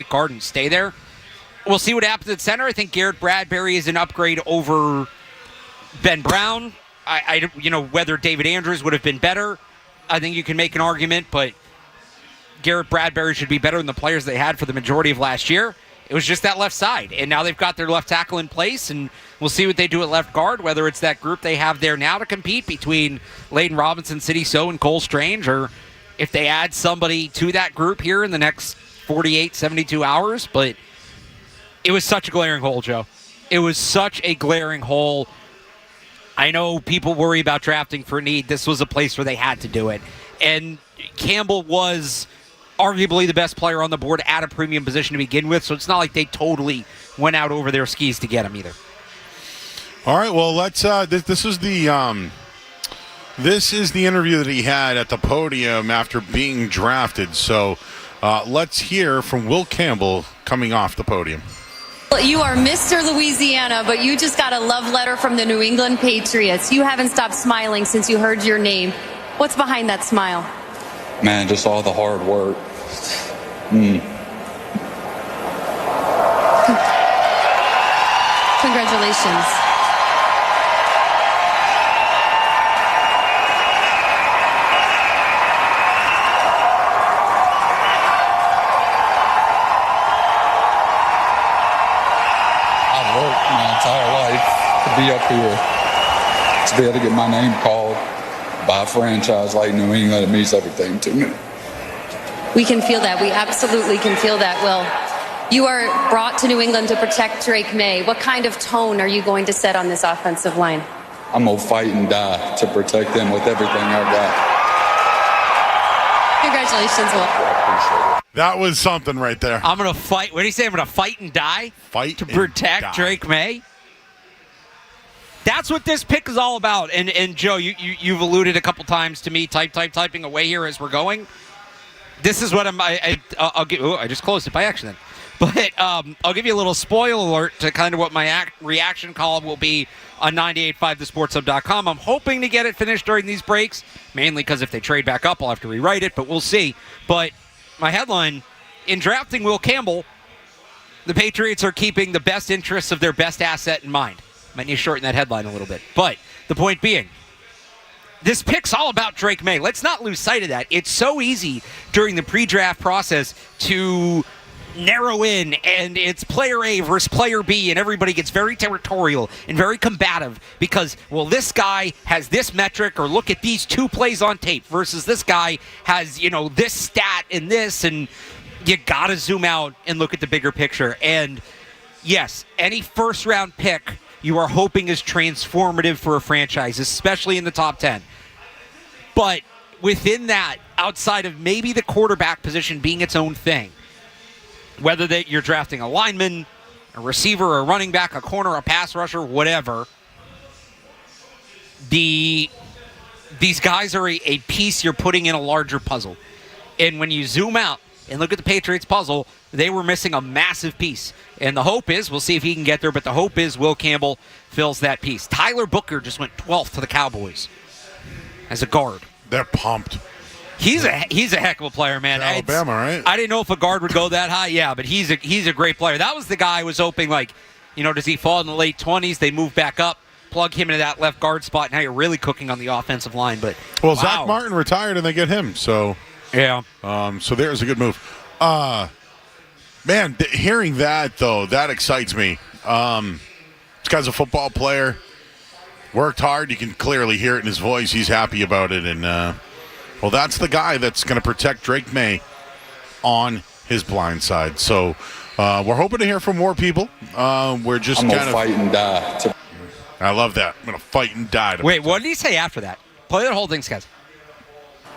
left guard and stay there. We'll see what happens at center. I think Garrett Bradbury is an upgrade over Ben Brown. I whether David Andrews would have been better, I think you can make an argument, but Garrett Bradbury should be better than the players they had for the majority of last year. It was just that left side, and now they've got their left tackle in place, and we'll see what they do at left guard, whether it's that group they have there now to compete between Layden Robinson, Sidney So, and Cole Strange, or if they add somebody to that group here in the next 48, 72 hours. But it was such a glaring hole, Joe. It was such a glaring hole. I know people worry about drafting for need. This was a place where they had to do it. And Campbell was arguably the best player on the board at a premium position to begin with, so it's not like they totally went out over their skis to get him either. All right, well, let's. This is the interview that he had at the podium after being drafted. So let's hear from Will Campbell coming off the podium. You are Mr. Louisiana, but you just got a love letter from the New England Patriots. You haven't stopped smiling since you heard your name. What's behind that smile? Man, just all the hard work. Congratulations. I've worked my entire life to be up here, to be able to get my name called by a franchise like New England. It means everything to me. We can feel that. We absolutely can feel that, Will. You are brought to New England to protect Drake May. What kind of tone are you going to set on this offensive line? I'm going to fight and die to protect them with everything I've got. Congratulations, Will. That was something right there. I'm going to fight. What did he say? I'm going to fight and die? Fight to protect Drake May? That's what this pick is all about. And Joe, you've alluded a couple times to me typing away here as we're going. This is what I'll give. Oh, I just closed it by accident. But I'll give you a little spoil alert to kind of what my reaction column will be on 98.5thesportshub.com. I'm hoping to get it finished during these breaks, mainly because if they trade back up, I'll have to rewrite it, but we'll see. But my headline, in drafting Will Campbell, the Patriots are keeping the best interests of their best asset in mind. Might need to shorten that headline a little bit. But the point being, this pick's all about Drake May. Let's not lose sight of that. It's so easy during the pre-draft process to narrow in, and it's player A versus player B, and everybody gets very territorial and very combative because, well, this guy has this metric, or look at these two plays on tape versus this guy has, this stat and this, and you got to zoom out and look at the bigger picture. And yes, any first-round pick you are hoping is transformative for a franchise, especially in the top 10. But within that, outside of maybe the quarterback position being its own thing, whether that you're drafting a lineman, a receiver, a running back, a corner, a pass rusher, whatever, these guys are a piece you're putting in a larger puzzle. And when you zoom out and look at the Patriots puzzle, they were missing a massive piece. And the hope is, we'll see if he can get there, but the hope is Will Campbell fills that piece. Tyler Booker just went 12th to the Cowboys as a guard. They're pumped. He's a heck of a player, man. Alabama, right? I didn't know if a guard would go that high. Yeah, but he's a great player. That was the guy I was hoping, does he fall in the late 20s? They move back up, plug him into that left guard spot. Now you're really cooking on the offensive line. But wow. Zach Martin retired, and they get him. So yeah. So there's a good move. Man, hearing that, though, that excites me. This guy's a football player. Worked hard. You can clearly hear it in his voice. He's happy about it. And, well, that's the guy that's going to protect Drake May on his blind side. So we're hoping to hear from more people. We're just I'm kind gonna of fight and die. I love that. I'm going to fight and die. Wait, what did he say after that? Play that whole thing, guys.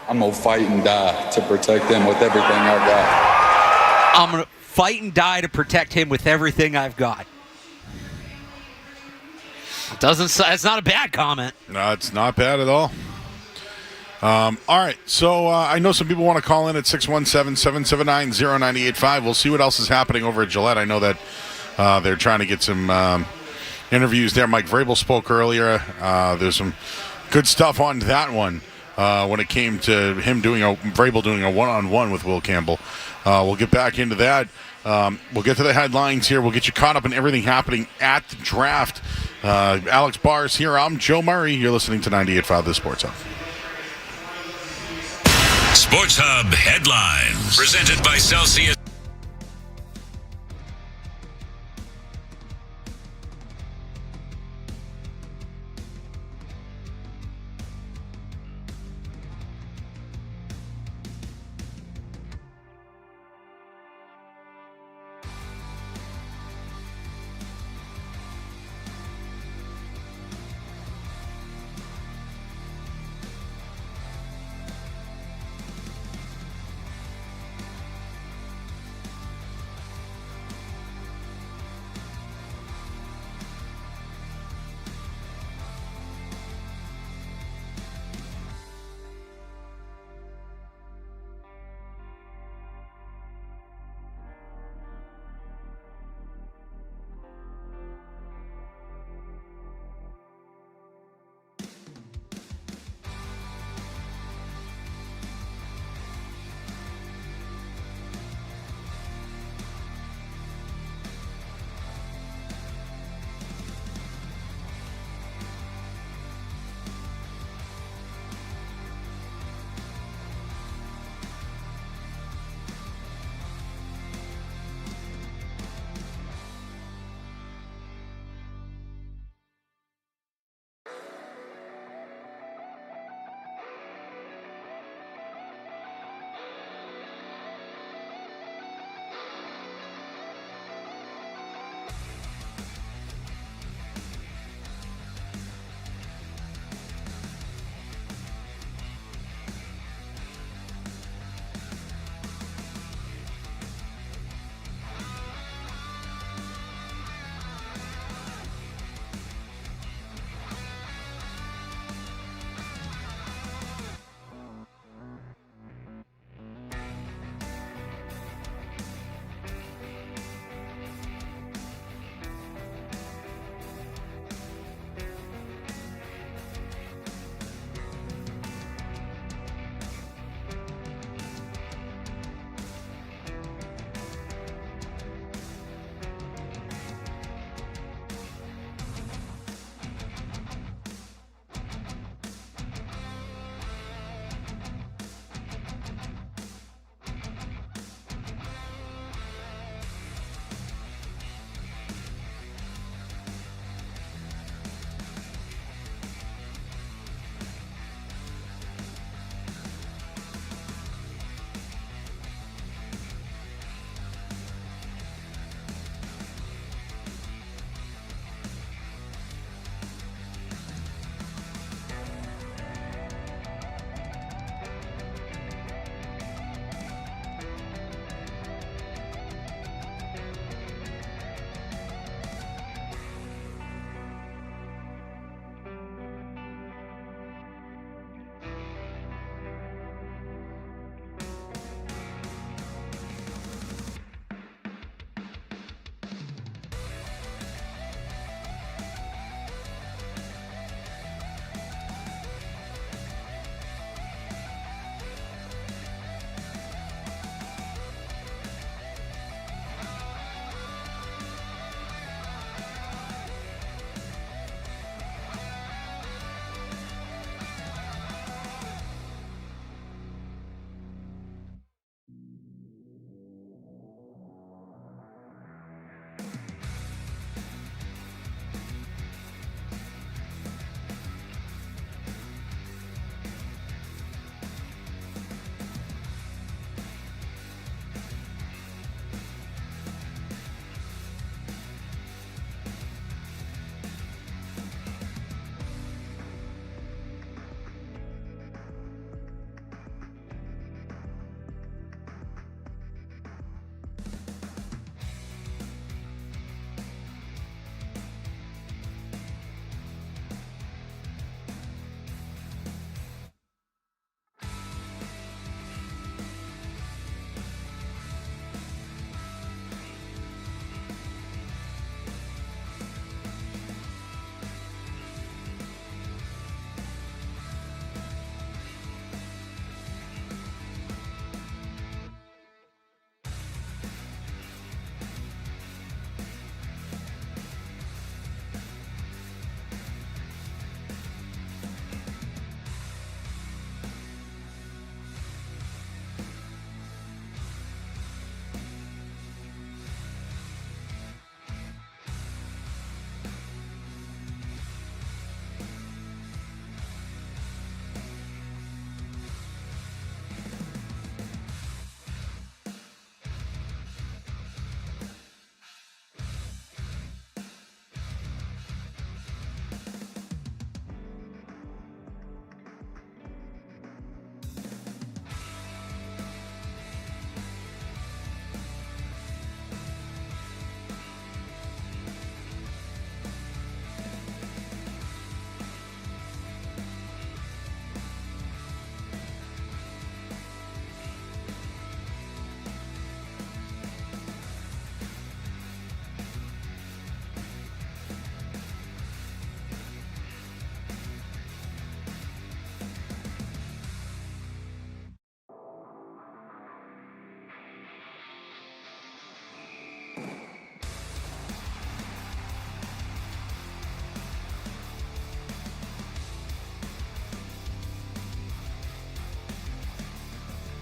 I'm going to fight and die to protect them with everything I've got. I'm going to fight and die to protect him with everything I've got. It's not a bad comment. No, it's not bad at all. All right, so I know some people want to call in at 617-779-0985. We'll see what else is happening over at Gillette. I know that they're trying to get some interviews there. Mike Vrabel spoke earlier. There's some good stuff on that one when it came to him Vrabel doing a one-on-one with Will Campbell. We'll get back into that. We'll get to the headlines here. We'll get you caught up in everything happening at the draft. Alex Barth here. I'm Joe Murray. You're listening to 98.5 The Sports Hub. Sports Hub headlines presented by Celsius.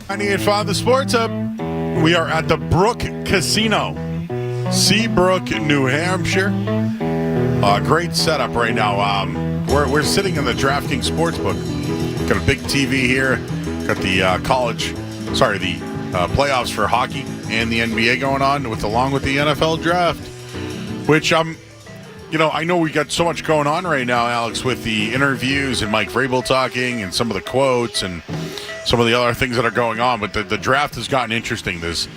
98.5 The Sports Hub. We are at the Brook Casino, Seabrook, New Hampshire. Great setup right now. We're sitting in the DraftKings Sportsbook. Got a big TV here. Got the playoffs for hockey and the NBA going on, along with the NFL draft. Which I know we got so much going on right now, Alex, with the interviews and Mike Vrabel talking and some of the quotes and some of the other things that are going on. But the draft has gotten interesting. There's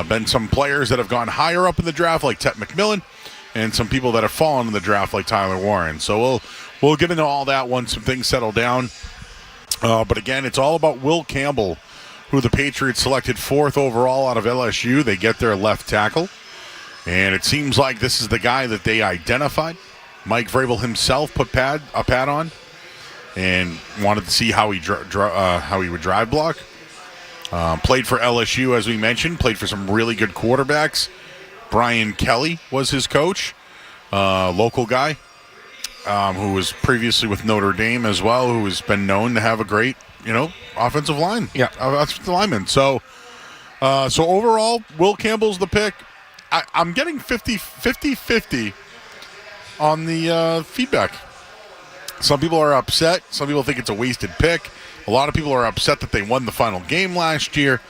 been some players that have gone higher up in the draft, like Ted McMillan, and some people that have fallen in the draft, like Tyler Warren. So we'll get into all that once some things settle down. But again, it's all about Will Campbell, who the Patriots selected 4th overall out of LSU. They get their left tackle. And it seems like this is the guy that they identified. Mike Vrabel himself put a pad on and wanted to see how he would drive block. Played for LSU, as we mentioned. Played for some really good quarterbacks. Brian Kelly was his coach, local guy, who was previously with Notre Dame as well, who has been known to have a great, offensive line. Yeah, offensive lineman. So overall, Will Campbell's the pick. I'm getting 50-50 on the feedback. Some people are upset. Some people think it's a wasted pick. A lot of people are upset that they won the final game last year.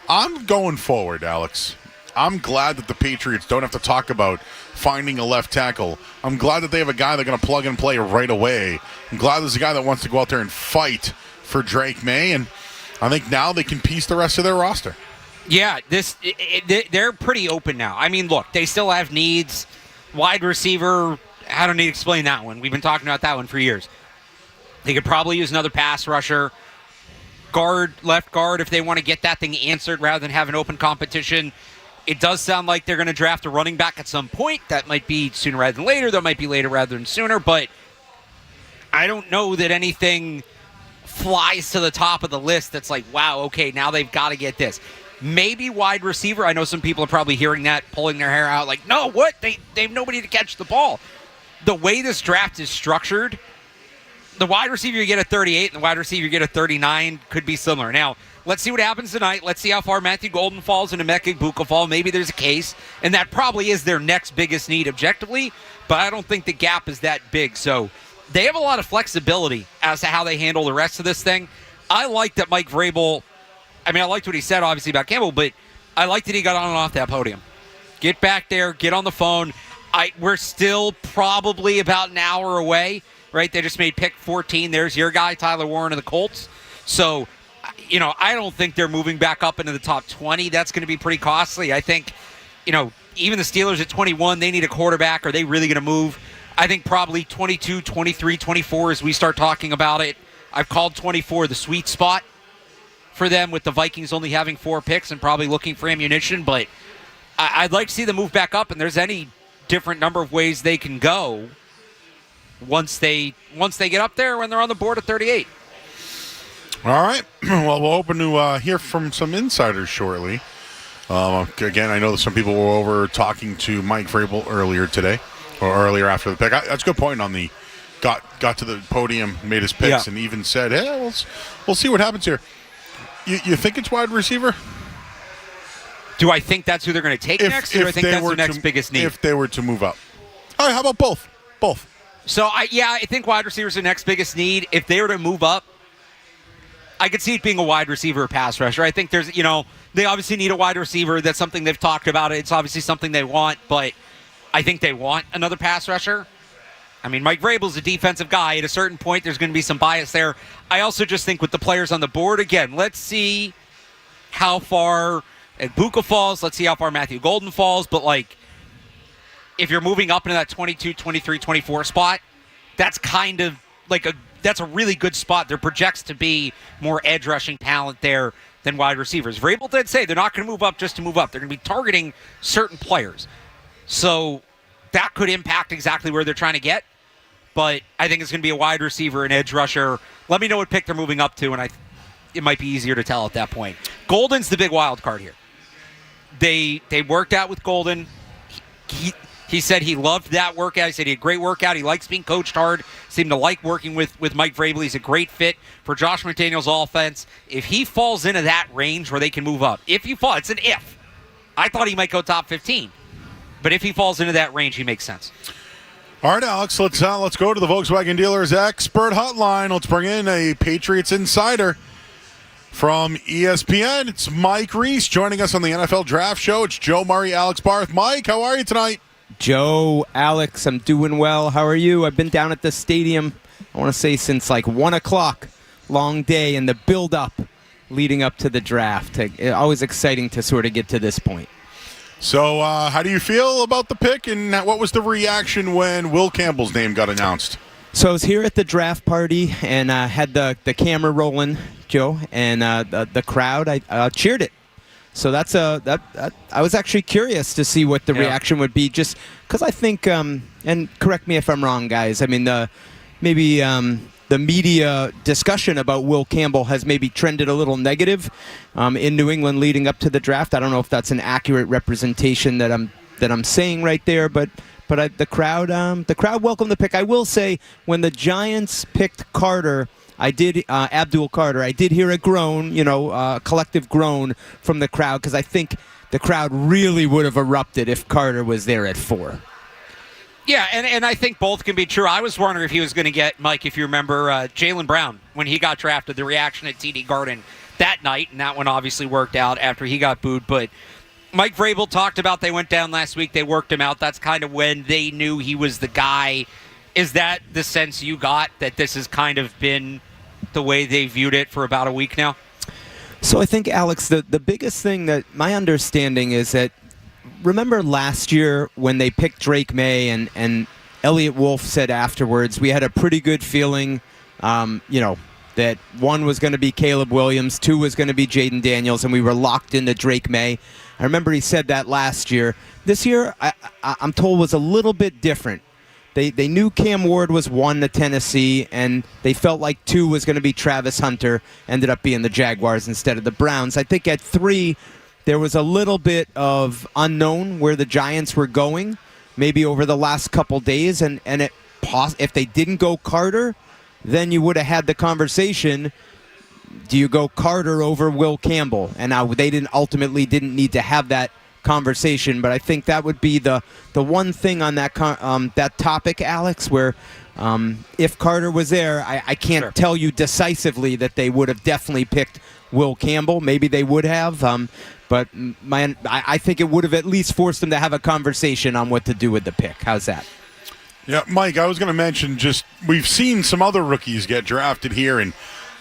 I'm going forward, Alex. I'm glad that the Patriots don't have to talk about finding a left tackle. I'm glad that they have a guy they're going to plug and play right away. I'm glad there's a guy that wants to go out there and fight for Drake May, and I think now they can piece the rest of their roster. Yeah, they're pretty open now. I mean, look, they still have needs. Wide receiver, I don't need to explain that one. We've been talking about that one for years. They could probably use another pass rusher. Left guard, if they want to get that thing answered rather than have an open competition. It does sound like they're going to draft a running back at some point. That might be sooner rather than later. That might be later rather than sooner. But I don't know that anything flies to the top of the list that's like, wow, okay, now they've got to get this. Maybe wide receiver. I know some people are probably hearing that, pulling their hair out like, no, what? They have nobody to catch the ball. The way this draft is structured, the wide receiver you get at 38 and the wide receiver you get at 39 could be similar. Now, let's see what happens tonight. Let's see how far Matthew Golden falls and Emeka Egbuka fall. Maybe there's a case, and that probably is their next biggest need objectively, but I don't think the gap is that big. So they have a lot of flexibility as to how they handle the rest of this thing. I like that Mike Vrabel, I liked what he said, obviously, about Campbell, but I liked that he got on and off that podium. Get back there, get on the phone. We're still probably about an hour away, right? They just made pick 14. There's your guy, Tyler Warren of the Colts. So, I don't think they're moving back up into the top 20. That's going to be pretty costly. I think, even the Steelers at 21, they need a quarterback. Are they really going to move? I think probably 22, 23, 24 as we start talking about it. I've called 24 the sweet spot for them, with the Vikings only having 4 picks and probably looking for ammunition. But I'd like to see them move back up, and there's any different number of ways they can go once they get up there when they're on the board at 38. All right. Well, we'll open to hear from some insiders shortly. Again, I know that some people were over talking to Mike Vrabel earlier today, or earlier after the pick. That's a good point on the got to the podium, made his picks, and even said, hey, we'll see what happens here. You think it's wide receiver? Do I think that's who they're going to take next, or do I think that's their next biggest need? If they were to move up. All right, how about both? Both. So, I think wide receiver is their next biggest need. If they were to move up, I could see it being a wide receiver or pass rusher. I think there's, they obviously need a wide receiver. That's something they've talked about. It's obviously something they want, but I think they want another pass rusher. Mike Vrabel's a defensive guy. At a certain point, there's going to be some bias there. I also just think with the players on the board, again, let's see how far Egbuka falls. Let's see how far Matthew Golden falls. But, if you're moving up into that 22, 23, 24 spot, that's kind of that's a really good spot. There projects to be more edge rushing talent there than wide receivers. Vrabel did say they're not going to move up just to move up. They're going to be targeting certain players. So that could impact exactly where they're trying to get. But I think it's going to be a wide receiver, an edge rusher. Let me know what pick they're moving up to, and it might be easier to tell at that point. Golden's the big wild card here. They worked out with Golden. He said he loved that workout. He said he had a great workout. He likes being coached hard. Seemed to like working with Mike Vrabel. He's a great fit for Josh McDaniels' offense. If he falls into that range where they can move up, it's an if. I thought he might go top 15. But if he falls into that range, he makes sense. All right, Alex, let's go to the Volkswagen Dealers Expert Hotline. Let's bring in a Patriots insider from ESPN. It's Mike Reese joining us on the NFL Draft Show. It's Joe Murray, Alex Barth. Mike, how are you tonight? Joe, Alex, I'm doing well. How are you? I've been down at the stadium, I want to say, since like 1 o'clock. Long day and the build-up leading up to the draft. Always exciting to sort of get to this point. So how do you feel about the pick, and what was the reaction when Will Campbell's name got announced? So I was here at the draft party and had the camera rolling, Joe, and the crowd, I cheered it. So I was actually curious to see what the reaction would be, just because I think, and correct me if I'm wrong, guys, I mean, the media discussion about Will Campbell has maybe trended a little negative in New England leading up to the draft. I don't know if that's an accurate representation that I'm saying right there, but the crowd welcomed the pick. I will say, when the Giants picked Carter, Abdul Carter, I did hear a groan, a collective groan from the crowd, because I think the crowd really would have erupted if Carter was there at 4. Yeah, and I think both can be true. I was wondering if he was going to get, Mike, if you remember, Jaylen Brown, when he got drafted, the reaction at TD Garden that night, and that one obviously worked out after he got booed. But Mike Vrabel talked about they went down last week, they worked him out. That's kind of when they knew he was the guy. Is that the sense you got, that this has kind of been the way they viewed it for about a week now? So I think, Alex, the biggest thing that my understanding is that, remember last year when they picked Drake May and Elliott Wolf said afterwards, we had a pretty good feeling, that 1 was going to be Caleb Williams, 2 was going to be Jaden Daniels, and we were locked into Drake May. I remember he said that last year. This year, I'm told, was a little bit different. They knew Cam Ward was 1 to Tennessee, and they felt like 2 was going to be Travis Hunter, ended up being the Jaguars instead of the Browns. I think at 3, there was a little bit of unknown where the Giants were going, maybe over the last couple days, and if they didn't go Carter, then you would have had the conversation, do you go Carter over Will Campbell? And now they ultimately didn't need to have that conversation, but I think that would be the one thing on that topic, Alex, where if Carter was there, I can't tell you decisively that they would have definitely picked Will Campbell. Maybe they would have, but I think it would have at least forced them to have a conversation on what to do with the pick. How's that? Yeah, Mike, I was going to mention, just we've seen some other rookies get drafted here, and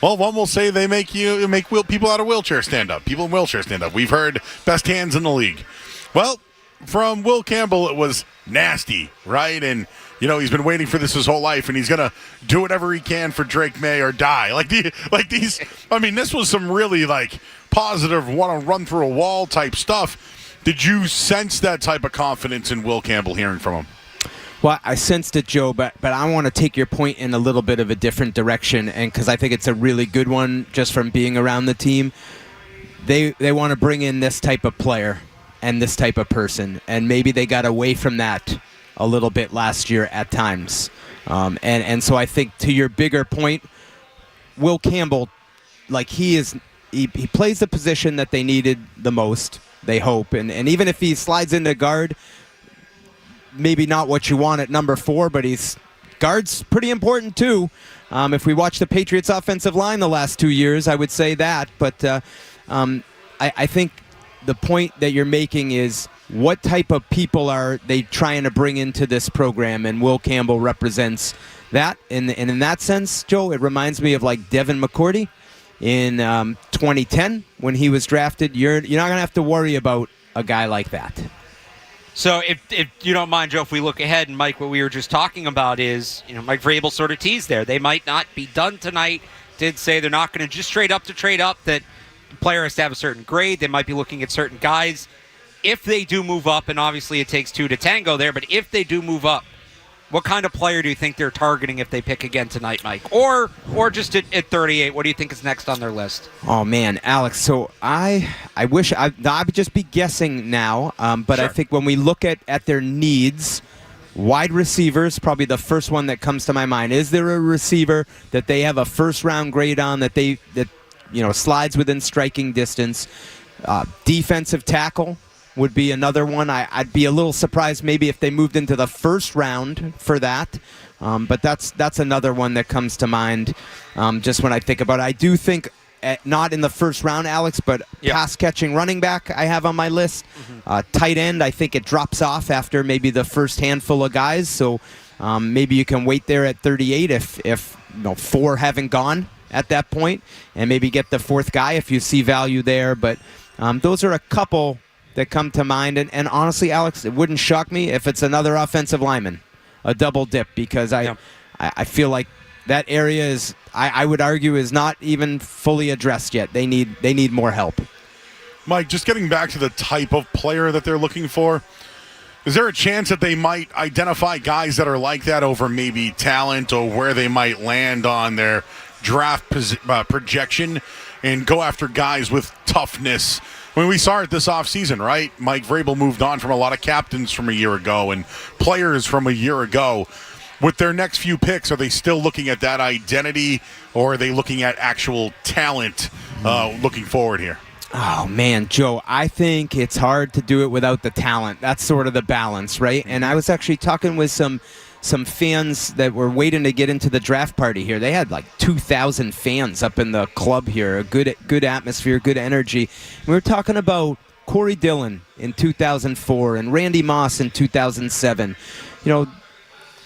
well, one will say they make people out of wheelchairs stand up. People in wheelchairs stand up. We've heard best hands in the league. Well, from Will Campbell, it was nasty, right? And he's been waiting for this his whole life, and he's gonna do whatever he can for Drake May or die. This was some really positive, want to run through a wall type stuff. Did you sense that type of confidence in Will Campbell hearing from him? Well, I sensed it, Joe, but I want to take your point in a little bit of a different direction, and because I think it's a really good one just from being around the team. They want to bring in this type of player and this type of person, and maybe they got away from that a little bit last year at times. And so I think, to your bigger point, Will Campbell, he plays the position that they needed the most, they hope, and even if he slides into guard, maybe not what you want at number 4, but guard's pretty important too. If we watch the Patriots offensive line the last 2 years, I would say that. But I think the point that you're making is, what type of people are they trying to bring into this program? And Will Campbell represents that. And in that sense, Joe, it reminds me of Devin McCourty in 2010 when he was drafted. You're not going to have to worry about a guy like that. So if you don't mind, Joe, if we look ahead, and Mike, what we were just talking about is, Mike Vrabel sort of teased there. They might not be done tonight. Did say they're not going to just trade up, that the player has to have a certain grade. They might be looking at certain guys. If they do move up, and obviously it takes 2 to tango there, but if they do move up, What kind of player do you think they're targeting if they pick again tonight, Mike? Or just at 38, what do you think is next on their list? Oh, man, Alex, so I wish I would just be guessing now, but Sure. I think when we look at their needs, wide receivers, probably the first one that comes to my mind. Is there a receiver that they have a first-round grade on that slides within striking distance? Defensive tackle would be another one. I'd be a little surprised maybe if they moved into the first round for that. But that's another one that comes to mind just when I think about it. I do think not in the first round, Alex, but pass-catching running back I have on my list. Tight end, I think it drops off after maybe the first handful of guys. So maybe you can wait there at 38 if 4 haven't gone at that point, and maybe get the 4th guy if you see value there. But those are a couple that come to mind. And honestly, Alex, it wouldn't shock me if it's another offensive lineman, a double dip, because I feel like that area is, I would argue, is not even fully addressed yet. They need more help. Mike, just getting back to the type of player that they're looking for, is there a chance that they might identify guys that are like that over maybe talent or where they might land on their draft projection and go after guys with toughness? I mean, we saw it this offseason, right? Mike Vrabel moved on from a lot of captains from a year ago and players from a year ago. With their next few picks, are they still looking at that identity, or are they looking at actual talent looking forward here? Oh, man, Joe, I think it's hard to do it without the talent. That's sort of the balance, right? And I was actually talking with some fans that were waiting to get into the draft party here. They had like 2,000 fans up in the club here, a good atmosphere, good energy. We were talking about Corey Dillon in 2004 and Randy Moss in 2007.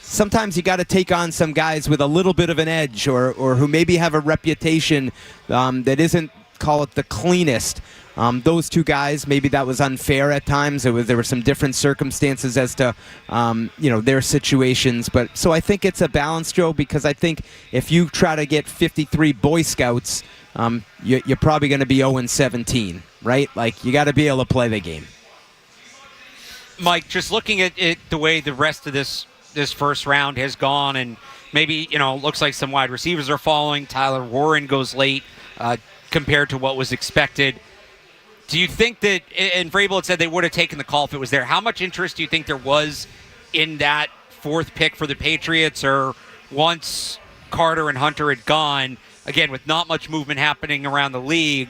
Sometimes you got to take on some guys with a little bit of an edge or who maybe have a reputation that isn't, call it, the cleanest. Those two guys, maybe that was unfair at times. There were some different circumstances as to their situations. But so I think it's a balance, Joe, because I think if you try to get 53 Boy Scouts, you're probably going to be 0-17, right? Like, you got to be able to play the game. Mike, just looking at it, the way the rest of this first round has gone, and maybe, looks like some wide receivers are falling. Tyler Warren goes late compared to what was expected. Do you think that, and Vrabel had said they would have taken the call if it was there, how much interest do you think there was in that 4th pick for the Patriots, or once Carter and Hunter had gone, again, with not much movement happening around the league,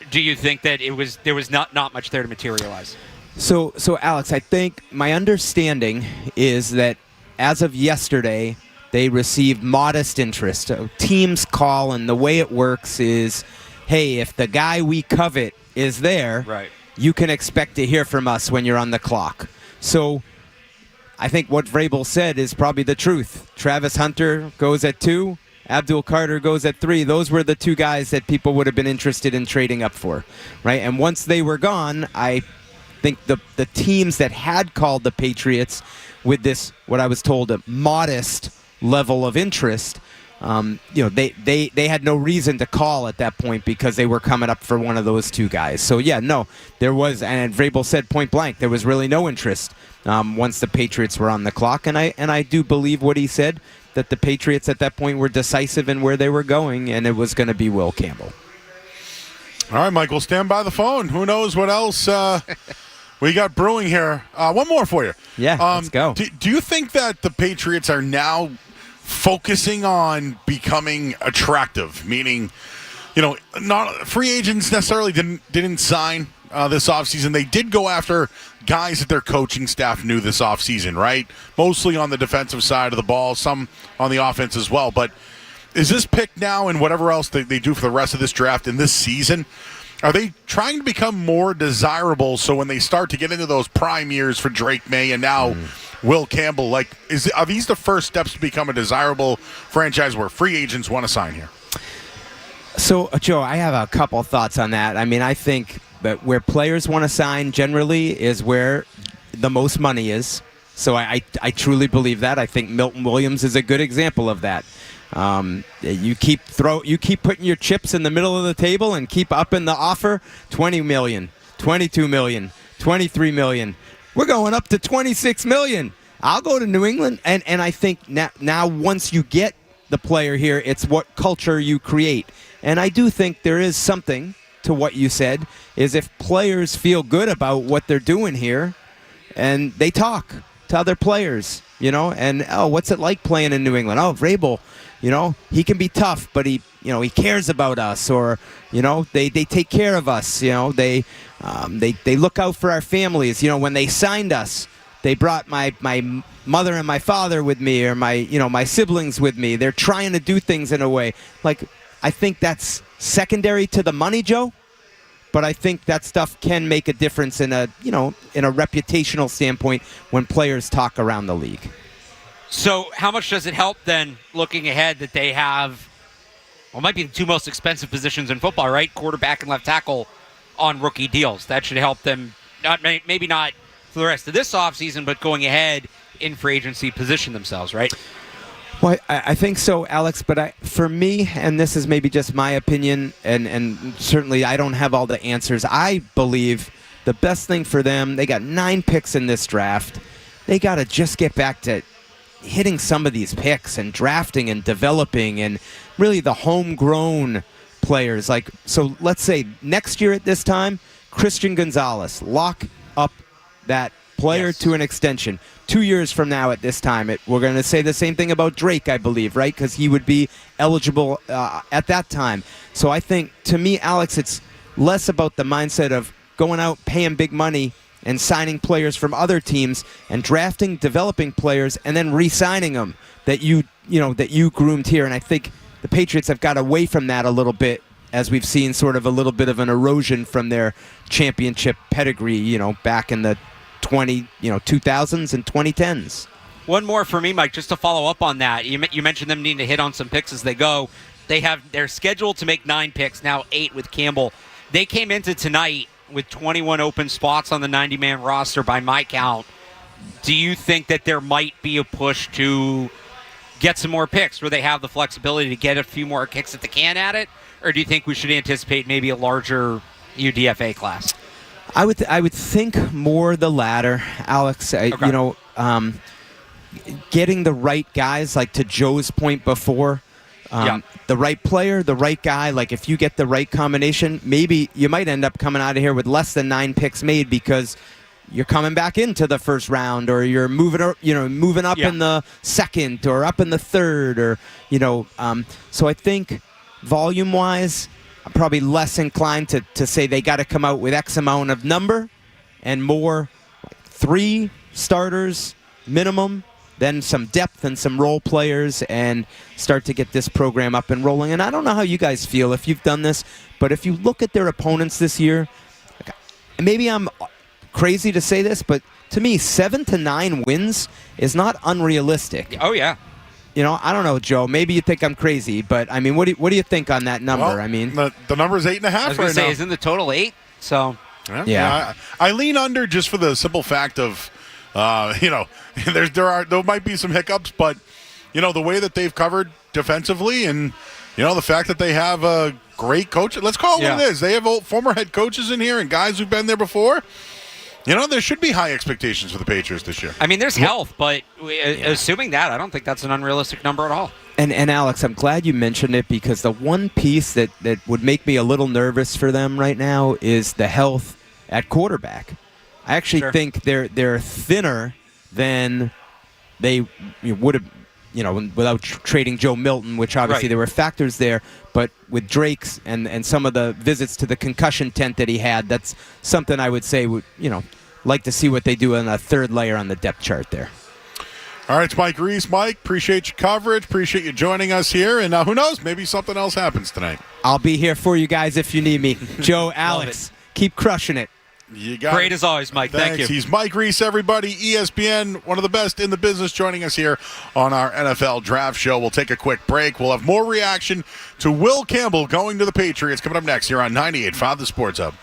do you think that there was not much there to materialize? So Alex, I think my understanding is that as of yesterday, they received modest interest. Teams call, and the way it works is, hey, if the guy we covet is there, right, you can expect to hear from us when you're on the clock. So I think what Vrabel said is probably the truth. Travis Hunter goes at 2. Abdul Carter goes at 3. Those were the 2 guys that people would have been interested in trading up for, right? And once they were gone, I think the teams that had called the Patriots with this, what I was told, a modest level of interest, they had no reason to call at that point because they were coming up for one of those 2 guys. So there was, and Vrabel said point blank, there was really no interest once the Patriots were on the clock, and I do believe what he said, that the Patriots at that point were decisive in where they were going, and it was going to be Will Campbell. All right, Michael, stand by the phone. Who knows what else we got brewing here. One more for you. Yeah, let's go. Do you think that the Patriots are now focusing on becoming attractive? Meaning, not free agents necessarily didn't sign this offseason. They did go after guys that their coaching staff knew this offseason, right? Mostly on the defensive side of the ball, some on the offense as well. But is this pick now and whatever else they do for the rest of this draft in this season, are they trying to become more desirable so when they start to get into those prime years for Drake May and now Will Campbell, are these the first steps to become a desirable franchise where free agents want to sign here? So, Joe, I have a couple thoughts on that. I mean, I think that where players want to sign generally is where the most money is. So I truly believe that. I think Milton Williams is a good example of that. You keep putting your chips in the middle of the table and keep upping the offer. $20 million, $22 million, $23 million. We're going up to $26 million. I'll go to New England, and I think now once you get the player here, it's what culture you create. And I do think there is something to what you said, is if players feel good about what they're doing here, and they talk to other players, and, what's it like playing in New England? Oh, Vrabel, he can be tough, but he cares about us, or, they take care of us, they look out for our families. When they signed us, they brought my mother and my father with me, or my siblings with me. They're trying to do things in a way. Like, I think that's secondary to the money, Joe. But I think that stuff can make a difference in a reputational standpoint when players talk around the league. So how much does it help then, looking ahead, that they have, might be the two most expensive positions in football, right? Quarterback and left tackle on rookie deals. That should help them, maybe not for the rest of this offseason, but going ahead in free agency, position themselves, right? Well, I think so, Alex, but for me, and this is maybe just my opinion, and certainly I don't have all the answers, I believe the best thing for them, they got 9 picks in this draft. They got to just get back to hitting some of these picks and drafting and developing and really the homegrown players. So let's say next year at this time, Christian Gonzalez, lock up that player to an extension. 2 years from now at this time, we're going to say the same thing about Drake, I believe, right? Because he would be eligible at that time. So I think, to me, Alex, it's less about the mindset of going out, paying big money, and signing players from other teams, and drafting, developing players, and then re-signing them that you groomed here. And I think the Patriots have got away from that a little bit, as we've seen sort of a little bit of an erosion from their championship pedigree, back in the 2000s and 2010s. One more for me, Mike, just to follow up on that. You mentioned them needing to hit on some picks as they go. They're scheduled to make 9 picks, now 8 with Campbell. They came into tonight with 21 open spots on the 90-man roster by my count. Do you think that there might be a push to get some more picks where they have the flexibility to get a few more kicks at the can at it? Or do you think we should anticipate maybe a larger UDFA class? I would think more the latter, Alex. Okay. Getting the right guys, like to Joe's point before, the right player, the right guy. Like if you get the right combination, maybe you might end up coming out of here with less than 9 picks made because you're coming back into the first round, or you're moving up in the second or up in the third, or So I think volume-wise, I'm probably less inclined to say they got to come out with X amount of number, and more 3 starters minimum, then some depth and some role players, and start to get this program up and rolling. And I don't know how you guys feel if you've done this, but if you look at their opponents this year, maybe I'm crazy to say this, but to me, 7 to 9 wins is not unrealistic. Oh, yeah. I don't know, Joe. Maybe you think I'm crazy, but I mean, what do you think on that number? Well, I mean, the number is 8.5 I was going to say, isn't the total 8? So yeah. I lean under just for the simple fact of, there might be some hiccups, but the way that they've covered defensively, and the fact that they have a great coach. Let's call it what it is. They have former head coaches in here and guys who've been there before. There should be high expectations for the Patriots this year. I mean, there's health, but assuming that, I don't think that's an unrealistic number at all. And Alex, I'm glad you mentioned it, because the one piece that would make me a little nervous for them right now is the health at quarterback. I actually think they're thinner than they would have, without trading Joe Milton, which obviously there were factors there. But with Drake's and some of the visits to the concussion tent that he had, that's something I would say would, like to see what they do on a third layer on the depth chart there. All right, it's Mike Reese. Mike, appreciate your coverage. Appreciate you joining us here. And who knows, maybe something else happens tonight. I'll be here for you guys if you need me. Joe, Alex, keep crushing it. You got Great it. as always, Mike. Thanks. Thank you. He's Mike Reese, everybody. ESPN, one of the best in the business, joining us here on our NFL Draft Show. We'll take a quick break. We'll have more reaction to Will Campbell going to the Patriots coming up next here on 98.5 The Sports Hub.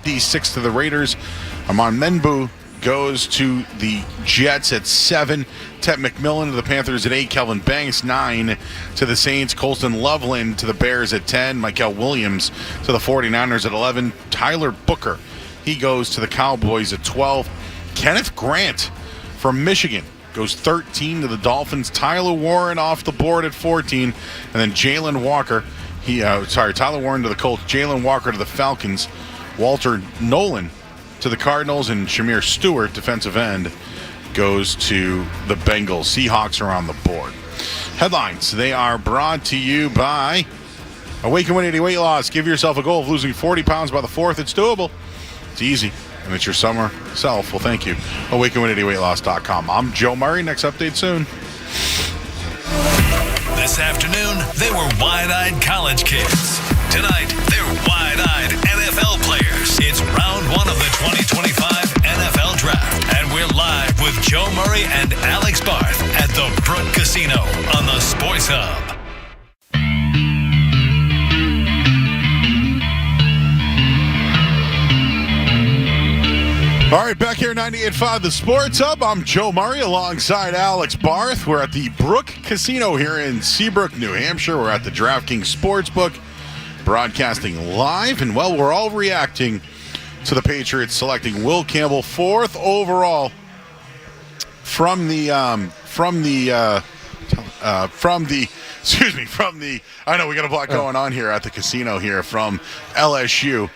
D6 to the Raiders. Amon Menbu goes to the Jets at 7. Tet McMillan to the Panthers at 8. Kelvin Banks, 9 to the Saints. Colston Loveland to the Bears at 10. Michael Williams to the 49ers at 11. Tyler Booker, he goes to the Cowboys at 12. Kenneth Grant from Michigan goes 13 to the Dolphins. Tyler Warren off the board at 14. And then Jalen Walker, Tyler Warren to the Colts. Jalen Walker to the Falcons. Walter Nolan to the Cardinals, and Shamir Stewart, defensive end, goes to the Bengals. Seahawks are on the board. Headlines, they are brought to you by Awaken 180 Weight Loss. Give yourself a goal of losing 40 pounds by the 4th. It's doable. It's easy. And it's your summer self. Well, thank you. Awaken180weightloss.com. I'm Joe Murray. Next update soon. This afternoon, they were wide-eyed college kids. Tonight, they're wide-eyed NFL players. It's round 1 of the 2025 NFL Draft. And we're live with Joe Murray and Alex Barth at the Brook Casino on the Sports Hub. All right, back here, 98.5 The Sports Hub. I'm Joe Murray alongside Alex Barth. We're at the Brook Casino here in Seabrook, New Hampshire. We're at the DraftKings Sportsbook, broadcasting live. And, well, we're all reacting to the Patriots selecting Will Campbell 4th overall from the I know we got a lot going on here at the casino here from LSU.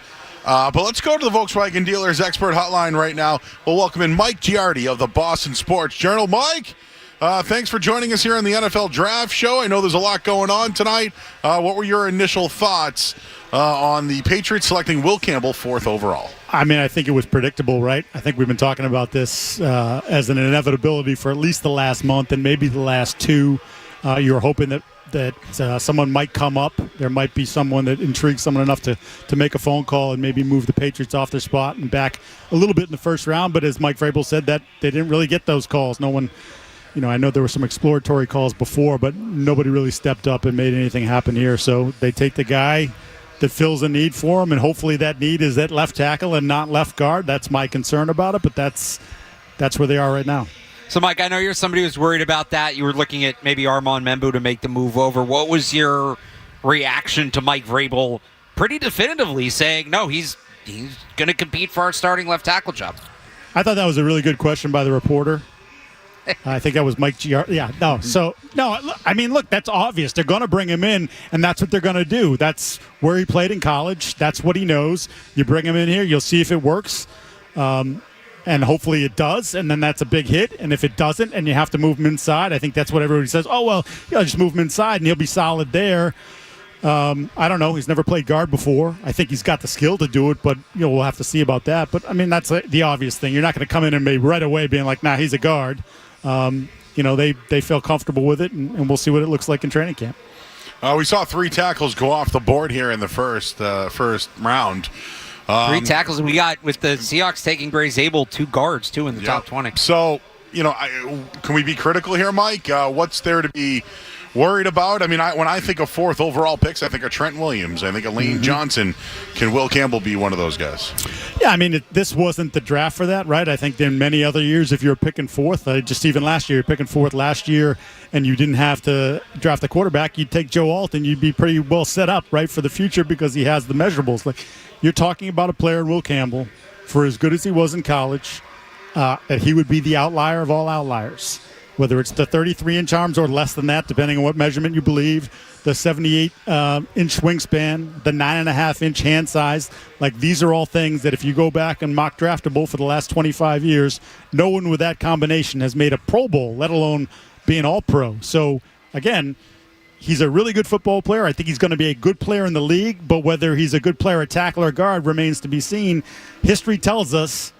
But let's go to the Volkswagen Dealers Expert Hotline right now. We'll welcome in Mike Giardi of the Boston Sports Journal. Mike, thanks for joining us here on the NFL Draft Show. I know there's a lot going on tonight. What were your initial thoughts on the Patriots selecting Will Campbell 4th overall? I mean, I think it was predictable, right? I think we've been talking about this as an inevitability for at least the last month and maybe the last 2. You were hoping that someone might come up. There might be someone that intrigues someone enough to make a phone call and maybe move the Patriots off their spot and back a little bit in the first round. But as Mike Vrabel said, that they didn't really get those calls. No one, I know there were some exploratory calls before, but nobody really stepped up and made anything happen here. So they take the guy that fills a need for him, and hopefully that need is at left tackle and not left guard. That's my concern about it, but that's where they are right now. So, Mike, I know you're somebody who's worried about that. You were looking at maybe Armand Membu to make the move over. What was your reaction to Mike Vrabel pretty definitively saying, no, he's going to compete for our starting left tackle job? I thought that was a really good question by the reporter. I think that was Mike Giardi. Yeah, no. So, no, I mean, look, that's obvious. They're going to bring him in, and that's what they're going to do. That's where he played in college. That's what he knows. You bring him in here, you'll see if it works. And hopefully it does, and then that's a big hit. And if it doesn't, and you have to move him inside, I think that's what everybody says. Oh, well, just move him inside, and he'll be solid there. I don't know. He's never played guard before. I think he's got the skill to do it, but we'll have to see about that. But, I mean, that's the obvious thing. You're not going to come in and be right away being like, nah, he's a guard. They feel comfortable with it, and we'll see what it looks like in training camp. We saw 3 tackles go off the board here in the first round. 3 tackles we got with the Seahawks taking Gray Zabel, 2 guards, too, in the top 20. So, can we be critical here, Mike? What's there to be worried about? I mean, when I think of 4th overall picks, I think of Trent Williams. I think of Lane Johnson. Can Will Campbell be one of those guys? Yeah, I mean, this wasn't the draft for that, right? I think in many other years, if you're picking 4th, just even last year, you're picking 4th last year, and you didn't have to draft a quarterback, you'd take Joe Alt, and you'd be pretty well set up, right, for the future because he has the measurables. Like, you're talking about a player, Will Campbell, for as good as he was in college, that he would be the outlier of all outliers. Whether it's the 33-inch arms or less than that, depending on what measurement you believe, the 78-inch wingspan, the 9.5-inch hand size. Like, these are all things that if you go back and mock draftable for the last 25 years, no one with that combination has made a Pro Bowl, let alone be an All-Pro. So, again, he's a really good football player. I think he's going to be a good player in the league, but whether he's a good player at tackle or guard remains to be seen. History tells us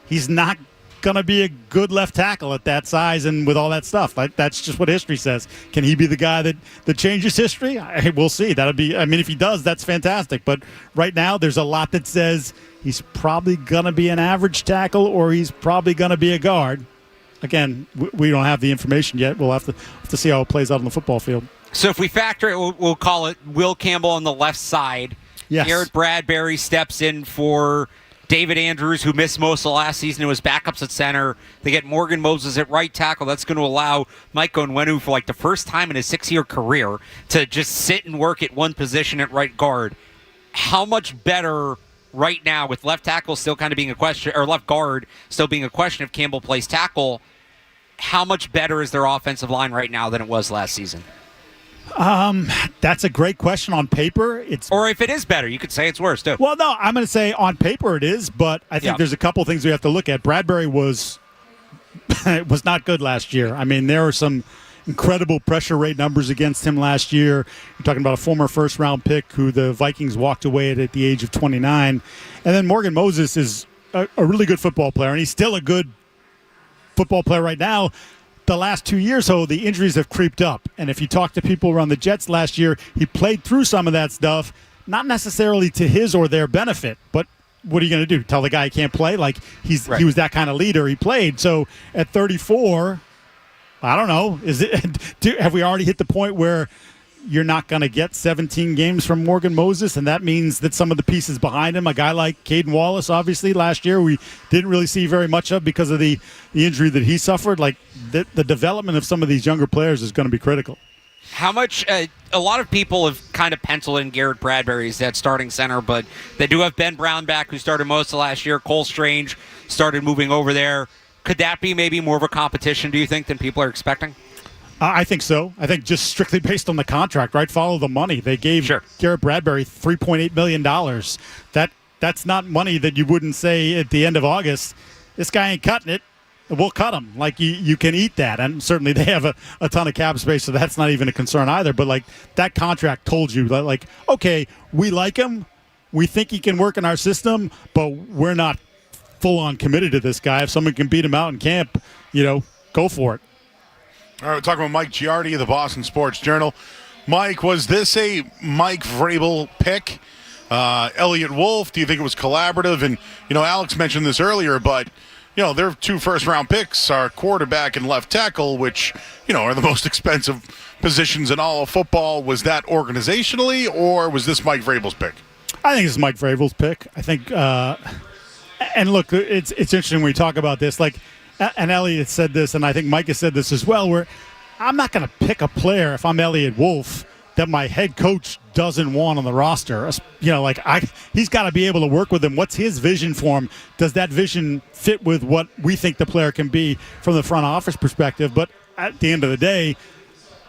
he's not going to be a good left tackle at that size and with all that stuff. That's just what history says. Can he be the guy that changes history? We'll see. If he does, that's fantastic. But right now, there's a lot that says he's probably going to be an average tackle or he's probably going to be a guard. Again, we don't have the information yet. We'll have to see how it plays out on the football field. So if we factor it, we'll call it Will Campbell on the left side. Yes. Garrett Bradbury steps in for David Andrews, who missed most of last season, who was backups at center. They get Morgan Moses at right tackle. That's going to allow Mike Onwenu, for like the first time in his 6-year career, to just sit and work at one position at right guard. How much better right now, with left tackle still kind of being a question, or left guard still being a question if Campbell plays tackle, how much better is their offensive line right now than it was last season? That's a great question. On paper, or if it is better, you could say it's worse too. Well, no, I'm going to say on paper it is, but I think there's a couple things we have to look at. Bradbury was not good last year. I mean, there were some incredible pressure rate numbers against him last year. You're talking about a former first-round pick who the Vikings walked away at the age of 29. And then Morgan Moses is a really good football player, and he's still a good football player right now. The last 2 years, though, the injuries have creeped up. And if you talk to people around the Jets last year, he played through some of that stuff, not necessarily to his or their benefit. But what are you going to do? Tell the guy he can't play? Like, he was that kind of leader. He played. So at 34, I don't know. Have we already hit the point where you're not going to get 17 games from Morgan Moses, and that means that some of the pieces behind him, a guy like Caden Wallace, obviously, last year we didn't really see very much of because of the injury that he suffered. Like, the development of some of these younger players is going to be critical. How much a lot of people have kind of penciled in Garrett Bradbury as that starting center, but they do have Ben Brown back, who started most of last year. Cole Strange started moving over there. Could that be maybe more of a competition, do you think, than people are expecting? I think so. I think just strictly based on the contract, right? Follow the money. They gave Garrett Bradbury $3.8 million. That's not money that you wouldn't say at the end of August, this guy ain't cutting it. We'll cut him. Like, you can eat that. And certainly they have a ton of cap space, so that's not even a concern either. But, like, that contract told you, that, like, okay, we like him. We think he can work in our system, but we're not full-on committed to this guy. If someone can beat him out in camp, go for it. All right, we're talking about Mike Giardi of the Boston Sports Journal. Mike, was this a Mike Vrabel pick? Elliott Wolf, do you think it was collaborative? And, Alex mentioned this earlier, but, their 2 first-round picks are quarterback and left tackle, which, are the most expensive positions in all of football. Was that organizationally, or was this Mike Vrabel's pick? I think it's Mike Vrabel's pick. I think, and look, it's interesting when we talk about this, like, and Elliott said this, and I think Mike has said this as well, where I'm not going to pick a player if I'm Elliott Wolf that my head coach doesn't want on the roster. He's got to be able to work with him. What's his vision for him? Does that vision fit with what we think the player can be from the front office perspective? But at the end of the day,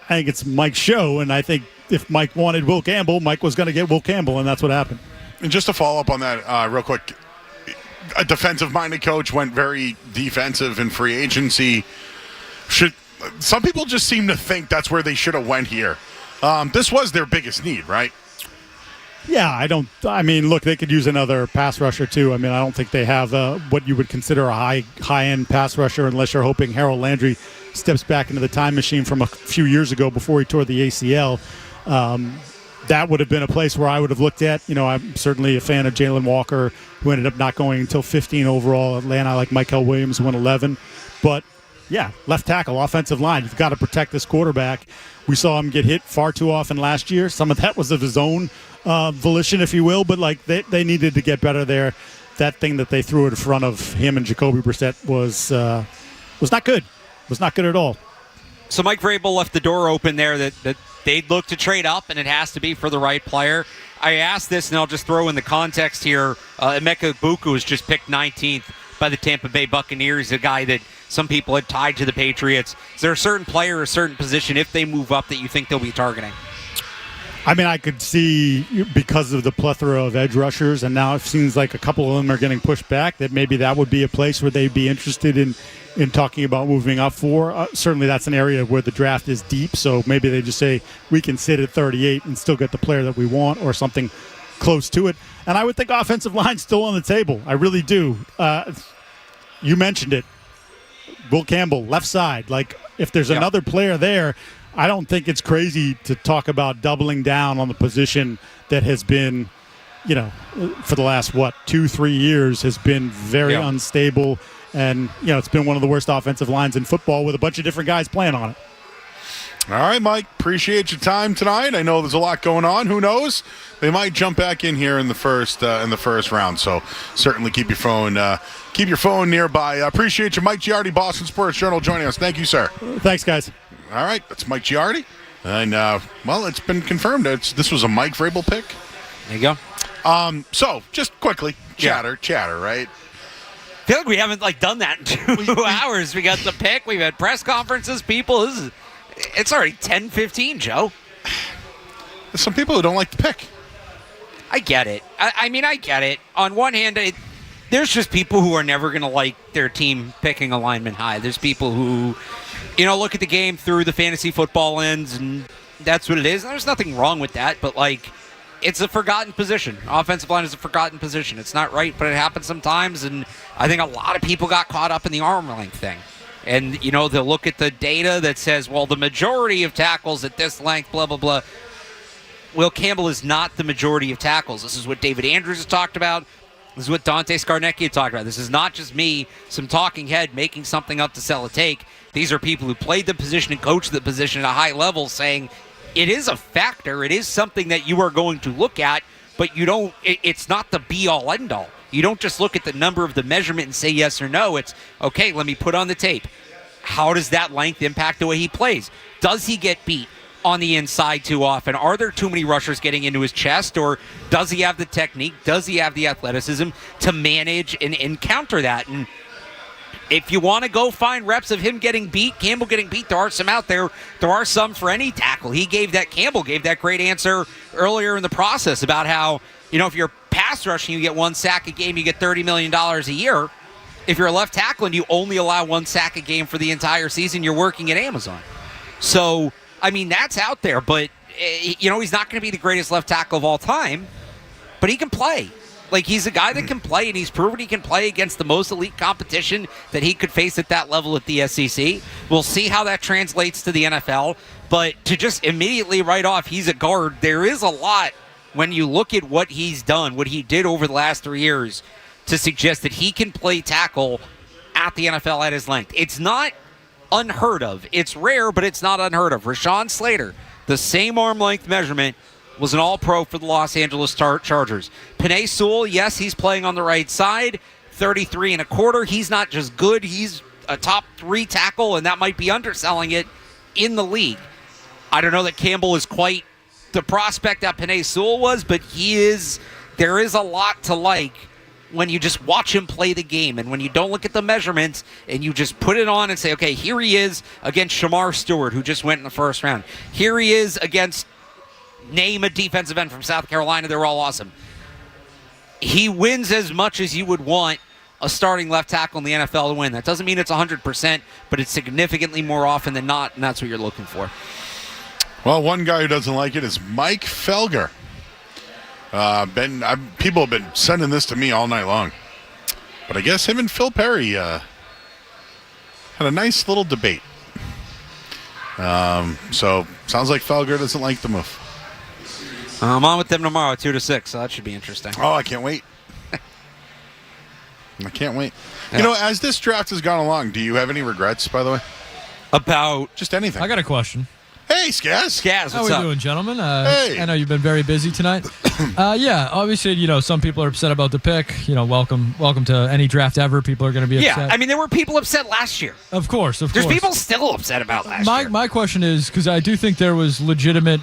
I think it's Mike's show, and I think if Mike wanted Will Campbell, Mike was going to get Will Campbell, and that's what happened. And just to follow up on that real quick, a defensive-minded coach went very defensive in free agency. Some people just seem to think that's where they should have went here. This was their biggest need, right? Yeah, look, they could use another pass rusher too. I don't think they have what you would consider a high-end pass rusher unless you're hoping Harold Landry steps back into the time machine from a few years ago before he tore the ACL. That would have been a place where I would have looked at. I'm certainly a fan of Jalen Walker, who ended up not going until 15 overall. Atlanta, like Michael Williams, went 11. But, yeah, left tackle, offensive line. You've got to protect this quarterback. We saw him get hit far too often last year. Some of that was of his own volition, if you will. But, they needed to get better there. That thing that they threw in front of him and Jacoby Brissett was not good. Was not good at all. So Mike Vrabel left the door open there that they'd look to trade up, and it has to be for the right player. I asked this, and I'll just throw in the context here. Emeka Egbuka was just picked 19th by the Tampa Bay Buccaneers, a guy that some people had tied to the Patriots. Is there a certain player, a certain position, if they move up, that you think they'll be targeting? I could see, because of the plethora of edge rushers, and now it seems like a couple of them are getting pushed back, that maybe that would be a place where they'd be interested in talking about moving up for. Certainly that's an area where the draft is deep, so maybe they just say we can sit at 38 and still get the player that we want or something close to it. And I would think offensive line's still on the table. I really do. You mentioned it. Will Campbell, left side. If there's another player there, I don't think it's crazy to talk about doubling down on the position that has been, for the last, 2-3 years has been very unstable. And, it's been one of the worst offensive lines in football with a bunch of different guys playing on it. All right, Mike. Appreciate your time tonight. I know there's a lot going on. Who knows? They might jump back in here in the first round. So certainly keep your phone nearby. Appreciate you, Mike Giardi, Boston Sports Journal, joining us. Thank you, sir. Thanks, guys. All right, that's Mike Giardi, and well, it's been confirmed. This was a Mike Vrabel pick. There you go. So just quickly, chatter, right? I feel like we haven't done that in 2 hours. We got the pick. We've had press conferences. It's already 10:15, Joe. There's some people who don't like the pick. I get it. I mean, I get it. On one hand, there's just people who are never going to like their team picking a lineman high. There's people who, look at the game through the fantasy football lens, and that's what it is. There's nothing wrong with that, but, it's a forgotten position. Offensive line is a forgotten position. It's not right, but it happens sometimes, and I think a lot of people got caught up in the arm length thing. And, they'll look at the data that says, well, the majority of tackles at this length, blah, blah, blah. Will Campbell is not the majority of tackles. This is what David Andrews has talked about. This is what Dante Scarnecchia had talked about. This is not just me, some talking head, making something up to sell a take. These are people who played the position and coached the position at a high level saying it is a factor. It is something that you are going to look at, but it's not the be-all, end-all. You don't just look at the number of the measurement and say yes or no. It's, okay, let me put on the tape. How does that length impact the way he plays? Does he get beat on the inside too often? Are there too many rushers getting into his chest? Or does he have the technique? Does he have the athleticism to manage and counter that? And if you want to go find reps of him getting beat, Campbell getting beat, there are some out there. There are some for any tackle. Campbell gave that great answer earlier in the process about how, if you're pass rushing, you get 1 sack a game, you get $30 million a year. If you're a left tackle and you only allow 1 sack a game for the entire season, you're working at Amazon. So, I mean, that's out there, but, he's not going to be the greatest left tackle of all time, but he can play. He's a guy that can play, and he's proven he can play against the most elite competition that he could face at that level at the SEC. We'll see how that translates to the NFL, but to just immediately write off he's a guard, there is a lot when you look at what he's done, what he did over the last 3 years, to suggest that he can play tackle at the NFL at his length. It's not unheard of. It's rare, but it's not unheard of. Rashawn Slater, the same arm length measurement, was an all-pro for the Los Angeles Chargers. Penei Sewell, yes, he's playing on the right side, 33 1/4. He's not just good, he's a top 3 tackle, and that might be underselling it in the league. I don't know that Campbell is quite the prospect that Penei Sewell was, but there is a lot to like when you just watch him play the game, and when you don't look at the measurements and you just put it on and say, okay, here he is against Shamar Stewart, who just went in the first round. Here he is against, name a defensive end from South Carolina. They're all awesome. He wins as much as you would want a starting left tackle in the NFL to win. That doesn't mean it's 100%, but it's significantly more often than not, and that's what you're looking for. Well, one guy who doesn't like it is Mike Felger. People have been sending this to me all night long. But I guess him and Phil Perry had a nice little debate. So sounds like Felger doesn't like the move. I'm on with them tomorrow, 2 to 6, so that should be interesting. Oh, I can't wait. I can't wait. Yeah. As this draft has gone along, do you have any regrets, by the way? About just anything? I got a question. Hey, Skaz. Skaz, how what's we up? doing, gentlemen? Hey. I know you've been very busy tonight. Yeah, obviously, some people are upset about the pick. Welcome to any draft ever. People are going to be upset. Yeah, I mean, there were people upset last year. Of course. There's people still upset about last year. My question is, because I do think there was legitimate,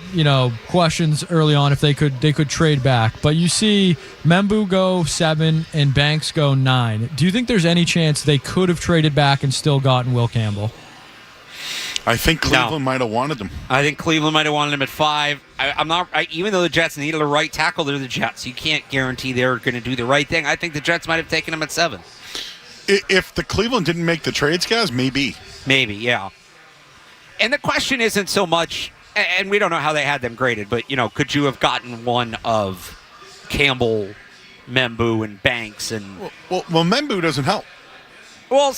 questions early on if they could trade back. But you see Membu go 7 and Banks go 9. Do you think there's any chance they could have traded back and still gotten Will Campbell? I think Cleveland might have wanted him. I think Cleveland might have wanted him at 5. Even though the Jets needed a right tackle, they're the Jets. You can't guarantee they're going to do the right thing. I think the Jets might have taken him at 7. If the Cleveland didn't make the trades, guys, maybe. Maybe, yeah. And the question isn't so much, and we don't know how they had them graded, but, could you have gotten one of Campbell, Membu, and Banks? And Well, Membu doesn't help. Well,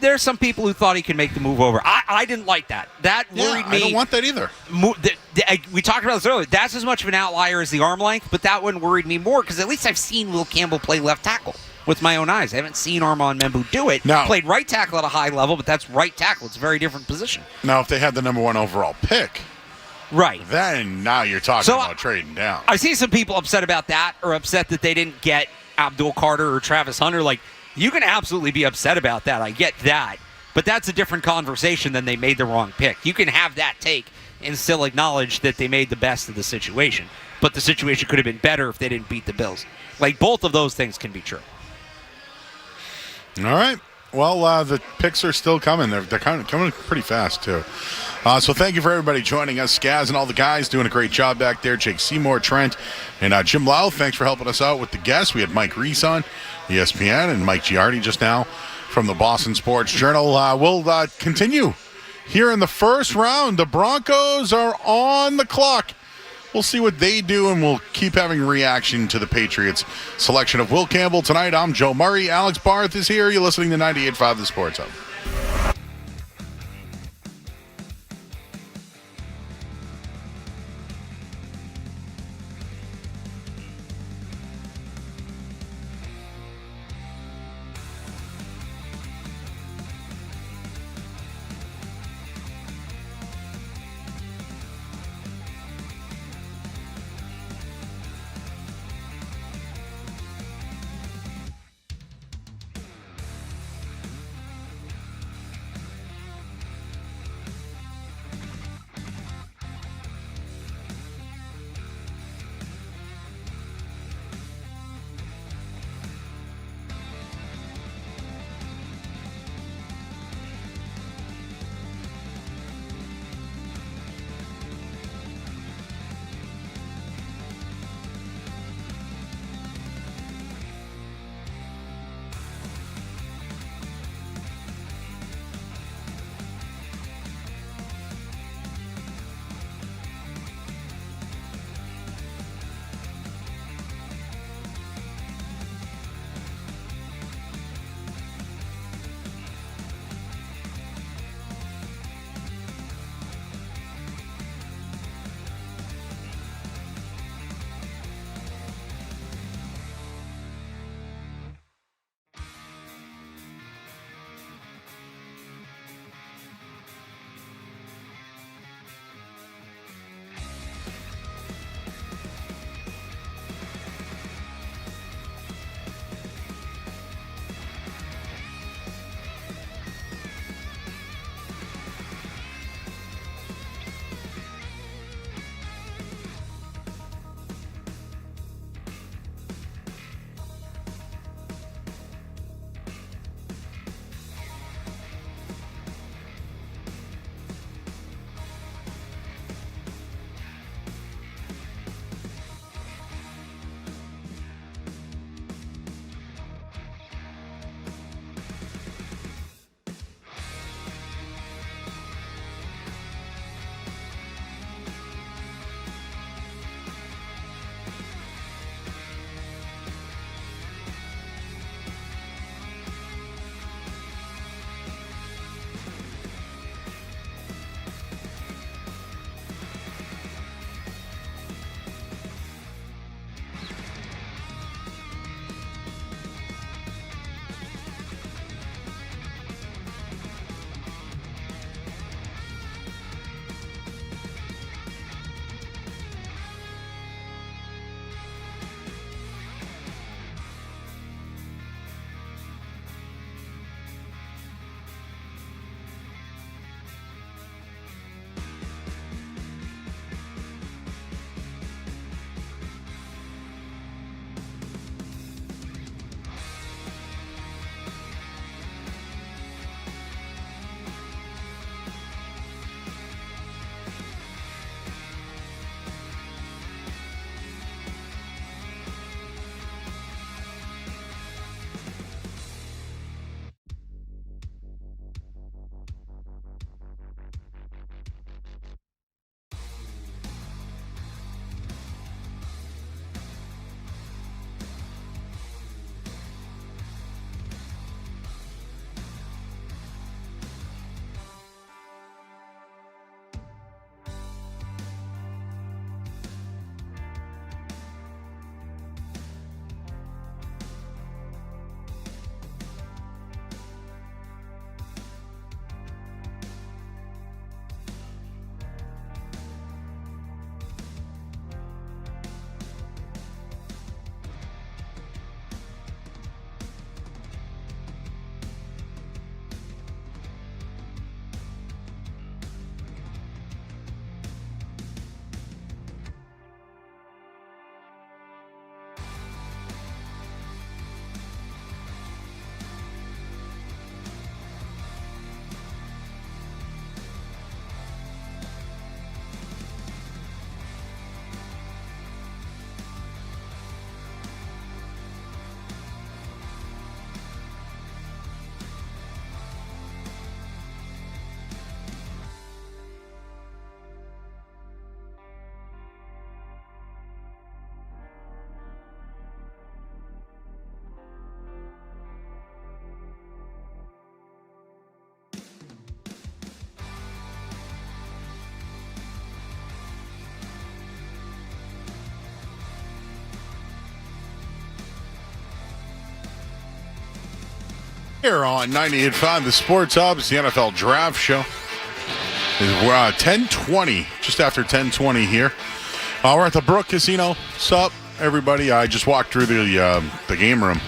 there's some people who thought he could make the move over. I didn't like that. That worried me. I don't want that either. We talked about this earlier. That's as much of an outlier as the arm length, but that one worried me more because at least I've seen Will Campbell play left tackle. with my own eyes. I haven't seen Armand Membou do it. No. Played right tackle at a high level, but that's right tackle. It's a very different position. Now, if they had the number 1 overall pick, right, then now you're talking about trading down. I see some people upset about that, or upset that they didn't get Abdul Carter or Travis Hunter. Like, you can absolutely be upset about that. I get that. But that's a different conversation than they made the wrong pick. You can have that take and still acknowledge that they made the best of the situation. But the situation could have been better if they didn't beat the Bills. Like, both of those things can be true. All right. Well, the picks are still coming. They're kind of coming pretty fast, too. So thank you for everybody joining us. Skaz and all the guys doing a great job back there. Jake Seymour, Trent, and Jim Lau. Thanks for helping us out with the guests. We had Mike Reese on ESPN and Mike Giardi just now from the Boston Sports Journal. We'll continue here in the first round. The Broncos are on the clock. We'll see what they do, and we'll keep having reaction to the Patriots' selection of Will Campbell tonight. I'm Joe Murray. Alex Barth is here. You're listening to 98.5 The Sports Hub. Here on 98.5, the Sports Hub, it's the NFL Draft Show. We're 10:20, just after 10:20 here. We're at the Brook Casino. Sup, everybody? I just walked through the game room.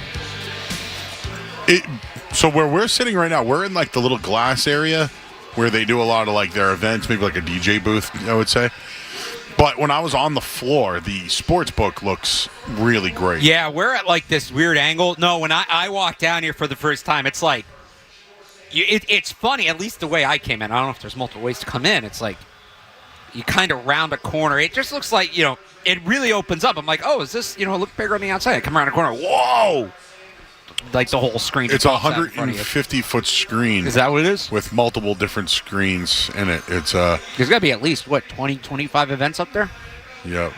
So where we're sitting right now, we're in like the little glass area where they do a lot of like their events, maybe like a DJ booth, I would say. But when I was on the floor, the sports book looks really great. Yeah, we're at like this weird angle. No, when I walked down here for the first time, it's like, it's funny, at least the way I came in. I don't know if there's multiple ways to come in. It's like you kind of round a corner. It just looks like, it really opens up. I'm like, oh, is this, look bigger on the outside. I come around a corner. Whoa! Like the whole screen. It's a 150-foot screen. Is that what it is? With multiple different screens in it. There's got to be at least, 20, 25 events up there? Yep.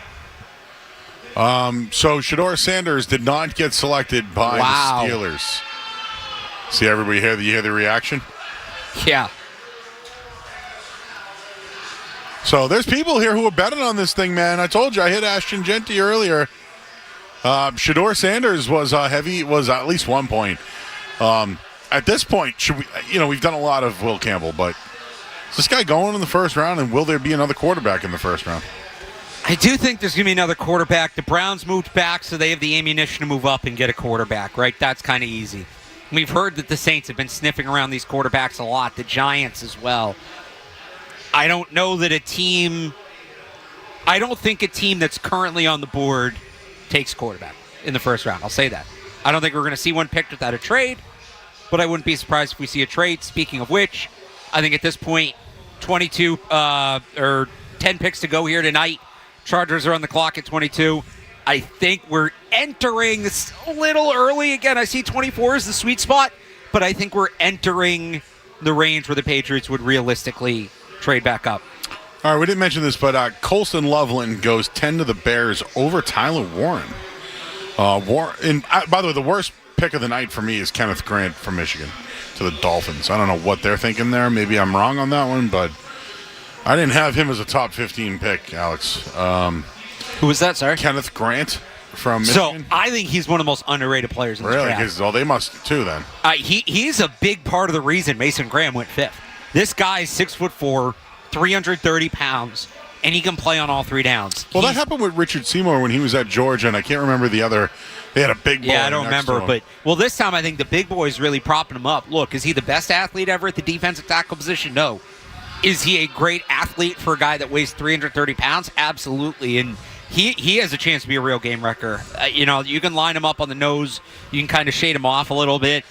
So Shedeur Sanders did not get selected by the Steelers. See everybody here? You hear the reaction? Yeah. So there's people here who are betting on this thing, man. I told you, I hit Ashton Genty earlier. Shedeur Sanders was at least 1 point. At this point, we've done a lot of Will Campbell, but is this guy going in the first round, and will there be another quarterback in the first round? I do think there's going to be another quarterback. The Browns moved back, so they have the ammunition to move up and get a quarterback, right? That's kind of easy. We've heard that the Saints have been sniffing around these quarterbacks a lot, the Giants as well. I don't know that I don't think a team that's currently on the board takes quarterback in the first round. I'll say that. I don't think we're going to see one picked without a trade, but I wouldn't be surprised if we see a trade. Speaking of which, I think at this point, 22 or 10 picks to go here tonight. Chargers are on the clock at 22. I think we're entering this a little early. Again, I see 24 is the sweet spot, but I think we're entering the range where the Patriots would realistically trade back up. All right, we didn't mention this, but Colston Loveland goes 10 to the Bears over Tyler Warren. By the way, the worst pick of the night for me is Kenneth Grant from Michigan to the Dolphins. I don't know what they're thinking there. Maybe I'm wrong on that one, but I didn't have him as a top 15 pick, Alex. Who was that, sorry? Kenneth Grant from Michigan. So I think he's one of the most underrated players in this draft. Really? Well, they must too then. He's a big part of the reason Mason Graham went fifth. This guy's 6'4", 330 pounds, and he can play on all three downs. Well, that happened with Richard Seymour when he was at Georgia, and I can't remember the other. They had a big boy. Yeah, I don't remember. But, this time I think the big boy is really propping him up. Look, is he the best athlete ever at the defensive tackle position? No. Is he a great athlete for a guy that weighs 330 pounds? Absolutely. And he has a chance to be a real game wrecker. You can line him up on the nose. You can kind of shade him off a little bit.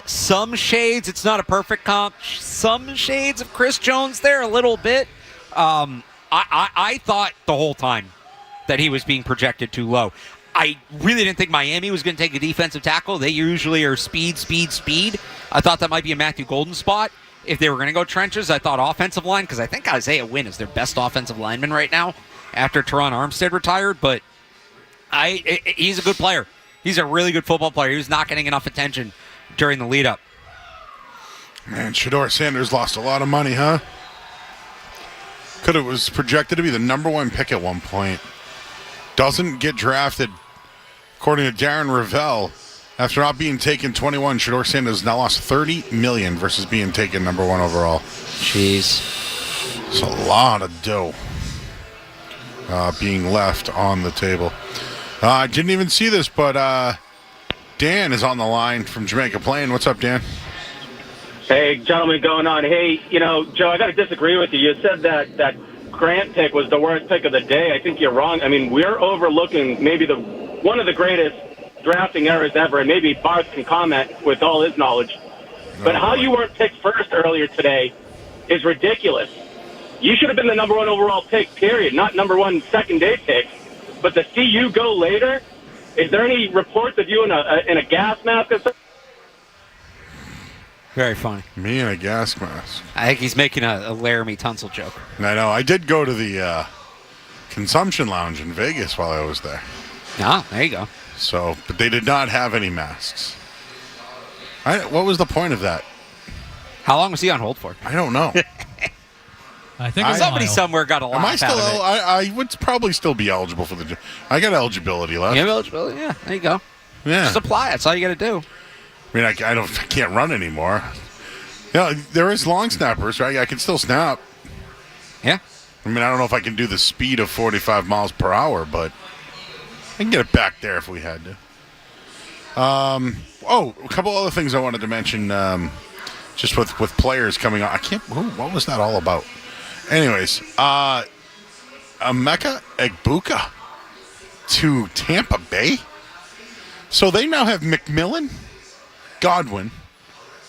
Some shades, it's not a perfect comp. Some shades of Chris Jones there a little bit. I thought the whole time that he was being projected too low. I really didn't think Miami was going to take a defensive tackle. They usually are speed. I thought that might be a Matthew Golden spot. If they were going to go trenches, I thought offensive line, because I think Isaiah Wynn is their best offensive lineman right now after Teron Armstead retired. But he's a good player. He's a really good football player. He was not getting enough attention during the lead-up. Man, Shedeur Sanders lost a lot of money, huh? Was projected to be the number one pick at one point. Doesn't get drafted. According to Darren Ravel, after not being taken 21, Shedeur Sanders now lost $30 million versus being taken number one overall. Jeez. It's a lot of dough being left on the table. I didn't even see this, but Dan is on the line from Jamaica Plain. What's up, Dan? Hey, gentlemen, going on. Hey, Joe, I got to disagree with you. You said that Grant pick was the worst pick of the day. I think you're wrong. I mean, we're overlooking maybe one of the greatest drafting eras ever, and maybe Barth can comment with all his knowledge. But how you weren't picked first earlier today is ridiculous. You should have been the number one overall pick, period, not number one second-day pick. But to see you go later, is there any reports of you in a gas mask or something? Very funny. Me in a gas mask. I think he's making a Laramie Tunsil joke. I know. I did go to the consumption lounge in Vegas while I was there. Ah, there you go. So, but they did not have any masks. What was the point of that? How long was he on hold for? I don't know. I think somebody somewhere got a laugh out of it. I would probably still be eligible for I got eligibility left. You have eligibility? Yeah, there you go. Yeah. Just apply. That's all you got to do. mean, I can't run anymore. There is long snappers, right? I can still snap. Yeah. I mean, I don't know if I can do the speed of 45 miles per hour, but I can get it back there if we had to. A couple other things I wanted to mention, just with players coming on. What was that all about? Anyways, Emeka Egbuka to Tampa Bay. So they now have McMillan, Godwin,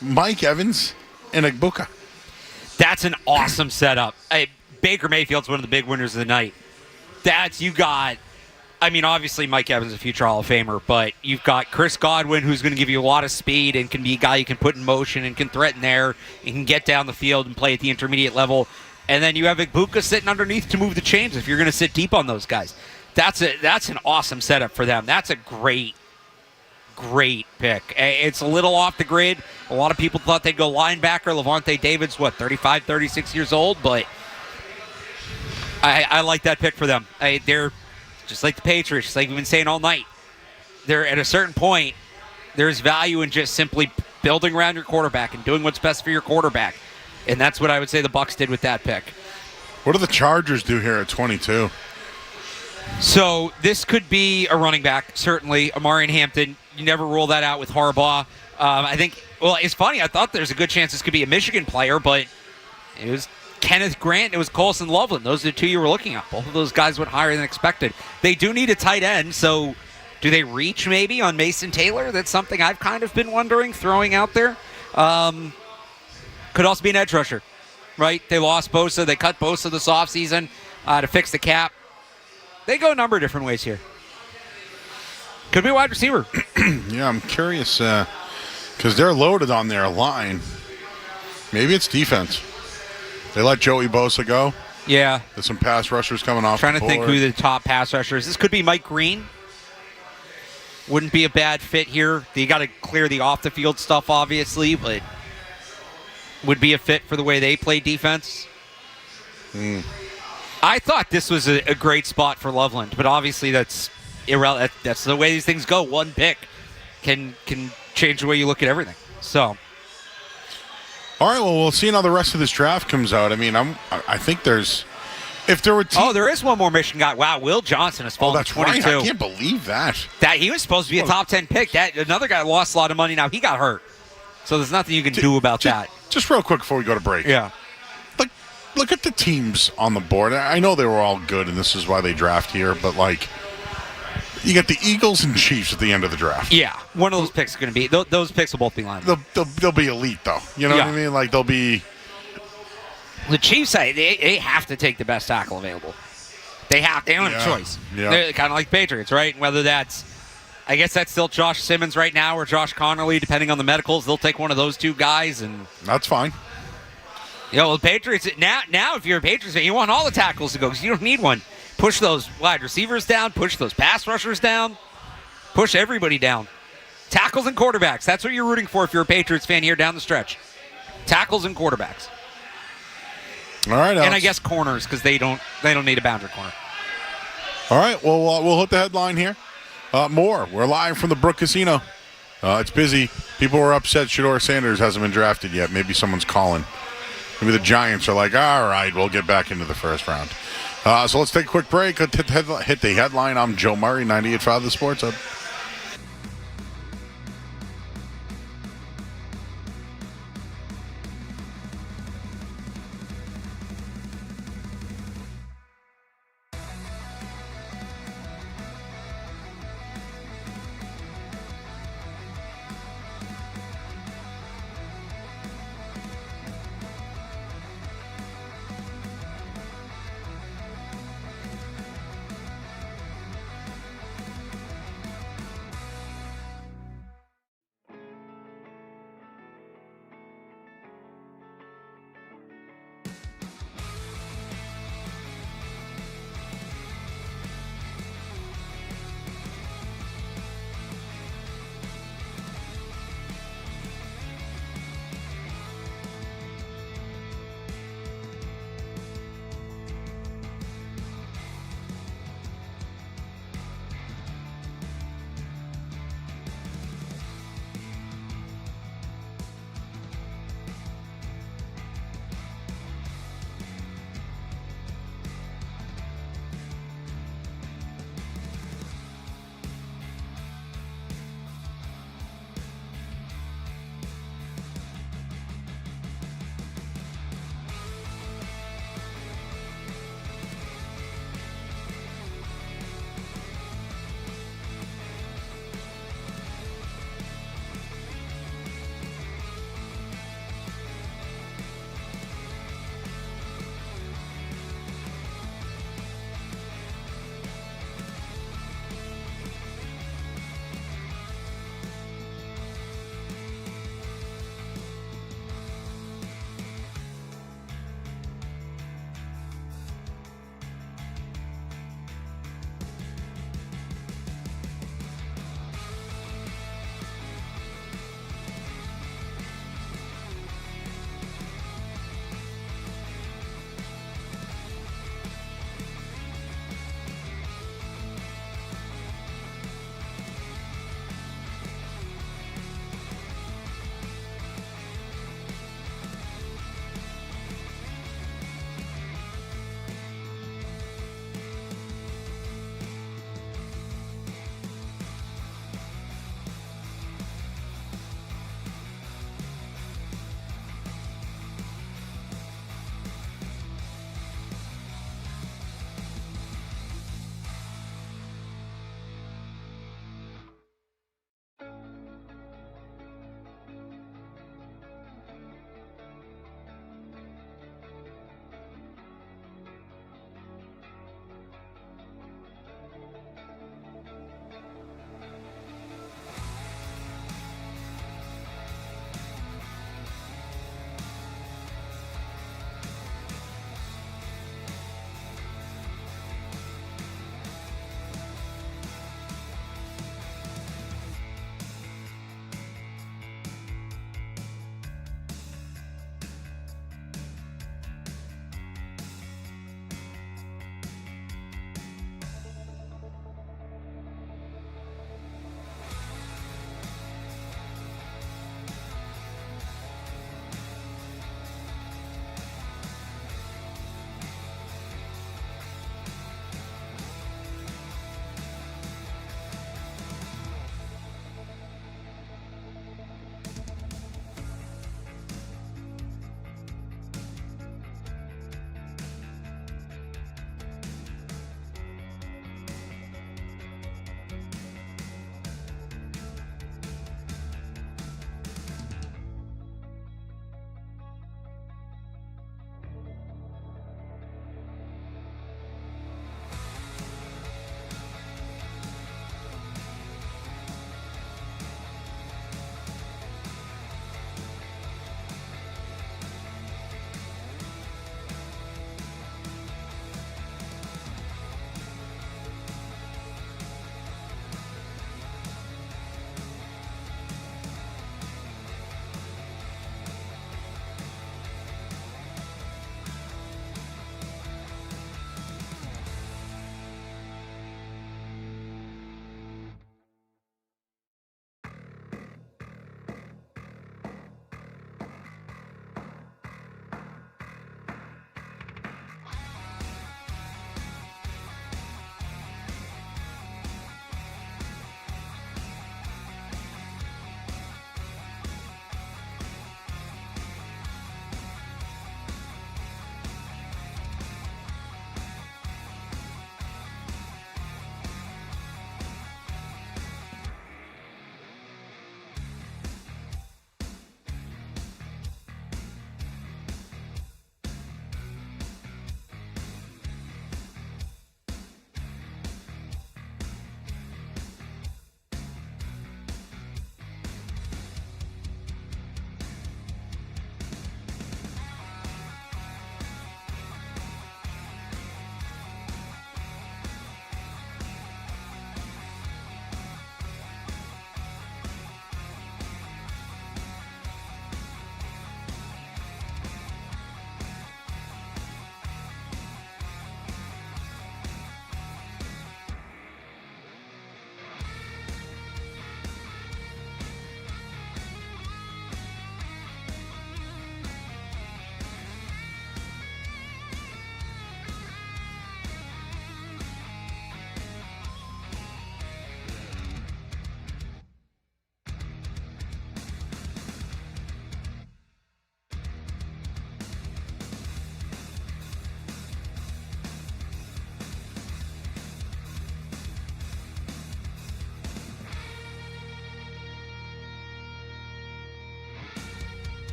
Mike Evans, and Egbuka. That's an awesome setup. Baker Mayfield's one of the big winners of the night. Obviously Mike Evans is a future Hall of Famer, but you've got Chris Godwin, who's going to give you a lot of speed and can be a guy you can put in motion and can threaten there and can get down the field and play at the intermediate level. And then you have Egbuka sitting underneath to move the chains if you're going to sit deep on those guys. That's an awesome setup for them. That's a great pick. It's a little off the grid. A lot of people thought they'd go linebacker. Levante David's, 35, 36 years old, but I like that pick for them. They're just like the Patriots, just like we've been saying all night. They're at a certain point, there's value in just simply building around your quarterback and doing what's best for your quarterback. And that's what I would say the Bucs did with that pick. What do the Chargers do here at 22? So this could be a running back, certainly. Amari Hampton, you never rule that out with Harbaugh. It's funny. I thought there's a good chance this could be a Michigan player, but it was Kenneth Grant and it was Colson Loveland. Those are the two you were looking at. Both of those guys went higher than expected. They do need a tight end, so do they reach maybe on Mason Taylor? That's something I've kind of been wondering, throwing out there. Could also be an edge rusher, right? They lost Bosa. They cut Bosa this offseason to fix the cap. They go a number of different ways here. Could be a wide receiver. Yeah, I'm curious because they're loaded on their line. Maybe it's defense. They let Joey Bosa go. Yeah. There's some pass rushers coming off. Trying to think who the top pass rusher is. This could be Mike Green. Wouldn't be a bad fit here. You got to clear the off-the-field stuff, obviously, but would be a fit for the way they play defense. I thought this was a great spot for Loveland, but obviously that's irrelevant. That's the way these things go. One pick can change the way you look at everything. So, all right. Well, we'll see how the rest of this draft comes out. I mean, I think there's if there were. There is one more Michigan guy. Wow, Will Johnson has fallen that's to 22. Right. I can't believe that. That he was supposed to be a top 10 pick. That another guy lost a lot of money. Now he got hurt, so there's nothing you can do about that. Just real quick before we go to break. Yeah. Look at the teams on the board. I know they were all good, and this is why they draft here, but you got the Eagles and Chiefs at the end of the draft. Yeah, one of those picks is going to be. Those picks will both be lined. They'll be elite, though. You know what I mean? They'll be. The Chiefs, they have to take the best tackle available. They have. They don't have a choice. Yeah. They're kind of like the Patriots, right? Whether that's, I guess that's still Josh Simmons right now or Josh Connolly, depending on the medicals. They'll take one of those two guys, and that's fine. The Patriots, now if you're a Patriots fan, you want all the tackles to go because you don't need one. Push those wide receivers down, push those pass rushers down, push everybody down. Tackles and quarterbacks. That's what you're rooting for if you're a Patriots fan here down the stretch. Tackles and quarterbacks. All right, Alex. And I guess corners because they don't need a boundary corner. All right, well, we'll hit the headline here. More. We're live from the Brook Casino. It's busy. People were upset Shedeur Sanders hasn't been drafted yet. Maybe someone's calling. Maybe the Giants are like, all right, we'll get back into the first round. So let's take a quick break. Hit the headline. I'm Joe Murray, 98.5 The Sports Hub.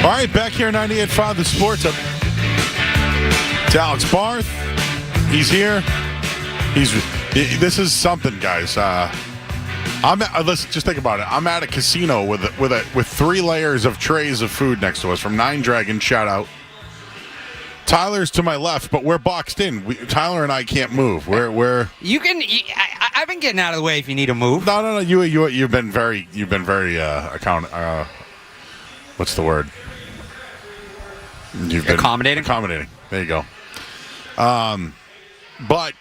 All right, back here 98.5 The Sports Up. It's Alex Barth. He's here. This is something, guys. Listen, just think about it. I'm at a casino with 3 layers of trays of food next to us from Nine Dragons. Shout out. Tyler's to my left, but we're boxed in. Tyler and I can't move. You can. I've been getting out of the way if you need to move. No. You've been very what's the word? You've been accommodating. There you go. But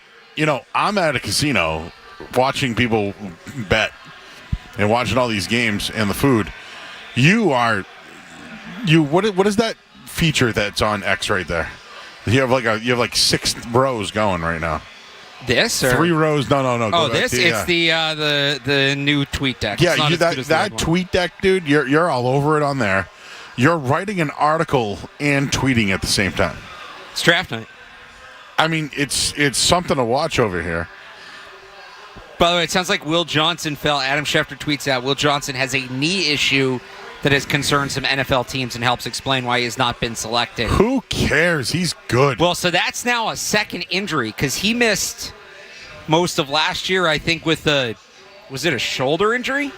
I'm at a casino watching people bet and watching all these games and the food. What is that feature that's on X right there? You have like 6 rows going right now. This or 3 rows? No. Oh, this it's the new tweet deck. Yeah, that tweet deck, dude. You're all over it on there. You're writing an article and tweeting at the same time. It's draft night. I mean, it's something to watch over here. By the way, it sounds like Will Johnson fell. Adam Schefter tweets out, Will Johnson has a knee issue that has concerned some NFL teams and helps explain why he has not been selected. Who cares? He's good. Well, so that's now a second injury because he missed most of last year, I think, was it a shoulder injury?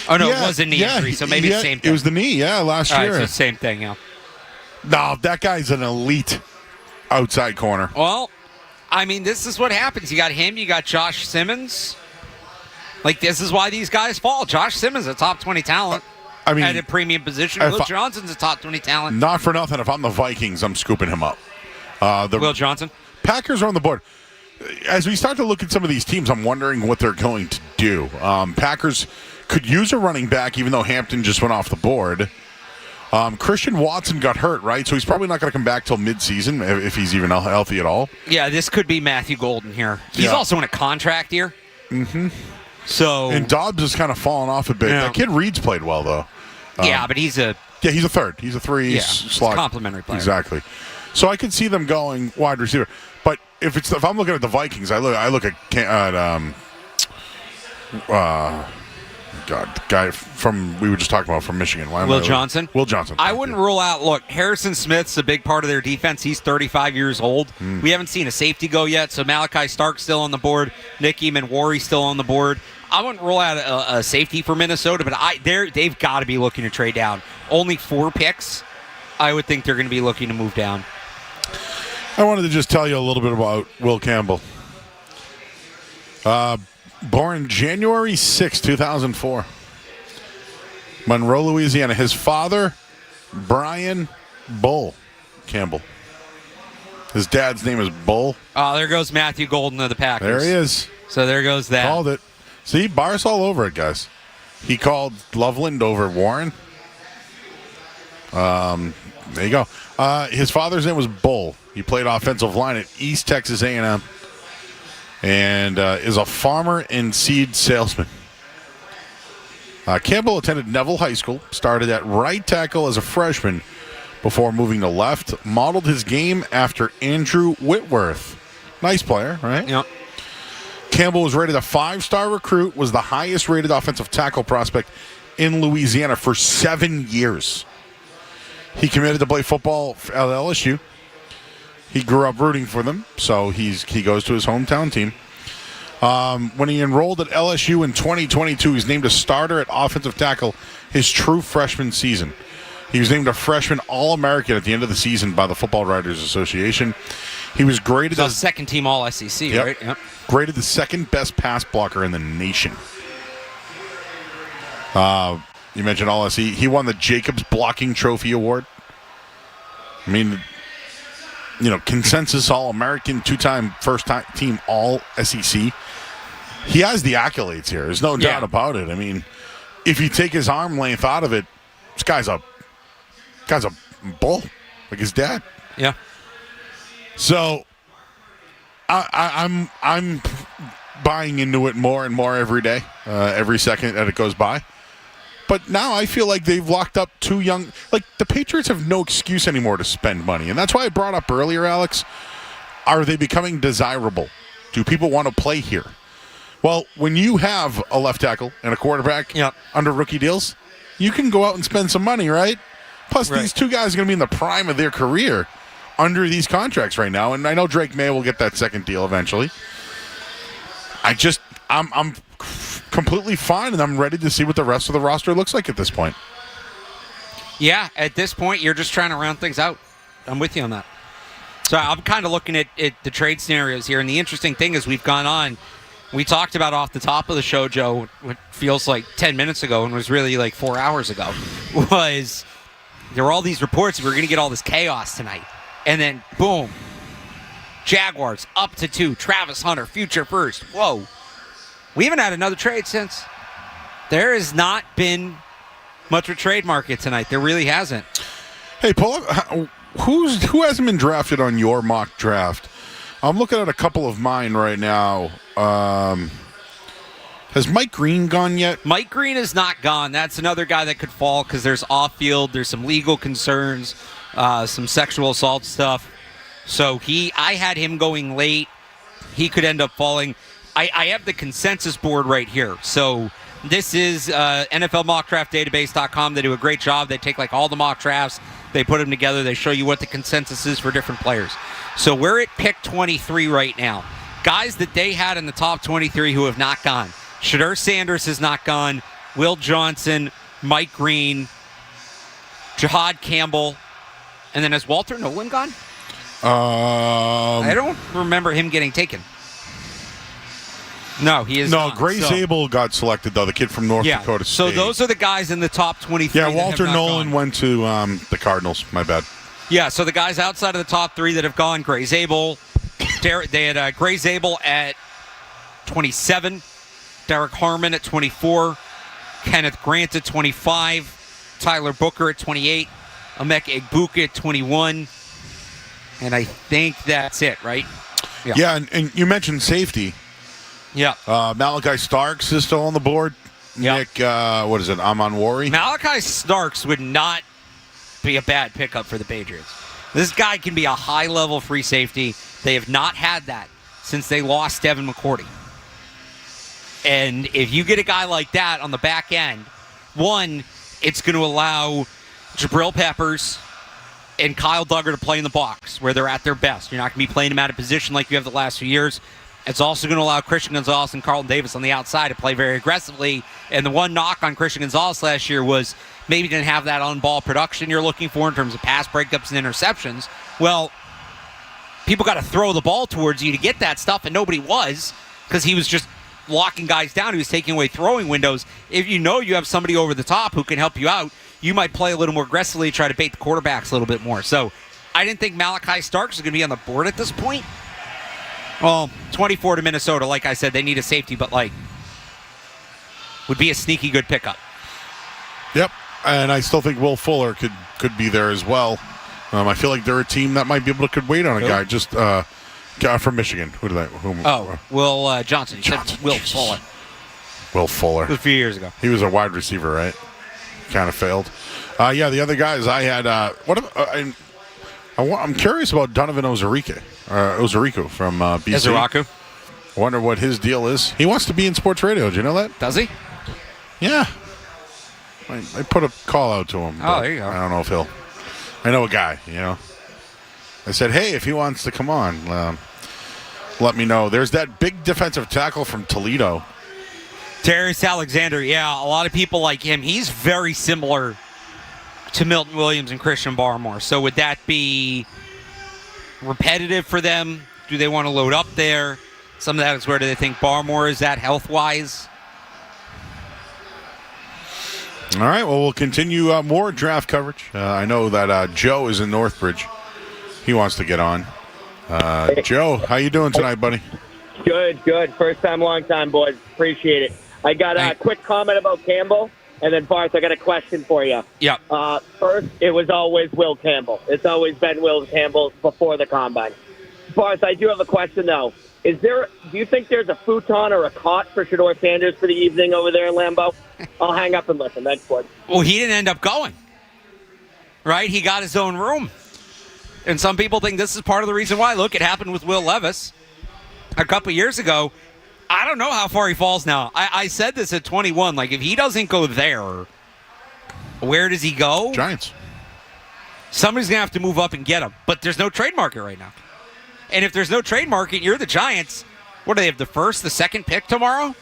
Oh, no, it was a knee injury, so maybe the same thing. It was the knee, last year. Right, so same thing, yeah. No, that guy's an elite outside corner. Well, I mean, this is what happens. You got him, you got Josh Simmons. Like, this is why these guys fall. Josh Simmons, a top 20 talent. I mean, at a premium position. Will Johnson's a top 20 talent. Not for nothing. If I'm the Vikings, I'm scooping him up. Will Johnson? Packers are on the board. As we start to look at some of these teams, I'm wondering what they're going to do. Packers could use a running back, even though Hampton just went off the board. Christian Watson got hurt, right? So he's probably not going to come back till midseason, if he's even healthy at all. Yeah, this could be Matthew Golden here. He's also in a contract year. Mm-hmm. So and Dobbs has kind of fallen off a bit. Yeah. That kid Reed's played well, though. Yeah, but he's a third. He's a 3 slot. Complimentary player. Exactly. So I could see them going wide receiver. But if I'm looking at the Vikings, I look at the guy we were just talking about from Michigan. Will Johnson? Will Johnson. I wouldn't rule out, look, Harrison Smith's a big part of their defense. He's 35 years old. We haven't seen a safety go yet, so Malachi Stark's still on the board. Nick Eamon-Warry's still on the board. I wouldn't rule out a safety for Minnesota, but they've got to be looking to trade down. Only 4 picks. I would think they're going to be looking to move down. I wanted to just tell you a little bit about Will Campbell. Born January 6, 2004. Monroe, Louisiana. His father, Brian Bull Campbell. His dad's name is Bull. Oh, there goes Matthew Golden of the Packers. There he is. So there goes that. Called it. See, Barth's all over it, guys. He called Loveland over Warren. There you go. His father's name was Bull. He played offensive line at East Texas A&M and is a farmer and seed salesman. Campbell attended Neville High School, started at right tackle as a freshman before moving to left, modeled his game after Andrew Whitworth. Nice player, right? Yep. Campbell was rated a 5-star recruit, was the highest rated offensive tackle prospect in Louisiana for 7 years. He committed to play football at LSU. He grew up rooting for them, so he goes to his hometown team. When he enrolled at LSU in 2022, he's named a starter at offensive tackle his true freshman season. He was named a freshman All-American at the end of the season by the Football Writers Association. He was graded as second-team All-SEC, right? Yep. Graded the second-best pass blocker in the nation. You mentioned All-SEC. He won the Jacobs Blocking Trophy Award. I mean, consensus All-American, 2-time first-team All-SEC. He has the accolades here. There's no doubt about it. I mean, if you take his arm length out of it, this guy's a bull, like his dad. Yeah. So I'm buying into it more and more every day, every second that it goes by. But now I feel like they've locked up 2 young. Like, the Patriots have no excuse anymore to spend money. And that's why I brought up earlier, Alex, are they becoming desirable? Do people want to play here? Well, when you have a left tackle and a quarterback under rookie deals, you can go out and spend some money, right? Plus, these two guys are going to be in the prime of their career under these contracts right now. And I know Drake May will get that second deal eventually. I'm completely fine, and I'm ready to see what the rest of the roster looks like at this point. Yeah, at this point, you're just trying to round things out. I'm with you on that. So I'm kind of looking at the trade scenarios here, and the interesting thing is we've gone on. We talked about off the top of the show, Joe, what feels like 10 minutes ago and was really like 4 hours ago, was there were all these reports that we were going to get all this chaos tonight. And then, boom, Jaguars up to 2, Travis Hunter, future first. Whoa. We haven't had another trade since. There has not been much of a trade market tonight. There really hasn't. Hey, pull up. Who hasn't been drafted on your mock draft? I'm looking at a couple of mine right now. Has Mike Green gone yet? Mike Green is not gone. That's another guy that could fall because there's off-field, there's some legal concerns, some sexual assault stuff. So I had him going late. He could end up falling. I have the consensus board right here. So this is NFLMockDraftDatabase.com. They do a great job. They take like all the mock drafts, they put them together, they show you what the consensus is for different players. So we're at pick 23 right now. Guys that they had in the top 23 who have not gone. Shedeur Sanders has not gone. Will Johnson, Mike Green, Jahad Campbell, and then has Walter Nolan gone? I don't remember him getting taken. No, he is not. Gray Zabel got selected, though, the kid from North Dakota State. So those are the guys in the top 23. Yeah, Walter Nolan went to the Cardinals. My bad. Yeah, so the guys outside of the top 3 that have gone, Gray Zabel. They had Gray Zabel at 27, Derek Harmon at 24, Kenneth Grant at 25, Tyler Booker at 28, Emeka Egbuka at 21, and I think that's it, right? Yeah, and you mentioned safety. Yeah. Malachi Starks is still on the board. Yep. Nick, what is it, Amon-Wari? Malachi Starks would not be a bad pickup for the Patriots. This guy can be a high-level free safety. They have not had that since they lost Devin McCourty. And if you get a guy like that on the back end, one, it's going to allow Jabril Peppers and Kyle Duggar to play in the box where they're at their best. You're not going to be playing them out of position like you have the last few years. It's also going to allow Christian Gonzalez and Carlton Davis on the outside to play very aggressively. And the one knock on Christian Gonzalez last year was maybe didn't have that on-ball production you're looking for in terms of pass breakups and interceptions. Well, people got to throw the ball towards you to get that stuff, and nobody was because he was just locking guys down. He was taking away throwing windows. If you know you have somebody over the top who can help you out, you might play a little more aggressively, try to bait the quarterbacks a little bit more. So I didn't think Malachi Starks was going to be on the board at this point. Well, 24 to Minnesota, like I said, they need a safety, but would be a sneaky good pickup. Yep, and I still think Will Fuller could be there as well. I feel like they're a team that might be able to could wait on a guy. Just guy from Michigan. Will Johnson. You said Will Fuller. Will Fuller. It was a few years ago. He was a wide receiver, right? Kind of failed. Yeah, the other guys I had. I'm curious about Donovan Ozarico from BC. Ozaraku. I wonder what his deal is. He wants to be in sports radio. Do you know that? Does he? Yeah. I put a call out to him. Oh, there you go. I don't know if he'll. I know a guy, I said, hey, if he wants to come on, let me know. There's that big defensive tackle from Toledo. Darius Alexander, yeah, a lot of people like him. He's very similar to Milton Williams and Christian Barmore. So would that be repetitive for them? Do they want to load up there? Some of that is where do they think Barmore is at health-wise? All right, well, we'll continue more draft coverage. I know that Joe is in Northbridge. He wants to get on. Joe, how you doing tonight, buddy? Good. First time, long time, boys. Appreciate it. I got a quick comment about Campbell, and then, Barth, I got a question for you. Yeah. First, it was always Will Campbell. It's always been Will Campbell before the Combine. Barth, I do have a question, though. Do you think there's a futon or a cot for Shedeur Sanders for the evening over there in Lambeau? I'll hang up and listen. That's good. Well, he didn't end up going, right? He got his own room. And some people think this is part of the reason why. Look, it happened with Will Levis a couple years ago. I don't know how far he falls now. I said this at 21. If he doesn't go there, where does he go? Giants. Somebody's going to have to move up and get him. But there's no trade market right now. And if there's no trade market, you're the Giants. What do they have, the first, the second pick tomorrow?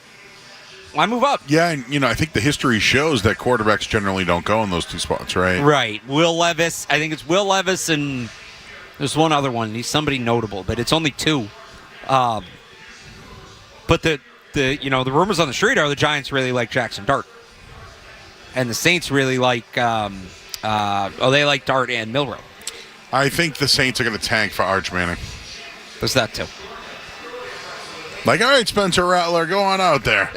Why move up? Yeah, and, I think the history shows that quarterbacks generally don't go in those two spots, right? Right. Will Levis. I think it's Will Levis and there's one other one. He's somebody notable, but it's only two. But the rumors on the street are the Giants really like Jackson Dart. And the Saints really like they like Dart and Milroe. I think the Saints are going to tank for Arch Manning. There's that too. Like, all right, Spencer Rattler, go on out there.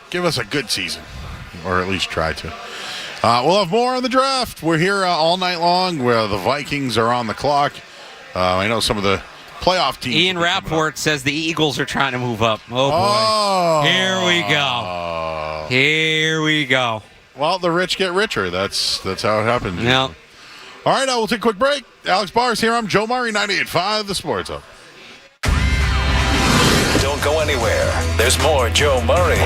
Give us a good season, or at least try to. We'll have more on the draft. We're here all night long where the Vikings are on the clock. I know some of the playoff teams. Ian Rappaport says the Eagles are trying to move up. Oh, boy. Oh. Here we go. Here we go. Well, the rich get richer. That's how it happens. Yeah. All right, we'll take a quick break. Alex Barth here. I'm Joe Murray, 98.5 The Sports Hub. Don't go anywhere. There's more Joe Murray.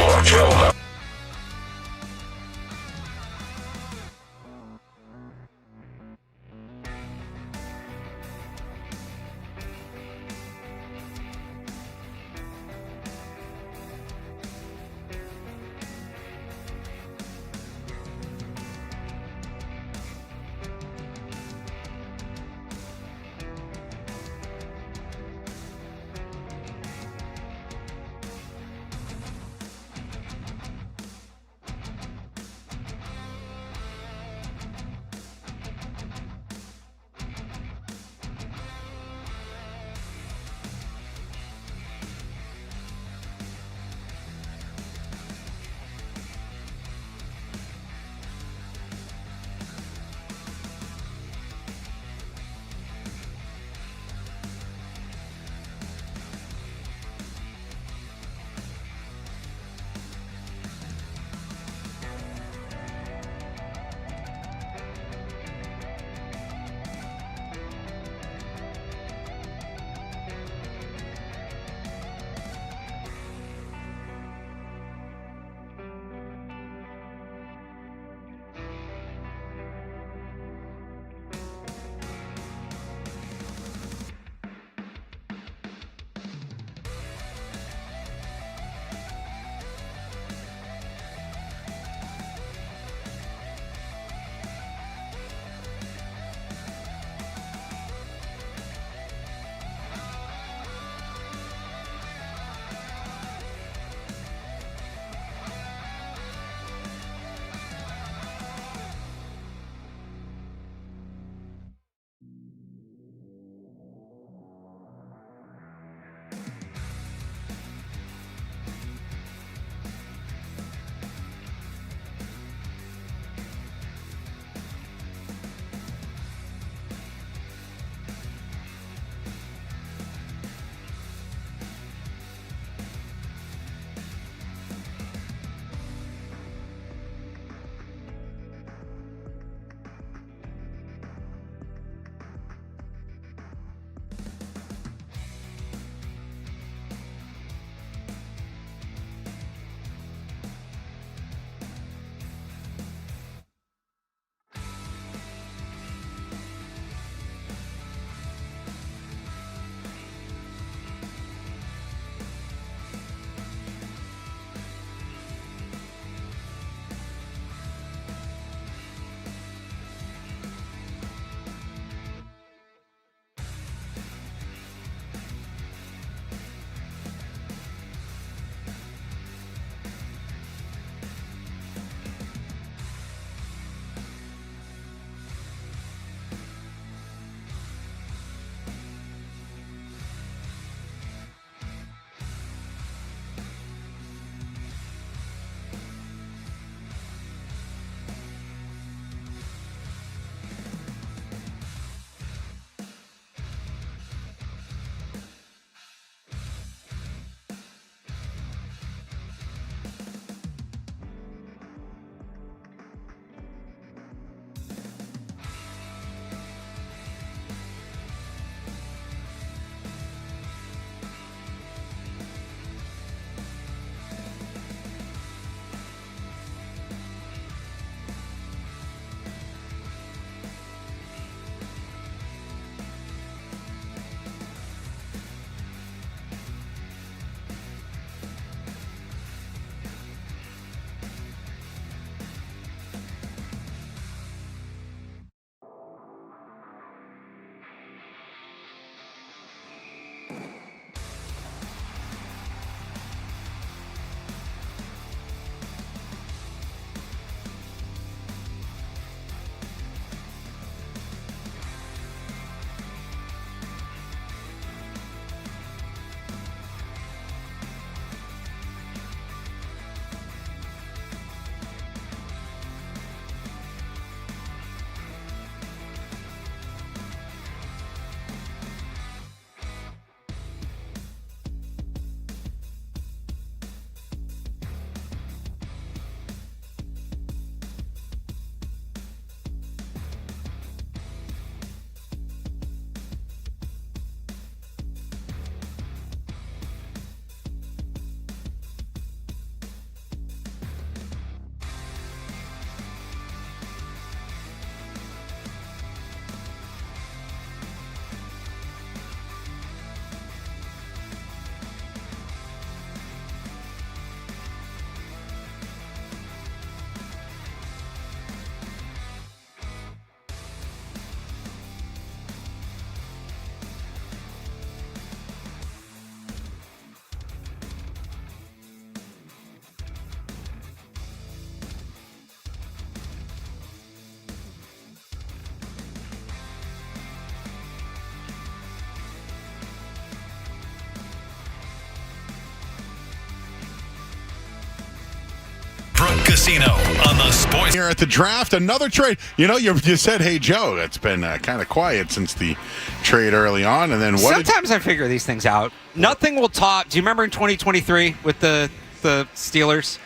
Casino on the Sports. Here at the draft, another trade. You said, hey, Joe, it's been kind of quiet since the trade early on. And then what? Sometimes I figure these things out. Nothing will top. Do you remember in 2023 with the Steelers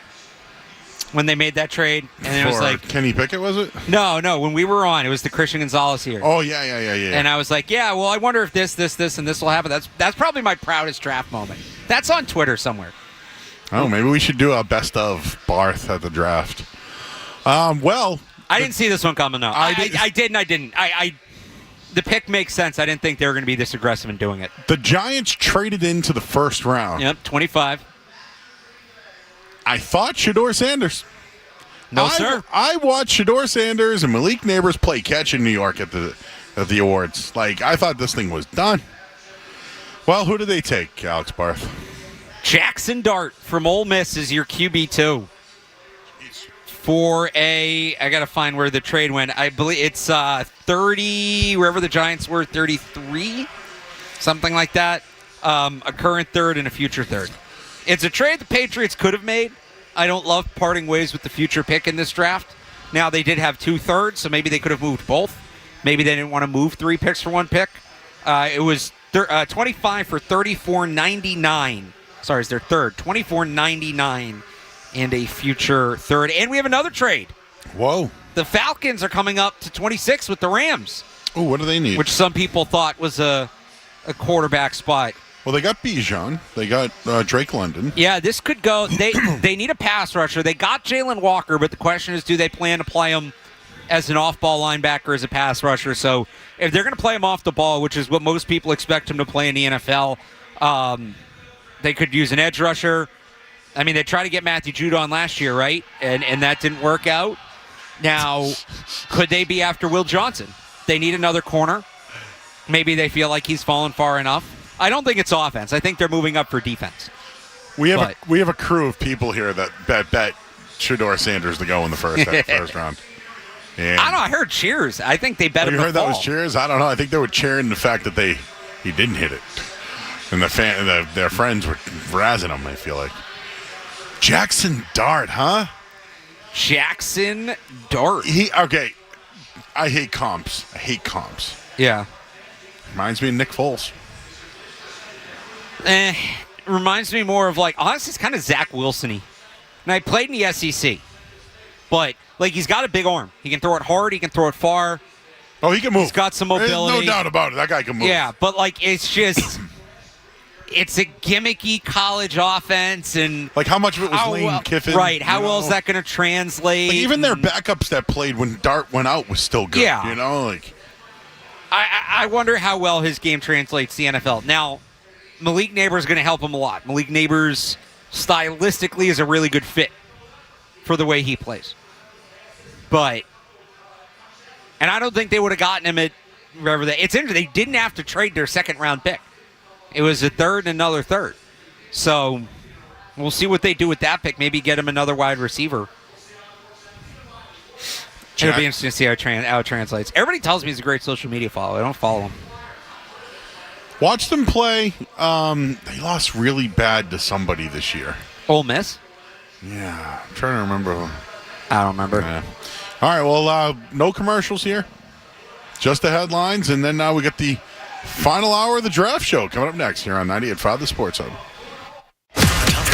when they made that trade? And it was like Kenny Pickett, was it? No. When we were on, it was the Christian Gonzalez year. Oh, yeah. And I was like, yeah, well, I wonder if this, and this will happen. That's probably my proudest draft moment. That's on Twitter somewhere. Oh, maybe we should do a best of Barth at the draft. Well, I didn't see this one coming. No, I didn't. The pick makes sense. I didn't think they were going to be this aggressive in doing it. The Giants traded into the first round. Yep, 25. I thought Shedeur Sanders. No, sir. I watched Shedeur Sanders and Malik Neighbors play catch in New York at the awards. Like, I thought this thing was done. Well, who did they take, Alex Barth? Jackson Dart from Ole Miss is your QB2. I got to find where the trade went. I believe it's 30, wherever the Giants were, 33, something like that. A current third and a future third. It's a trade the Patriots could have made. I don't love parting ways with the future pick in this draft. Now, they did have 2 thirds, so maybe they could have moved both. Maybe they didn't want to move 3 picks for 1 pick. It was 25 for $34.99. Sorry, it's their third. $24.99 and a future third. And we have another trade. Whoa. The Falcons are coming up to 26 with the Rams. Oh, what do they need? Which some people thought was a quarterback spot. Well, they got Bijan. They got Drake London. Yeah, this could go. They need a pass rusher. They got Jalen Walker, but the question is, do they plan to play him as an off-ball linebacker, as a pass rusher? So if they're going to play him off the ball, which is what most people expect him to play in the NFL, they could use an edge rusher. I mean, they tried to get Matthew Judon last year, right? And that didn't work out. Now, could they be after Will Johnson? They need another corner. Maybe they feel like he's fallen far enough. I don't think it's offense. I think they're moving up for defense. We have a crew of people here that bet Shedeur Sanders to go in the first round. And I don't know. I heard cheers. I think they bet him. You heard to that fall. was cheers? I don't know. I think they were cheering the fact that he didn't hit it, and their friends were razzing him. I feel like Jackson Dart, huh? Jackson Dart. Okay. I hate comps. Yeah. Reminds me of Nick Foles. Reminds me more of, like, honestly, it's kind of Zach Wilson-y. And I played in the SEC, but, like, he's got a big arm. He can throw it hard. He can throw it far. Oh, he can move. He's got some mobility. There's no doubt about it. That guy can move. Yeah, but, like, it's just... It's a gimmicky college offense, and like how much of it was Lane Kiffin? Right? How well is that going to translate? Like even their backups that played when Dart went out was still good. Yeah, you know, like I wonder how well his game translates to the NFL. Now, Malik Neighbors is going to help him a lot. Malik Neighbors stylistically is a really good fit for the way he plays, and I don't think they would have gotten him at wherever it's interesting. They didn't have to trade their second round pick. It was a third and another third. So we'll see what they do with that pick. Maybe get him another wide receiver. It'll be interesting to see how it translates. Everybody tells me he's a great social media follower. I don't follow him. Watch them play. They lost really bad to somebody this year. Ole Miss? Yeah. I'm trying to remember who. I don't remember. Yeah. All right, well, no commercials here. Just the headlines, and then now we got the final hour of the draft show coming up next here on 98.5 The Sports Hub.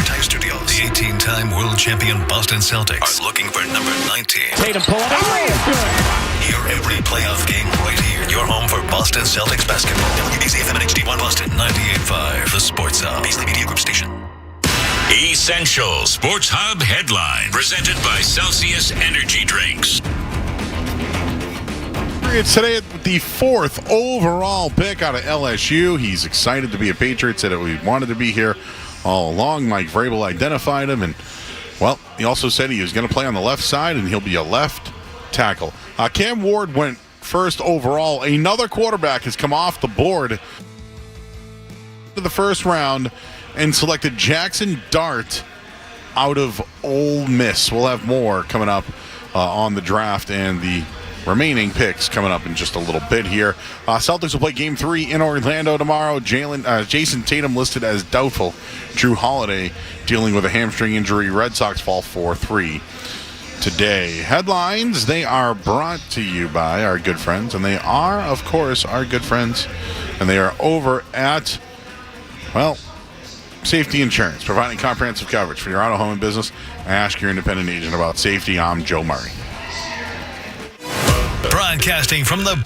Tire Studios. The 18-time world champion Boston Celtics are looking for number 19. Tatum pulling up. Hear every playoff game right here. Your home for Boston Celtics basketball. WBC-FM and HD1 Boston 98.5 The Sports Hub. Beasley Media Group Station. Essential Sports Hub headline presented by Celsius Energy Drinks. It's today the 4th overall pick out of LSU. He's excited to be a Patriot, said that we wanted to be here all along. Mike Vrabel identified him, and, well, he also said he was going to play on the left side, and he'll be a left tackle. Cam Ward went first overall. Another quarterback has come off the board to the first round and selected Jackson Dart out of Ole Miss. We'll have more coming up on the draft and the remaining picks coming up in just a little bit here. Celtics will play Game 3 in Orlando tomorrow. Jason Tatum listed as doubtful. Drew Holiday dealing with a hamstring injury. Red Sox fall 4-3 today. Headlines, they are brought to you by our good friends, and they are, of course, our good friends, and they are over at, well, Safety Insurance, providing comprehensive coverage for your auto, home, and business. Ask your independent agent about safety. I'm Joe Murray. Broadcasting from the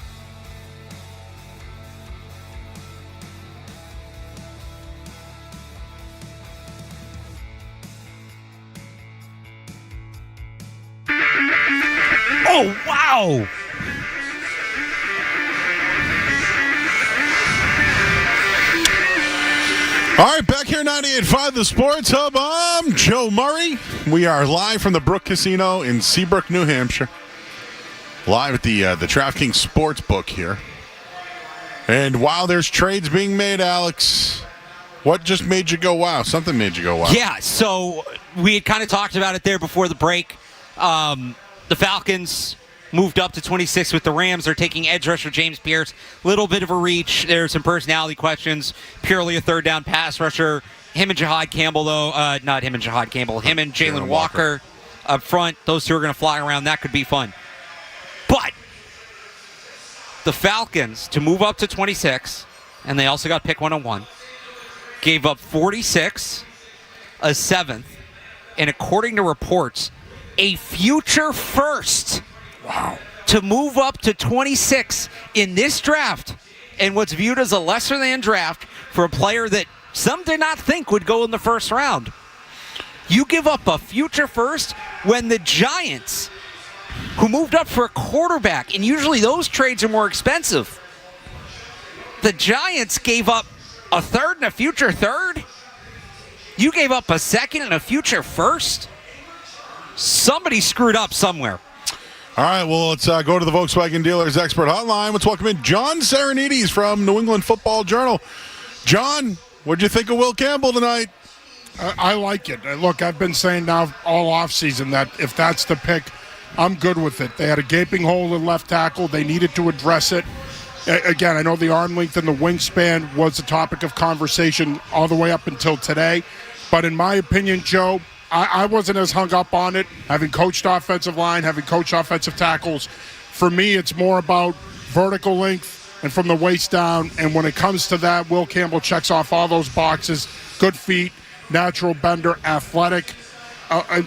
Oh, wow! All right, back here 98.5 The Sports Hub. I'm Joe Murray. We are live from the Brook Casino in Seabrook, New Hampshire. Live at the DraftKings Sportsbook here. And while there's trades being made, Alex, what just made you go wow? Something made you go wow. Yeah, so we had kind of talked about it there before the break. The Falcons moved up to 26 with the Rams. They're taking edge rusher James Pierce. Little bit of a reach. There's some personality questions. Purely a third down pass rusher. Him and Jahad Campbell, though. Not him and Jahad Campbell. Him and Jalen Walker up front. Those two are going to fly around. That could be fun. But the Falcons, to move up to 26, and they also got pick 101, gave up 46, a 7th, and according to reports, a future first. Wow. To move up to 26 in this draft, and what's viewed as a lesser than draft for a player that some did not think would go in the first round. You give up a future first when the Giants, who moved up for a quarterback, and usually those trades are more expensive, the Giants gave up a third and a future third? You gave up a second and a future first? Somebody screwed up somewhere. All right, well, let's go to the Volkswagen Dealers Expert Hotline. Let's welcome in John Serenides from New England Football Journal. John, what'd you think of Will Campbell tonight? I like it. Look, I've been saying now all offseason that if that's the pick, I'm good with it. They had a gaping hole in left tackle. They needed to address it. Again, I know the arm length and the wingspan was a topic of conversation all the way up until today. But in my opinion, Joe, I wasn't as hung up on it, having coached offensive line, having coached offensive tackles. For me, it's more about vertical length and from the waist down. And when it comes to that, Will Campbell checks off all those boxes. Good feet, natural bender, athletic.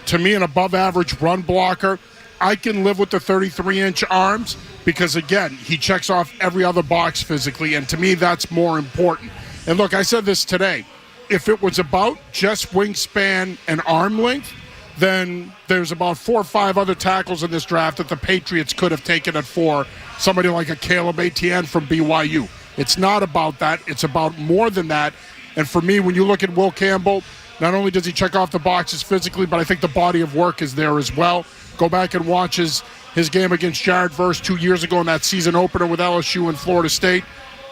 To me, an above-average run blocker. I can live with the 33-inch arms because, again, he checks off every other box physically. And to me, that's more important. And look, I said this today. If it was about just wingspan and arm length, then there's about 4 or 5 other tackles in this draft that the Patriots could have taken it for. Somebody like a Caleb Etienne from BYU. It's not about that. It's about more than that. And for me, when you look at Will Campbell, not only does he check off the boxes physically, but I think the body of work is there as well. Go back and watch his game against Jared Verse 2 years ago in that season opener with LSU and Florida State.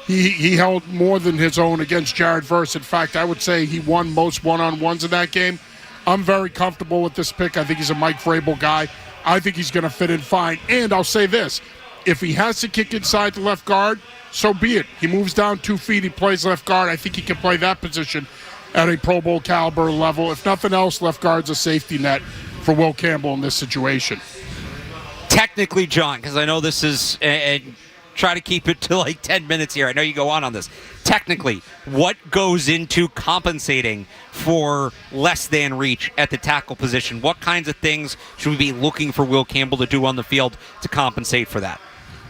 He held more than his own against Jared Verse. In fact, I would say he won most one-on-ones in that game. I'm very comfortable with this pick. I think he's a Mike Vrabel guy. I think he's going to fit in fine. And I'll say this. If he has to kick inside the left guard, so be it. He moves down 2 feet. He plays left guard. I think he can play that position at a Pro Bowl caliber level. If nothing else, left guard's a safety net for Will Campbell in this situation. Technically, John, because I know this is... try to keep it to like 10 minutes here. I know you go on this. Technically, what goes into compensating for less than reach at the tackle position? What kinds of things should we be looking for Will Campbell to do on the field to compensate for that?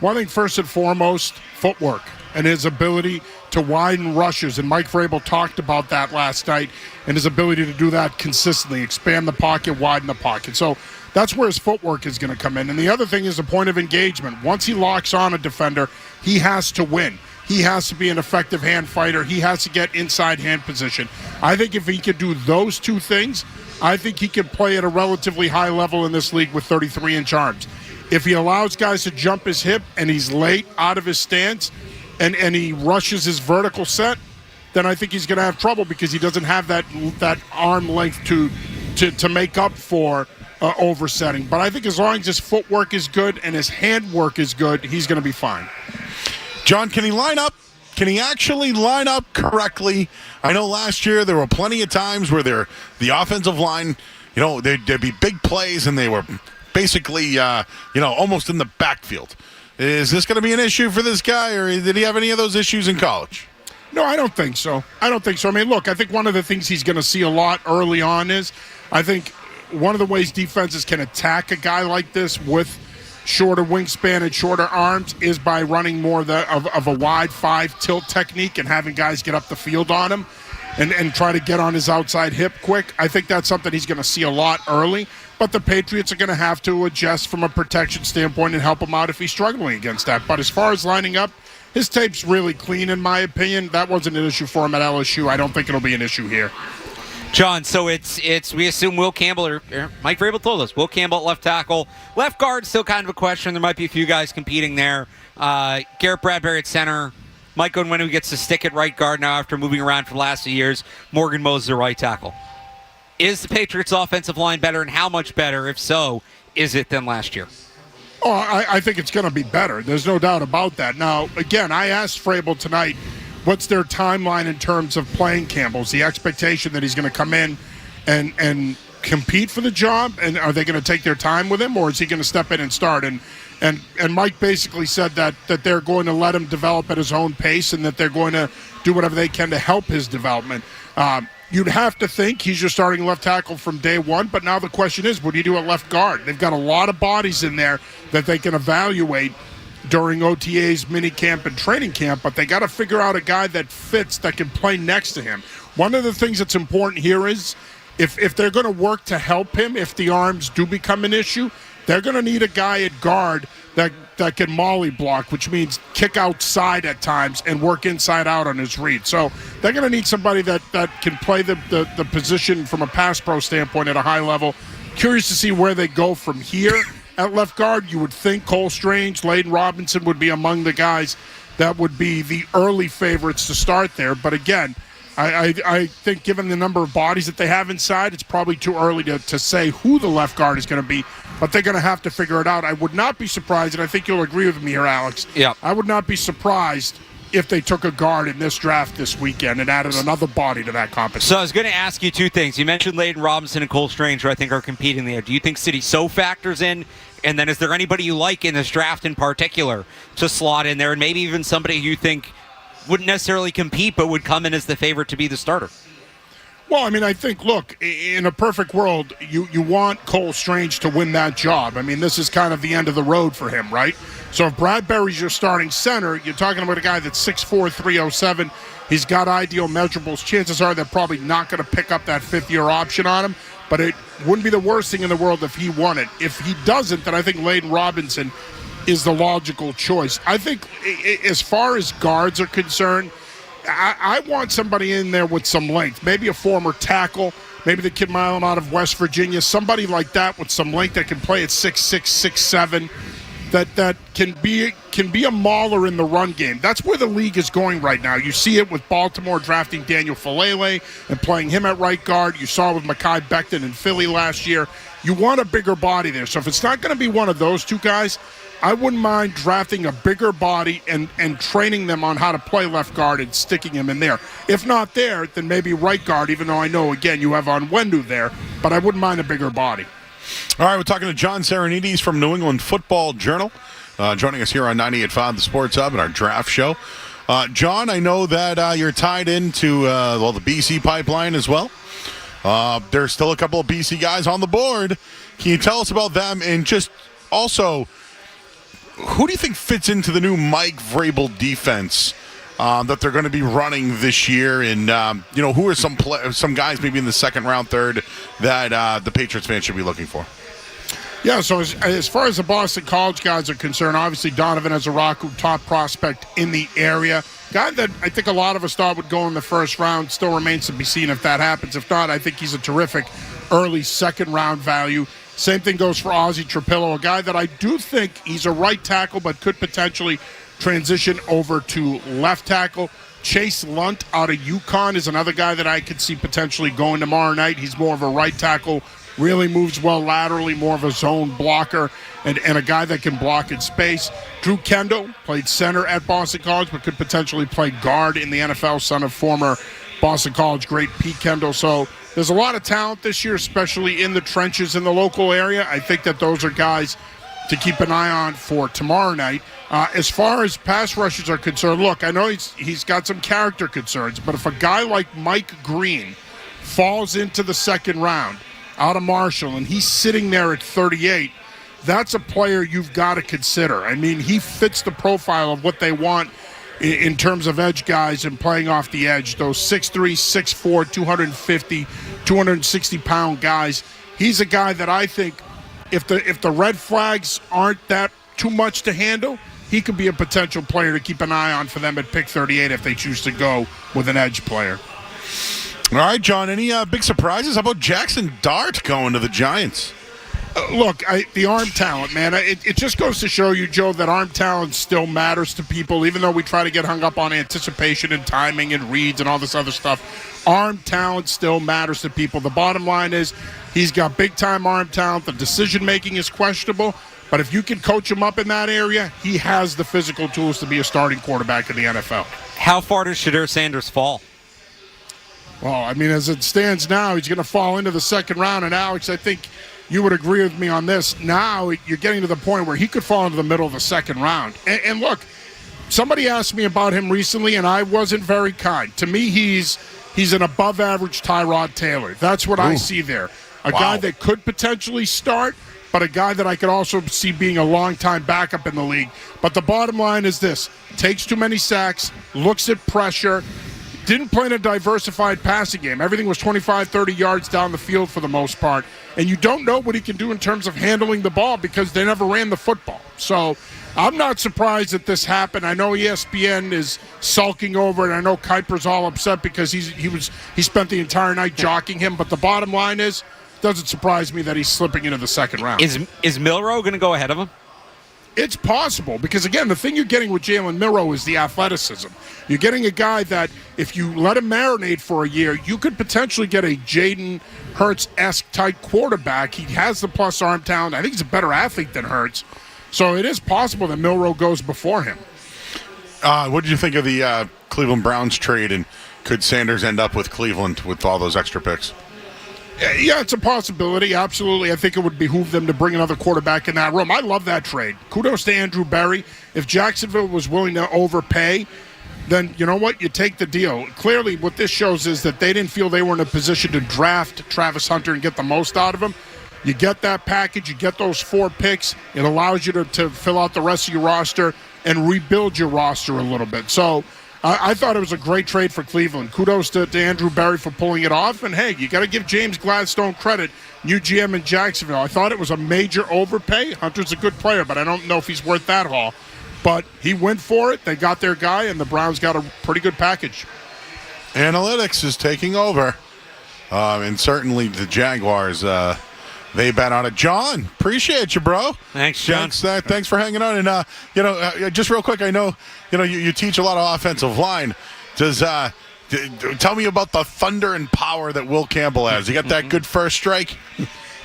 Well, I think first and foremost, footwork and his ability to widen rushes. And Mike Vrabel talked about that last night and his ability to do that consistently, expand the pocket, widen the pocket. So that's where his footwork is going to come in. And the other thing is the point of engagement. Once he locks on a defender, he has to win. He has to be an effective hand fighter. He has to get inside hand position. I think if he could do those 2 things, I think he can play at a relatively high level in this league with 33-inch arms. If he allows guys to jump his hip and he's late out of his stance and he rushes his vertical set, then I think he's going to have trouble because he doesn't have that arm length to make up for oversetting. But I think as long as his footwork is good and his handwork is good, he's going to be fine. John, can he line up? Can he actually line up correctly? I know last year there were plenty of times where the offensive line, there'd be big plays and they were basically, almost in the backfield. Is this going to be an issue for this guy, or did he have any of those issues in college? No, I don't think so. I mean, look, I think one of the things he's going to see a lot early on is, I think one of the ways defenses can attack a guy like this with shorter wingspan and shorter arms is by running more of a wide 5 tilt technique and having guys get up the field on him and try to get on his outside hip quick. I think that's something he's going to see a lot early. But the Patriots are going to have to adjust from a protection standpoint and help him out if he's struggling against that. But as far as lining up, his tape's really clean, in my opinion. That wasn't an issue for him at LSU. I don't think it'll be an issue here. John, so it's we assume Will Campbell, or Mike Vrabel told us, Will Campbell at left tackle. Left guard, still kind of a question. There might be a few guys competing there. Garrett Bradbury at center. Mike Onwenu gets to stick at right guard now after moving around for the last few years. Morgan Moses at right tackle. Is the Patriots' offensive line better, and how much better, if so, is it than last year? Oh, I think it's going to be better. There's no doubt about that. Now, again, I asked Vrabel tonight, what's their timeline in terms of playing Campbell? Is the expectation that he's going to come in and compete for the job, and are they going to take their time with him, or is he going to step in and start? And Mike basically said that they're going to let him develop at his own pace and that they're going to do whatever they can to help his development. You'd have to think he's your starting left tackle from day one, but now the question is, what do you do at left guard? They've got a lot of bodies in there that they can evaluate during OTAs, minicamp, and training camp, but they got to figure out a guy that fits, that can play next to him. One of the things that's important here is if they're going to work to help him, if the arms do become an issue, they're going to need a guy at guard that can molly block, which means kick outside at times and work inside out on his read. So they're going to need somebody that can play the position from a pass pro standpoint at a high level. Curious to see where they go from here at left guard. You would think Cole Strange, Layden Robinson would be among the guys that would be the early favorites to start there. But again, I think given the number of bodies that they have inside, it's probably too early to say who the left guard is going to be, but they're going to have to figure it out. I would not be surprised, and I think you'll agree with me here, Alex. Yeah. I would not be surprised if they took a guard in this draft this weekend and added another body to that competition. So I was going to ask you two things. You mentioned Layden Robinson and Cole Strange, who I think are competing there. Do you think City So factors in? And then is there anybody you like in this draft in particular to slot in there, and maybe even somebody you think wouldn't necessarily compete but would come in as the favorite to be the starter? Well, I mean, I think, look, in a perfect world, you want Cole Strange to win that job. I mean, this is kind of the end of the road for him, right? So if Bradbury's your starting center, you're talking about a guy that's 6'4", 307. He's got ideal measurables. Chances are they're probably not going to pick up that fifth-year option on him, but it wouldn't be the worst thing in the world if he won it. If he doesn't, then I think Layden Robinson is the logical choice. I think as far as guards are concerned, I want somebody in there with some length, maybe a former tackle, maybe the kid Milam out of West Virginia, somebody like that with some length that can play at 6'6", 6'7", that can be a mauler in the run game. That's where the league is going right now. You see it with Baltimore drafting Daniel Falele and playing him at right guard. You saw it with Mekhi Becton in Philly last year. You want a bigger body there. So if it's not going to be one of those two guys, I wouldn't mind drafting a bigger body and training them on how to play left guard and sticking him in there. If not there, then maybe right guard, even though I know, again, you have Onwenu there, but I wouldn't mind a bigger body. All right, we're talking to John Serenides from New England Football Journal, joining us here on 98.5 The Sports Hub and our draft show. John, I know that you're tied into the BC pipeline as well. There's still a couple of BC guys on the board. Can you tell us about them, and just also, who do you think fits into the new Mike Vrabel defense that they're going to be running this year? And, who are some guys maybe in the second round, third, that the Patriots fans should be looking for? Yeah, so as far as the Boston College guys are concerned, obviously Donovan Ezaraku, top prospect in the area. Guy that I think a lot of us thought would go in the first round. Still remains to be seen if that happens. If not, I think he's a terrific early second round value. Same thing goes for Ozzie Trapillo, a guy that I do think he's a right tackle but could potentially transition over to left tackle. Chase Lunt out of UConn is another guy that I could see potentially going tomorrow night. He's more of a right tackle, really moves well laterally, more of a zone blocker, and a guy that can block in space. Drew Kendall played center at Boston College but could potentially play guard in the NFL, son of former Boston College great Pete Kendall. So there's a lot of talent this year, especially in the trenches in the local area. I think that those are guys to keep an eye on for tomorrow night. As far as pass rushers are concerned, look, I know he's got some character concerns, but if a guy like Mike Green falls into the second round out of Marshall and he's sitting there at 38, that's a player you've got to consider. I mean, he fits the profile of what they want in terms of edge guys and playing off the edge. Those 6'3", 6'4", 250, 260-pound guys. He's a guy that I think if the red flags aren't that too much to handle, he could be a potential player to keep an eye on for them at pick 38 if they choose to go with an edge player. All right, John, any big surprises? How about Jackson Dart going to the Giants? Look, the arm talent, man, it just goes to show you, Joe, that arm talent still matters to people, even though we try to get hung up on anticipation and timing and reads and all this other stuff. Arm talent still matters to people. The bottom line is he's got big-time arm talent. The decision-making is questionable, but if you can coach him up in that area, he has the physical tools to be a starting quarterback in the NFL. How far does Shedeur Sanders fall? Well, I mean, as it stands now, he's going to fall into the second round, and Alex, I think you would agree with me on this. Now you're getting to the point where he could fall into the middle of the second round. And look, somebody asked me about him recently, and I wasn't very kind. To me, he's an above-average Tyrod Taylor. That's what I see there. A guy that could potentially start, but a guy that I could also see being a long-time backup in the league. But the bottom line is this. Takes too many sacks, looks at pressure, didn't play in a diversified passing game. Everything was 25, 30 yards down the field for the most part. And you don't know what he can do in terms of handling the ball because they never ran the football. So I'm not surprised that this happened. I know ESPN is sulking over it. I know Kuiper's all upset because he spent the entire night jockeying him. But the bottom line is, it doesn't surprise me that he's slipping into the second round. Is Milroe going to go ahead of him? It's possible because, again, the thing you're getting with Jalen Milroe is the athleticism. You're getting a guy that if you let him marinate for a year, you could potentially get a Jaden Hurts-esque type quarterback. He has the plus arm talent. I think he's a better athlete than Hurts. So it is possible that Milroe goes before him. What did you think of the Cleveland Browns trade, and could Sanders end up with Cleveland with all those extra picks? Yeah, it's a possibility. Absolutely. I think it would behoove them to bring another quarterback in that room. I love that trade. Kudos to Andrew Berry. If Jacksonville was willing to overpay, then you know what? You take the deal. Clearly, what this shows is that they didn't feel they were in a position to draft Travis Hunter and get the most out of him. You get that package. You get those 4 picks. It allows you to fill out the rest of your roster and rebuild your roster a little bit. So I thought it was a great trade for Cleveland. Kudos to Andrew Berry for pulling it off. And, hey, you got to give James Gladstone credit, new GM in Jacksonville. I thought it was a major overpay. Hunter's a good player, but I don't know if he's worth that haul. But he went for it. They got their guy, and the Browns got a pretty good package. Analytics is taking over. And certainly the Jaguars, they bet on it. John, appreciate you, bro. Thanks, John. Thanks for hanging on. And, just real quick, I know, you teach a lot of offensive line. Tell me about the thunder and power that Will Campbell has. You got that good first strike?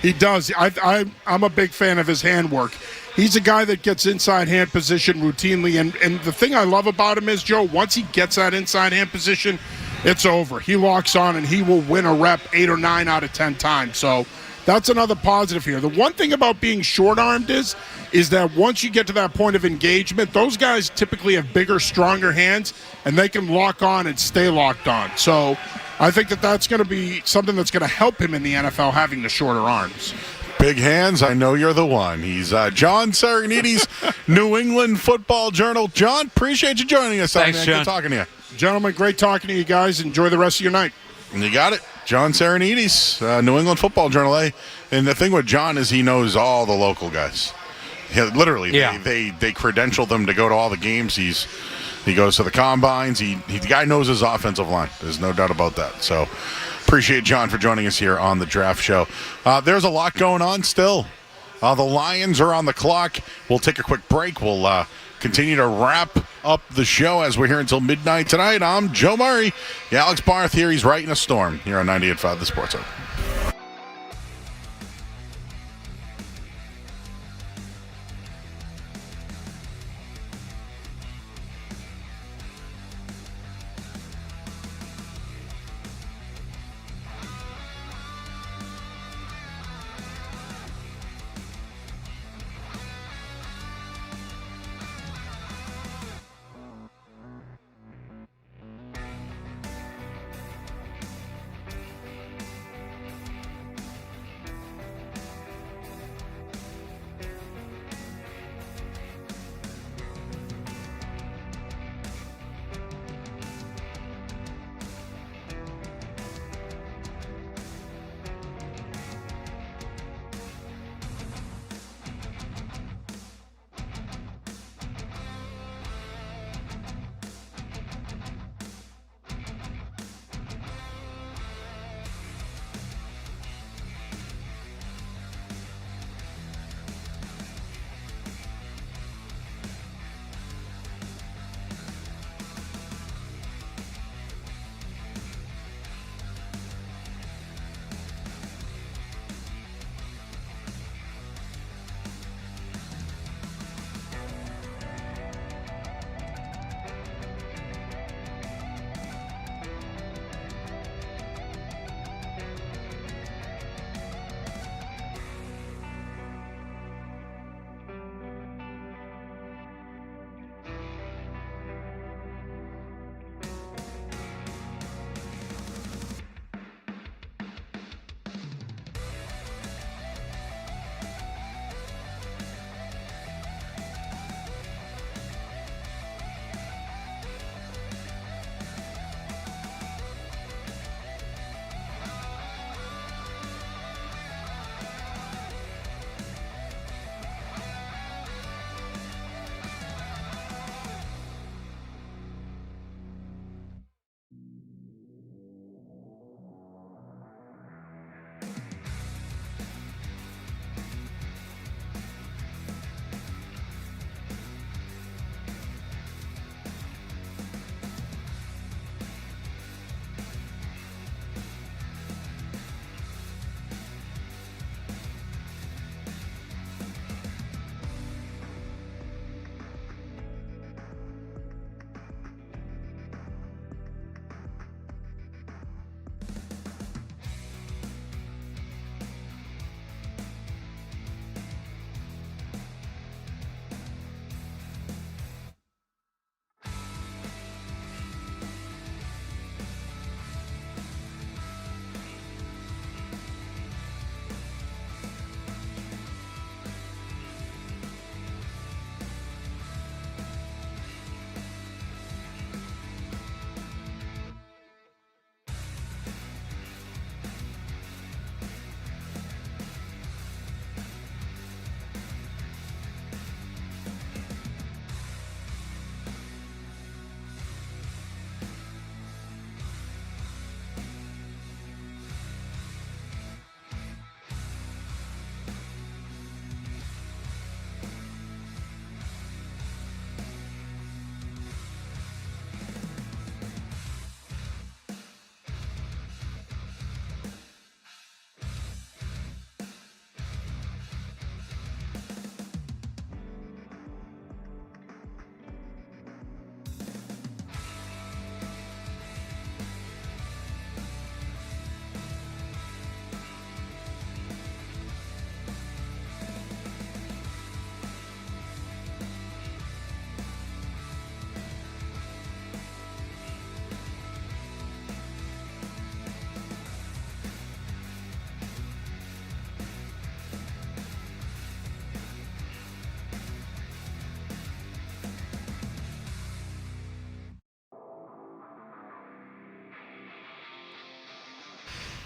He does. I'm a big fan of his handwork. He's a guy that gets inside hand position routinely. And the thing I love about him is, Joe, once he gets that inside hand position, it's over. He locks on and he will win a rep 8 or 9 out of 10 times. So that's another positive here. The one thing about being short-armed is that once you get to that point of engagement, those guys typically have bigger, stronger hands, and they can lock on and stay locked on. So I think that's going to be something that's going to help him in the NFL, having the shorter arms. Big hands, I know you're the one. He's John Serenides, New England Football Journal. John, appreciate you joining us. Thanks, John. Good talking to you. Gentlemen, great talking to you guys. Enjoy the rest of your night. And you got it. John Serenides, New England Football Journal. And the thing with John is he knows all the local guys. They credential them to go to all the games. He goes to the combines. The guy knows his offensive line. There's no doubt about that. So appreciate John for joining us here on the Draft Show. There's a lot going on still. The Lions are on the clock. We'll take a quick break. We'll continue to wrap up the show as we're here until midnight tonight. I'm Joe Murray. Alex Barth here. He's right in a storm here on 98.5 The Sports Hub.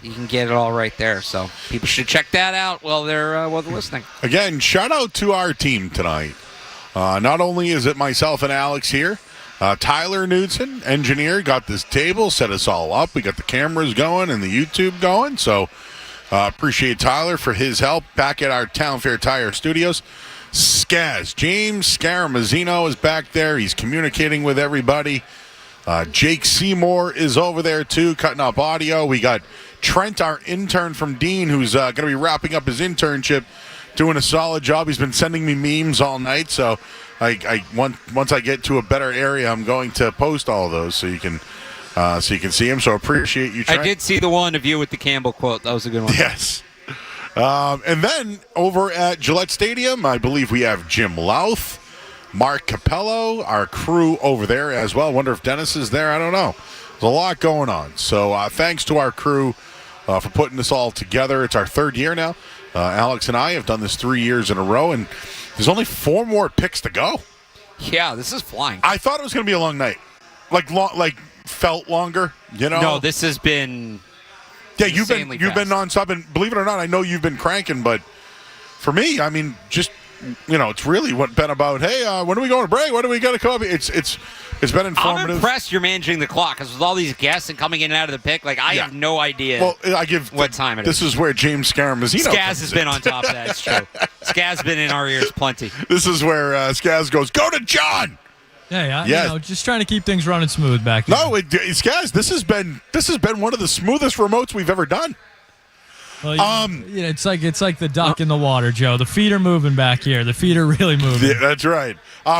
You can get it all right there. So people should check that out while they're listening. Again, shout out to our team tonight. Not only is it myself and Alex here, Tyler Knudsen, engineer, got this table, set us all up. We got the cameras going and the YouTube going. So appreciate Tyler for his help back at our Town Fair Tire Studios. Skaz, James Scaramazino is back there. He's communicating with everybody. Jake Seymour is over there, too, cutting up audio. We got Trent, our intern from Dean, who's going to be wrapping up his internship, doing a solid job. He's been sending me memes all night, so once I get to a better area, I'm going to post all of those so you can see him. So appreciate you, Trent. I did see the one of you with the Campbell quote. That was a good one. Yes. And then over at Gillette Stadium, I believe we have Jim Louth, Mark Capello, our crew over there as well. Wonder if Dennis is there. I don't know. There's a lot going on. So thanks to our crew for putting this all together. It's our third year now. Alex and I have done this 3 years in a row, and there's only 4 more picks to go. Yeah, this is flying. I thought it was going to be a long night. Felt longer, you know? No, this has been... Yeah, you've been nonstop, and believe it or not, I know you've been cranking, but for me, I mean, just it's really been about. Hey, when are we going to break? When are we going to come up? It's been informative. I'm impressed you're managing the clock because with all these guests and coming in and out of the pick, I have no idea. Well, I give what time it is. This is where James Scaramazino. Skaz has been on top of that. It's true. Skaz been in our ears plenty. This is where Skaz goes. Go to John. Yeah, just trying to keep things running smooth back here. No, Skaz, this has been one of the smoothest remotes we've ever done. Well, it's like the duck in the water, Joe. The feet are moving back here. The feet are really moving. Yeah, that's right.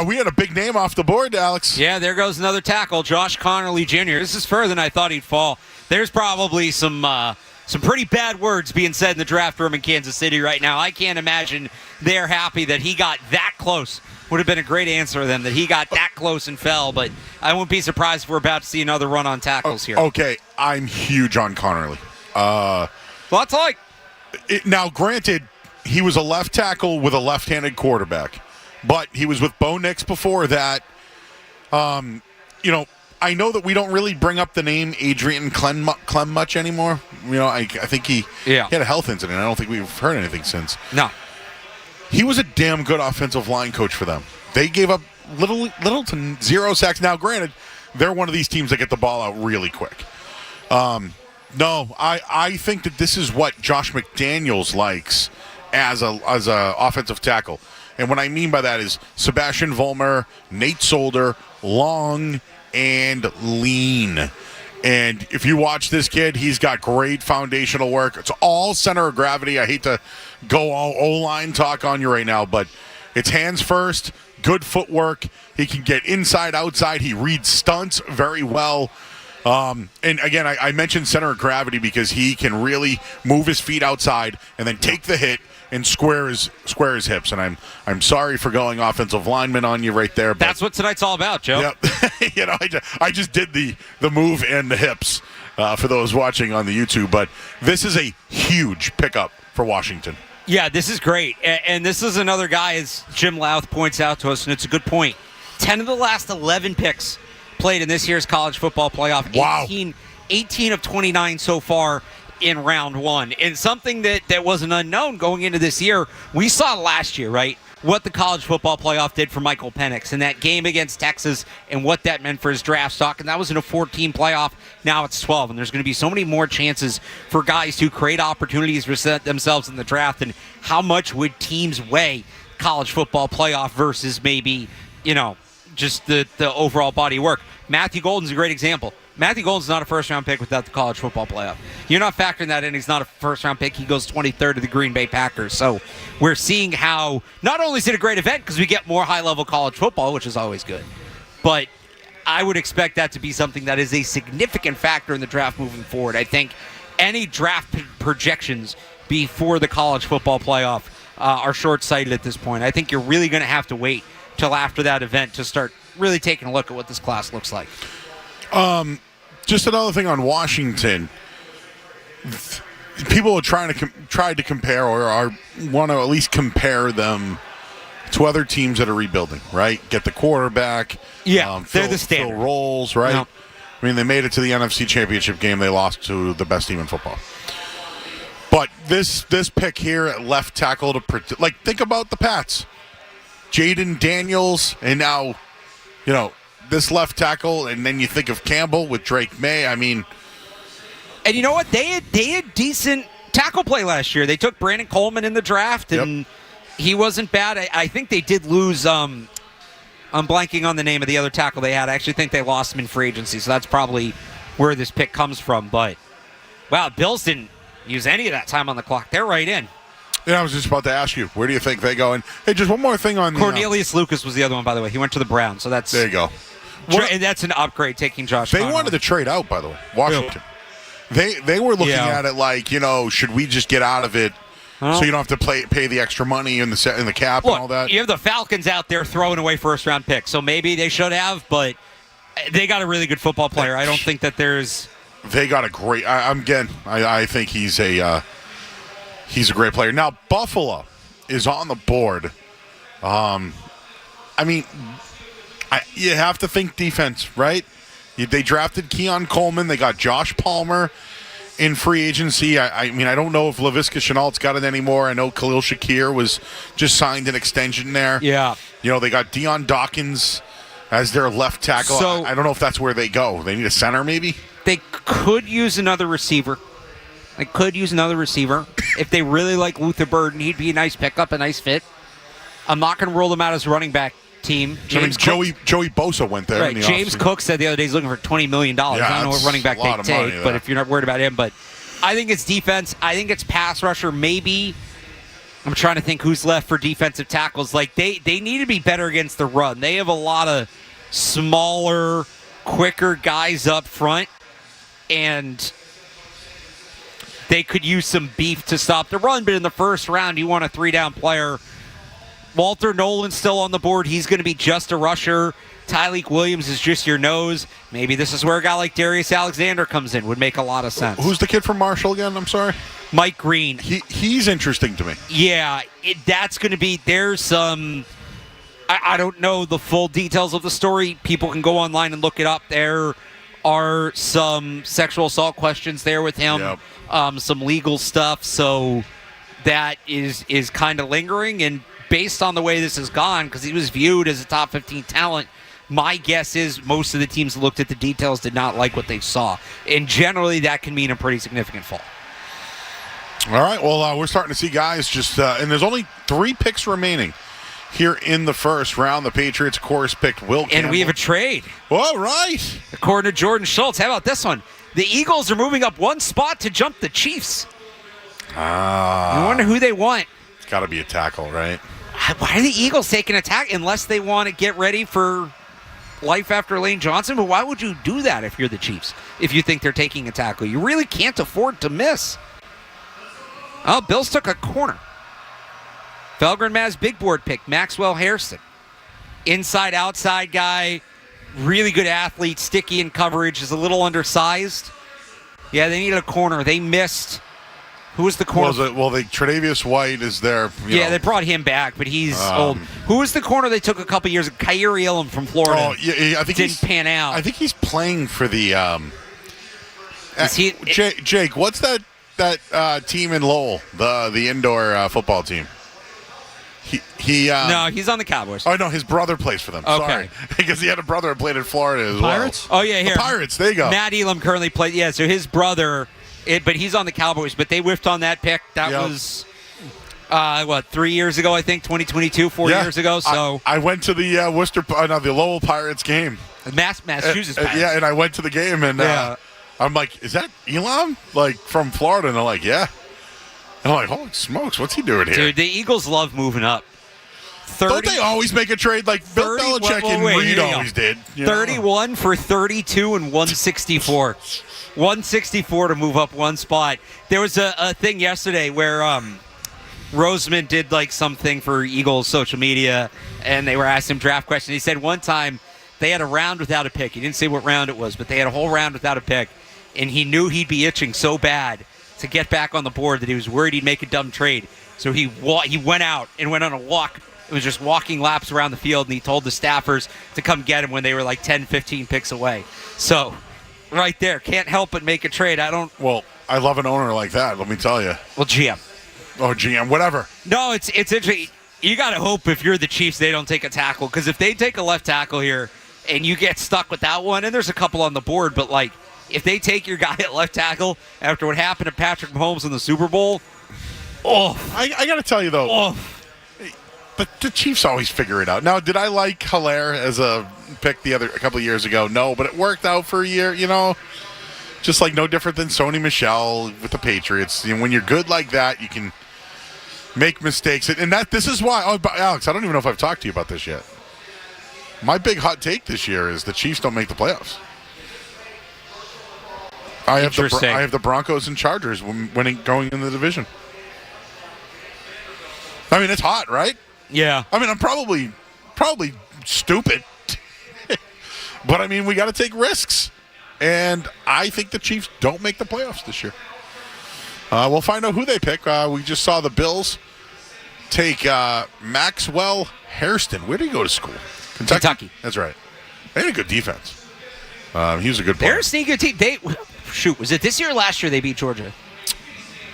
We had a big name off the board, Alex. Yeah, there goes another tackle, Josh Connerly Jr. This is further than I thought he'd fall. There's probably some pretty bad words being said in the draft room in Kansas City right now. I can't imagine they're happy that he got that close. Would have been a great answer to them that he got that close and fell, but I wouldn't be surprised if we're about to see another run on tackles here. Okay, I'm huge on Connerly. Lots like. Now, granted, he was a left tackle with a left-handed quarterback, but he was with Bo Nix before that. I know that we don't really bring up the name Adrian Clem much anymore. I think he had a health incident. I don't think we've heard anything since. No. He was a damn good offensive line coach for them. They gave up little to 0 sacks. Now, granted, they're one of these teams that get the ball out really quick. No, I think that this is what Josh McDaniels likes as a offensive tackle. And what I mean by that is Sebastian Vollmer, Nate Solder, long and lean. And if you watch this kid, he's got great foundational work. It's all center of gravity. I hate to go all O-line talk on you right now, but it's hands first, good footwork. He can get inside, outside. He reads stunts very well. And again, I mentioned center of gravity because he can really move his feet outside and then take the hit and square his hips. And I'm sorry for going offensive lineman on you right there. But that's what tonight's all about, Joe. Yep. I just did the move and the hips for those watching on the YouTube. But this is a huge pickup for Washington. Yeah, this is great. And this is another guy, as Jim Louth points out to us, and it's a good point. 10 of the last 11 picks played in this year's college football playoff. Wow. 18 of 29 so far in round one. And something that was an unknown going into this year, we saw last year, right? What the college football playoff did for Michael Penix in that game against Texas and what that meant for his draft stock. And that was in a 14 playoff. Now it's 12. And there's going to be so many more chances for guys to create opportunities for themselves in the draft. And how much would teams weigh college football playoff versus maybe, just the overall body of work? Matthew Golden's a great example. Matthew Golden's not a first-round pick without the college football playoff. You're not factoring that in. He's not a first-round pick. He goes 23rd to the Green Bay Packers. So we're seeing how not only is it a great event because we get more high-level college football, which is always good, but I would expect that to be something that is a significant factor in the draft moving forward. I think any draft projections before the college football playoff are short-sighted at this point. I think you're really going to have to wait till after that event to start really taking a look at what this class looks like. Just another thing on Washington. People are trying to compare or want to at least compare them to other teams that are rebuilding, right? Get the quarterback. Yeah, they're the standard. Fill roles, right? I mean, they made it to the NFC Championship game. They lost to the best team in football. But this pick here at left tackle to protect, like, think about the Pats. Jaden Daniels, and now, this left tackle, and then you think of Campbell with Drake May. I mean, and you know what? They had decent tackle play last year. They took Brandon Coleman in the draft, and he wasn't bad. I think they did lose. I'm blanking on the name of the other tackle they had. I actually think they lost him in free agency, so that's probably where this pick comes from. But wow, Bills didn't use any of that time on the clock. They're right in. Yeah, I was just about to ask you, where do you think they go? And hey, just one more thing on Cornelius Lucas was the other one, by the way. He went to the Browns, so that's there you go. And that's an upgrade taking Josh. They wanted to trade out, by the way. Washington. They were looking at it like, should we just get out of it so you don't have to pay the extra money in the cap and all that? You have the Falcons out there throwing away first-round picks, so maybe they should have, but they got a really good football player. I don't think that there's... They got a great... I think he's a great player. Now, Buffalo is on the board. You have to think defense, right? They drafted Keon Coleman. They got Josh Palmer in free agency. I don't know if Laviska Shenault's got it anymore. I know Khalil Shakir was just signed an extension there. Yeah. They got Deion Dawkins as their left tackle. So, I don't know if that's where they go. They need a center, maybe? They could use another receiver. If they really like Luther Burden, he'd be a nice pickup, a nice fit. I'm not going to rule them out as a running back team. Joey Bosa went there. Right. James Cook said the other day he's looking for $20 million. I don't know what running back they take, but if you're not worried about him. But I think it's defense. I think it's pass rusher. Maybe I'm trying to think who's left for defensive tackles. Like they need to be better against the run. They have a lot of smaller, quicker guys up front, and they could use some beef to stop the run. But in the first round, you want a 3-down player. Walter Nolan's still on the board. He's going to be just a rusher. Tyleek Williams is just your nose. Maybe this is where a guy like Darius Alexander comes in. Would make a lot of sense. Who's the kid from Marshall again? I'm sorry. Mike Green. He's interesting to me. Yeah, that's going to be. There's some. I don't know the full details of the story. People can go online and look it up. There are some sexual assault questions there with him. Yep. Some legal stuff. So that is kind of lingering. And based on the way this has gone, because he was viewed as a top 15 talent, my guess is most of the teams that looked at the details did not like what they saw. And generally, that can mean a pretty significant fall. All right, well, we're starting to see guys just, and there's only 3 picks remaining here in the first round. The Patriots, of course, picked Will Campbell. And we have a trade. All right. According to Jordan Schultz. How about this one? The Eagles are moving up one spot to jump the Chiefs. I wonder who they want. It's got to be a tackle, right? Why are the Eagles taking a tackle unless they want to get ready for life after Lane Johnson? But why would you do that if you're the Chiefs? If you think they're taking a tackle, you really can't afford to miss. Oh, Bills took a corner. Felgren Maz big board pick, Maxwell Hairston. Inside, outside guy, really good athlete, sticky in coverage, is a little undersized. Yeah, they needed a corner. They missed. Who was the corner? Tre'Davious White is there. They brought him back, but he's old. Who was the corner they took a couple years ago? Kyrie Elam from Florida. Oh, yeah, I think didn't pan out. I think he's playing for the. Jake, what's that team in Lowell? The indoor football team. No, he's on the Cowboys. Oh no, his brother plays for them. Okay. Sorry, because he had a brother who played in Florida as Pirates? well. Oh yeah, here the Pirates. There you go. Matt Elam currently plays. Yeah, so his brother. But he's on the Cowboys. But they whiffed on that pick. That was 3 years ago, I think, 2022, 4 years ago. So I went to the the Lowell Pirates game. Massachusetts Pirates. Yeah, and I went to the game, and I'm like, is that Elam? Like from Florida? And they're like, yeah. And I'm like, holy smokes, what's he doing here? Dude, the Eagles love moving up. Don't they always make a trade like Bill Belichick and Reed always did? 31 for 32 and 164. 164 to move up one spot. There was a thing yesterday where Roseman did like something for Eagles social media, and they were asking him draft questions. He said one time they had a round without a pick. He didn't say what round it was, but they had a whole round without a pick, and he knew he'd be itching so bad to get back on the board that he was worried he'd make a dumb trade. So he went out and went on a walk. It was just walking laps around the field, and he told the staffers to come get him when they were like 10, 15 picks away. So right there. Can't help but make a trade. Well, I love an owner like that, let me tell you. Well, GM. Oh, GM, whatever. No, it's interesting. You got to hope if you're the Chiefs they don't take a tackle, because if they take a left tackle here and you get stuck with that one, and there's a couple on the board, but like if they take your guy at left tackle after what happened to Patrick Mahomes in the Super Bowl, I got to tell you though, the Chiefs always figure it out. Now, did I like Hilaire as a pick a couple of years ago? No, but it worked out for a year. Just like no different than Sony Michel with the Patriots. When you're good like that, you can make mistakes, and this is why. Oh, Alex, I don't even know if I've talked to you about this yet. My big hot take this year is the Chiefs don't make the playoffs. I have the Broncos and Chargers going in the division. I mean, it's hot, right? Yeah. I mean, I'm probably stupid, but I mean, we got to take risks, and I think the Chiefs don't make the playoffs this year. We'll find out who they pick. We just saw the Bills take Maxwell Hairston. Where did he go to school? Kentucky. That's right. They had a good defense. He was a good player. They're a sneaky team. Was it this year or last year they beat Georgia?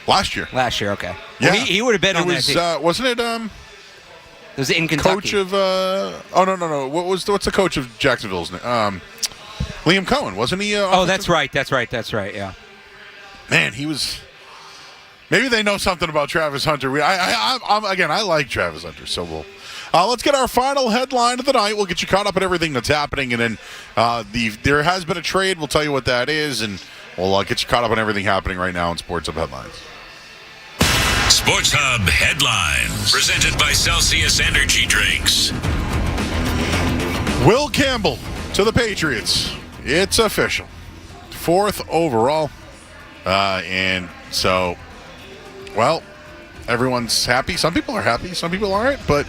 Last year. Last year, okay. Yeah. Well, he would have been on that team. Wasn't it? It was in Kentucky. Coach of. No. What's the coach of Jacksonville's name? Liam Cohen, wasn't he? That's right. Yeah. Man, he was. Maybe they know something about Travis Hunter. I like Travis Hunter, so we'll. Let's get our final headline of the night. We'll get you caught up on everything that's happening, and then there has been a trade. We'll tell you what that is, and we'll get you caught up on everything happening right now in Sports Hub Headlines. Sports Hub Headlines, presented by Celsius Energy Drinks. Will Campbell to the Patriots. It's official. 4th overall. And so, well, everyone's happy. Some people are happy. Some people aren't. But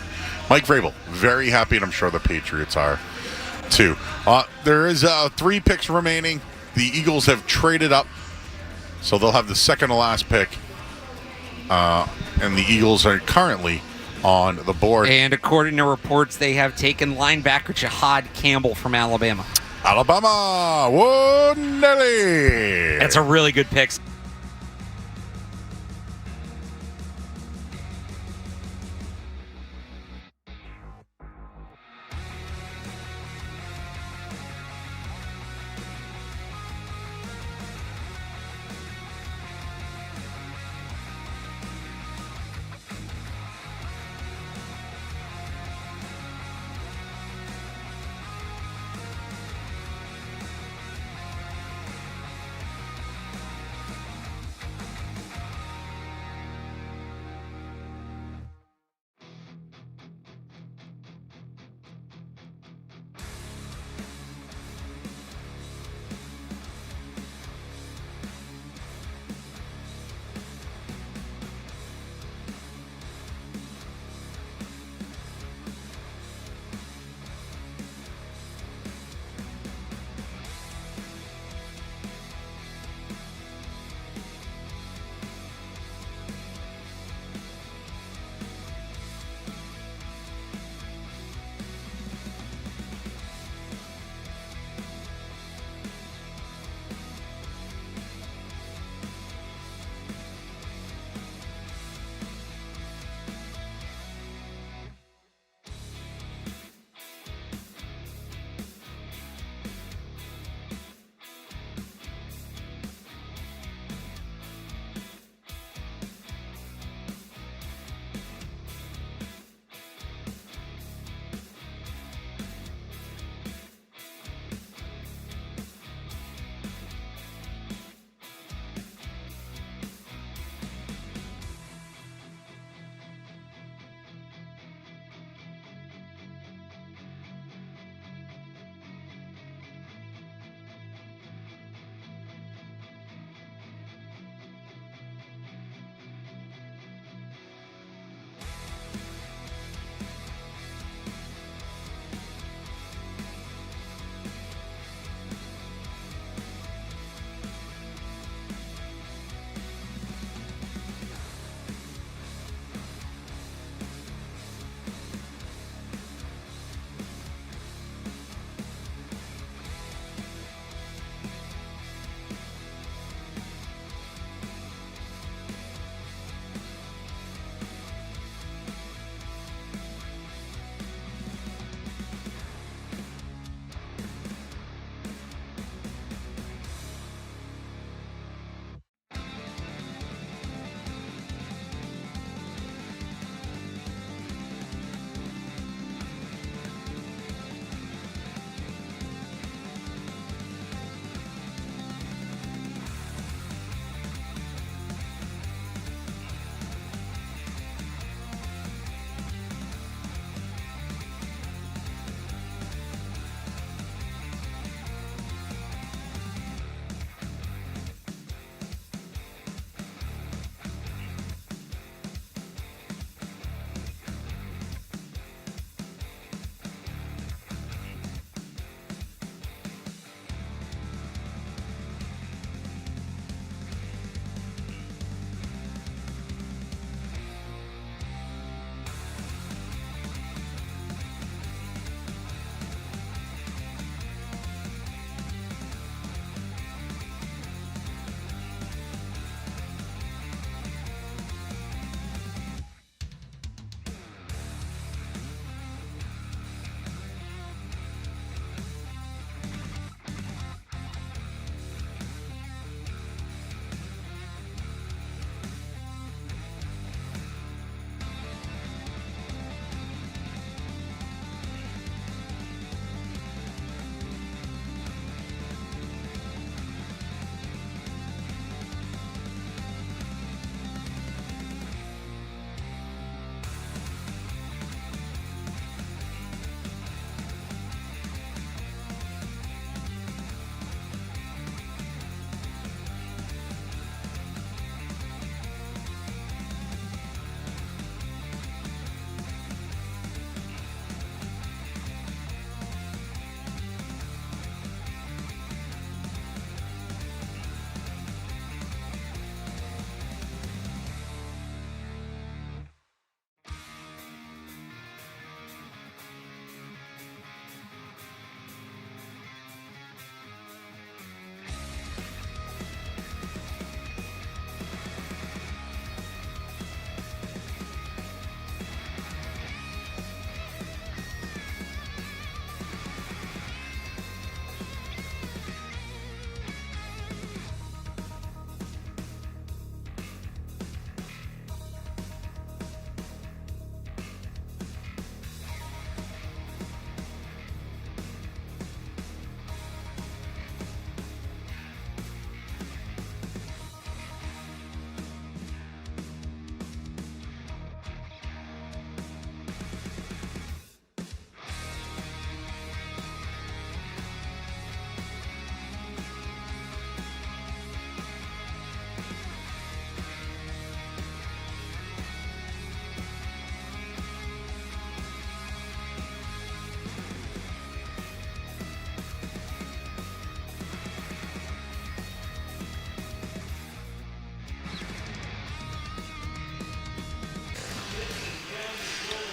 Mike Vrabel, very happy, and I'm sure the Patriots are too. There is 3 picks remaining. The Eagles have traded up, so they'll have the second to last pick. And the Eagles are currently on the board. And according to reports, they have taken linebacker Jahad Campbell from Alabama. Whoa, Nelly! That's a really good pick.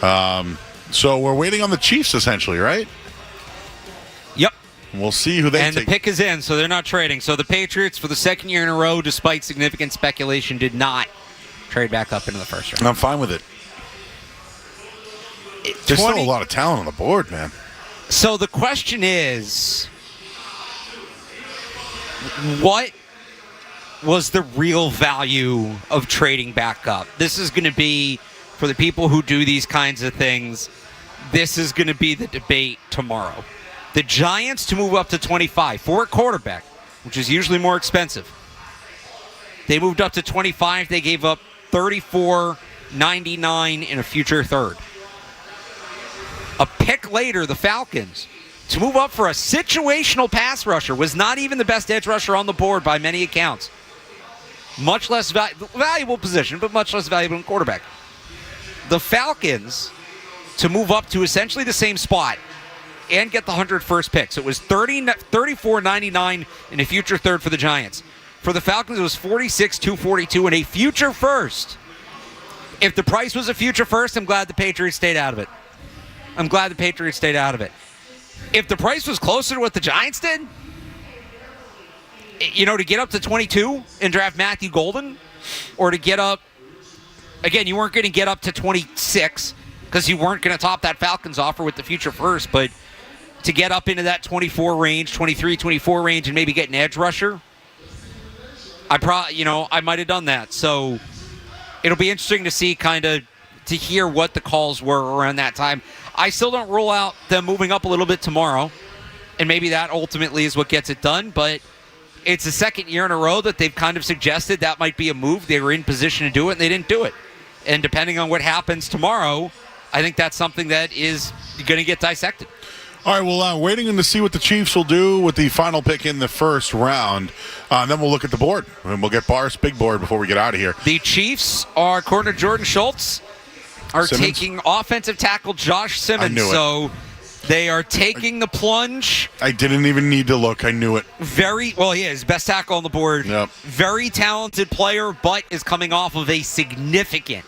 So we're waiting on the Chiefs, essentially, right? Yep. We'll see who they and take. The pick is in, so they're not trading. So the Patriots, for the second year in a row, despite significant speculation, did not trade back up into the first round. I'm fine with it. There's still a lot of talent on the board, man. So the question is, what was the real value of trading back up? This is going to be, for the people who do these kinds of things, this is going to be the debate tomorrow. The Giants to move up to 25 for a quarterback, which is usually more expensive. They moved up to 25. They gave up $34.99 in a future third. A pick later, the Falcons, to move up for a situational pass rusher, was not even the best edge rusher on the board by many accounts. Much less valuable position, but much less valuable than quarterback. The Falcons to move up to essentially the same spot and get the 101st pick. So it was $34.99 in a future third for the Giants. For the Falcons, it was $46,242 in a future first. If the price was a future first, I'm glad the Patriots stayed out of it. If the price was closer to what the Giants did, to get up to 22 and draft Matthew Golden, or to get up, again, you weren't going to get up to 26 because you weren't going to top that Falcons offer with the future first, but to get up into that 24 range, 23, 24 range, and maybe get an edge rusher, I might have done that. So it'll be interesting to see to hear what the calls were around that time. I still don't rule out them moving up a little bit tomorrow, and maybe that ultimately is what gets it done, but it's the second year in a row that they've kind of suggested that might be a move. They were in position to do it, and they didn't do it. And depending on what happens tomorrow, I think that's something that is going to get dissected. All right, well, waiting to see what the Chiefs will do with the final pick in the first round. Then we'll look at the board, and we'll get Barth's big board before we get out of here. The Chiefs are, according to Jordan Schultz, taking offensive tackle Josh Simmons. I knew it. So they are taking the plunge. I didn't even need to look. I knew it. He is best tackle on the board. Yep. Very talented player, but is coming off of a significant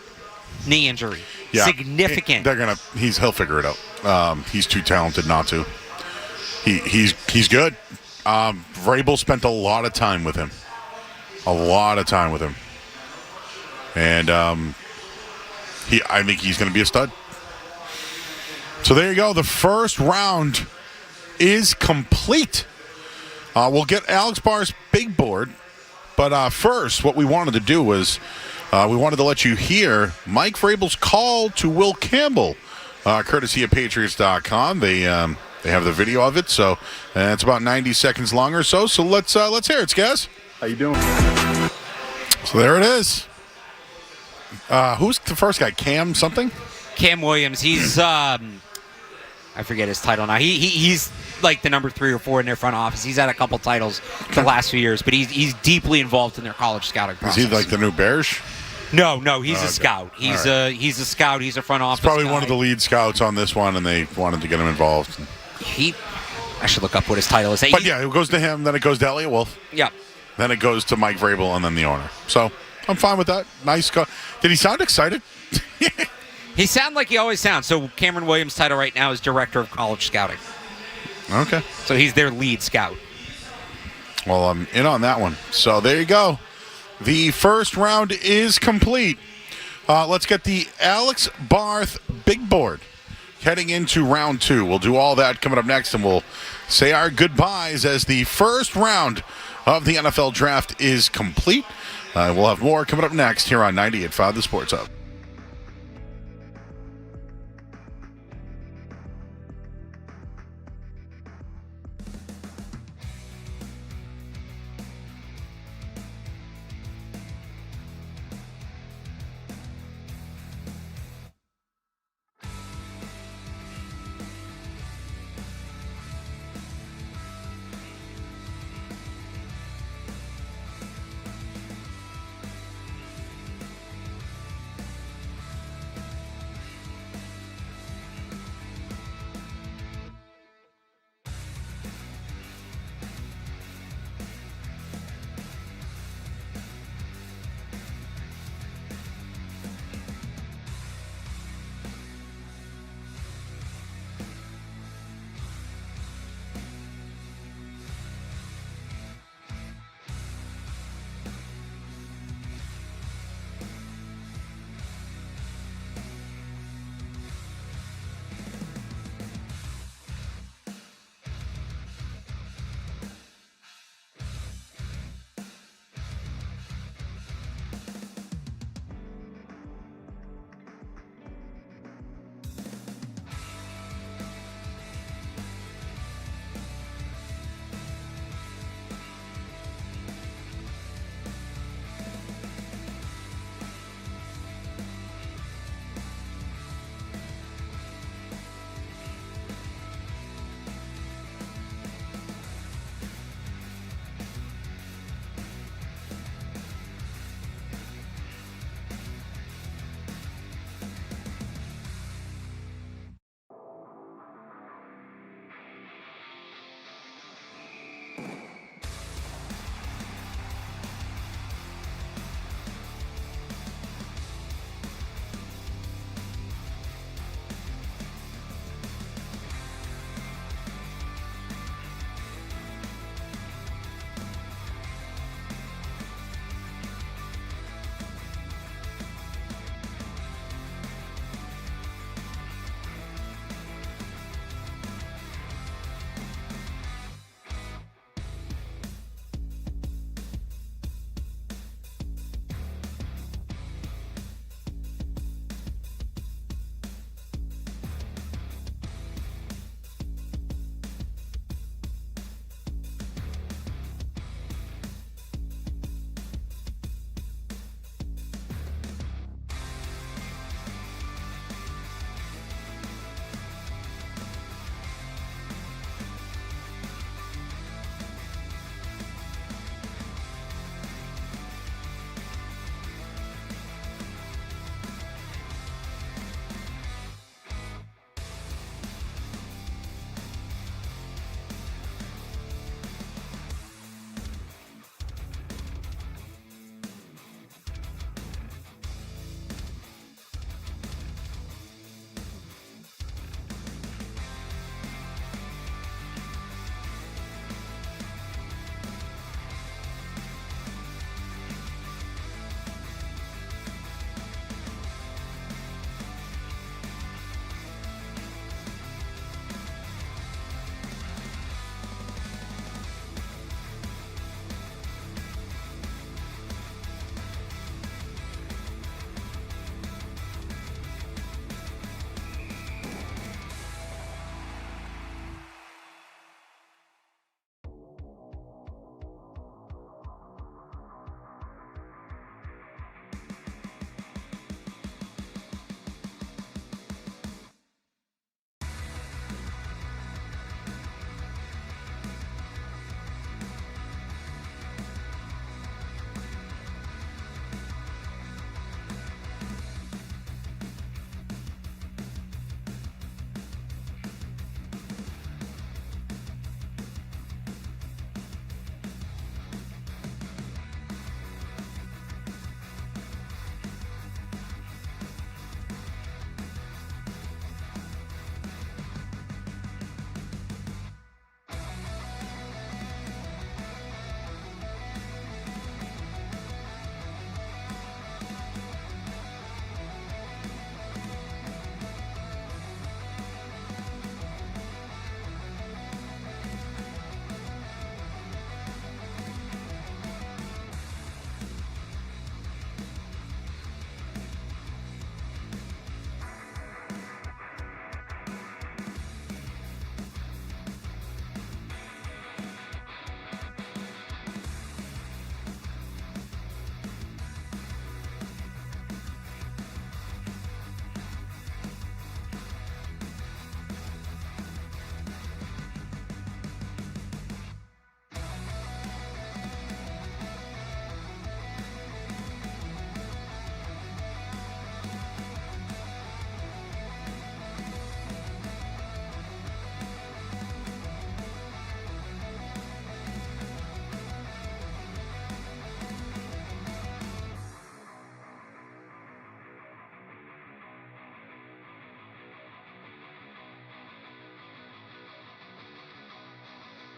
knee injury. Yeah. Significant. He'll figure it out. He's too talented not to. He's good. Vrabel spent a lot of time with him. And I think he's going to be a stud. So there you go. The first round is complete. We'll get Alex Barr's big board. But first, what we wanted to do was we wanted to let you hear Mike Vrabel's call to Will Campbell, courtesy of Patriots.com. They have the video of it, so it's about 90 seconds long or so. So let's hear it, Skaz. How you doing? So there it is. Who's the first guy? Cam something? Cam Williams. He's I forget his title now. He's like the number 3 or 4 in their front office. He's had a couple titles the last few years, but he's deeply involved in their college scouting process. Is he like the new Bears? No, he's a scout. He's a scout. He's a front office. He's probably guy. one of the lead scouts on this one, and they wanted to get him involved. I should look up what his title is. But it goes to him, then it goes to Elliot Wolf. Yeah. Then it goes to Mike Vrabel, and then the owner. So I'm fine with that. Nice call. Did he sound excited? He sounded like he always sounds. So Cameron Williams' title right now is Director of College Scouting. Okay. So he's their lead scout. Well, I'm in on that one. So there you go. The first round is complete. Let's get the Alex Barth big board heading into round 2. We'll do all that coming up next, and we'll say our goodbyes as the first round of the NFL draft is complete. We'll have more coming up next here on 98.5 The Sports Hub.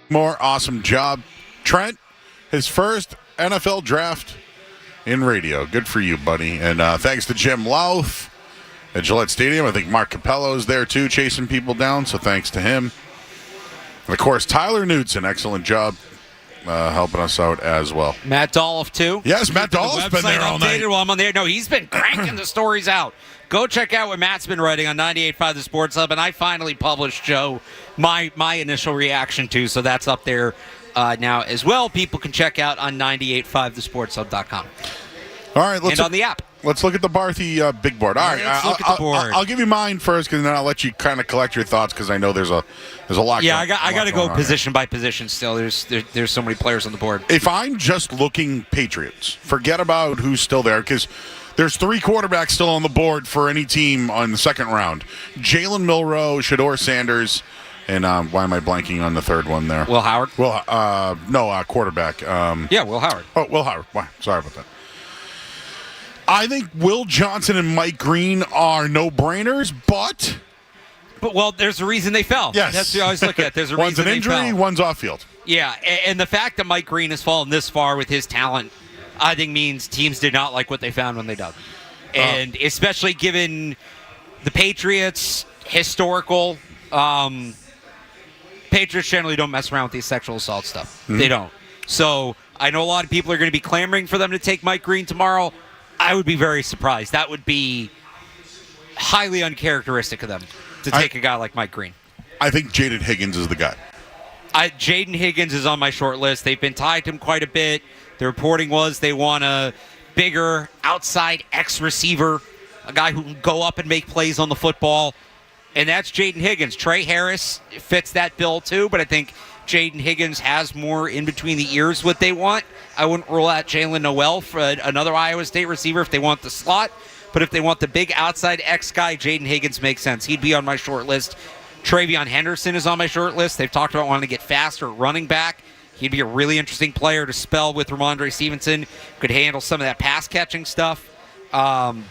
More awesome job. Trent, his first NFL draft in radio. Good for you, buddy. And thanks to Jim Louth at Gillette Stadium. I think Mark Capello's there, too, chasing people down, so thanks to him. And, of course, Tyler Knudsen, excellent job helping us out as well. Matt Dolph, too. Yes, Matt Dolph's been there all night. While I'm on there. No, he's been cranking the stories out. Go check out what Matt's been writing on 98.5 The Sports Hub, and I finally published, Joe, my initial reaction to, so that's up there now as well. People can check out on 98.5thesportshub.com. All right, and on the app. Let's look at the Barthy big board. All right, let's look at the board. I'll give you mine first, because then I'll let you kind of collect your thoughts, because I know there's a lot. Yeah, I got to go position by position. Still, there's so many players on the board. If I'm just looking Patriots, forget about who's still there, because there's 3 quarterbacks still on the board for any team on the second round: Jalen Milroe, Shedeur Sanders, and why am I blanking on the third one there? Will Howard. Quarterback. Will Howard. Oh, Will Howard. Wow, sorry about that. I think Will Johnson and Mike Green are no-brainers, but well, there's a reason they fell. Yes. That's what I always look at. There's a one's reason an injury, they fell. one's off field. Yeah, and the fact that Mike Green has fallen this far with his talent, I think means teams did not like what they found when they dug. And especially given the Patriots' historical, Patriots generally don't mess around with these sexual assault stuff. Mm-hmm. They don't. So I know a lot of people are going to be clamoring for them to take Mike Green tomorrow. I would be very surprised. That would be highly uncharacteristic of them to take a guy like Mike Green. I think Jaden Higgins is the guy. Jaden Higgins is on my short list. They've been tied to him quite a bit. The reporting was they want a bigger outside X receiver, a guy who can go up and make plays on the football, and that's Jaden Higgins. Trey Harris fits that bill too, but I think Jaden Higgins has more in between the ears what they want. I wouldn't rule out Jalen Noel for another Iowa State receiver if they want the slot, but if they want the big outside X guy, Jaden Higgins makes sense. He'd be on my short list. Travion Henderson is on my short list. They've talked about wanting to get faster running back. He'd be a really interesting player to spell with Ramondre Stevenson. Could handle some of that pass-catching stuff. And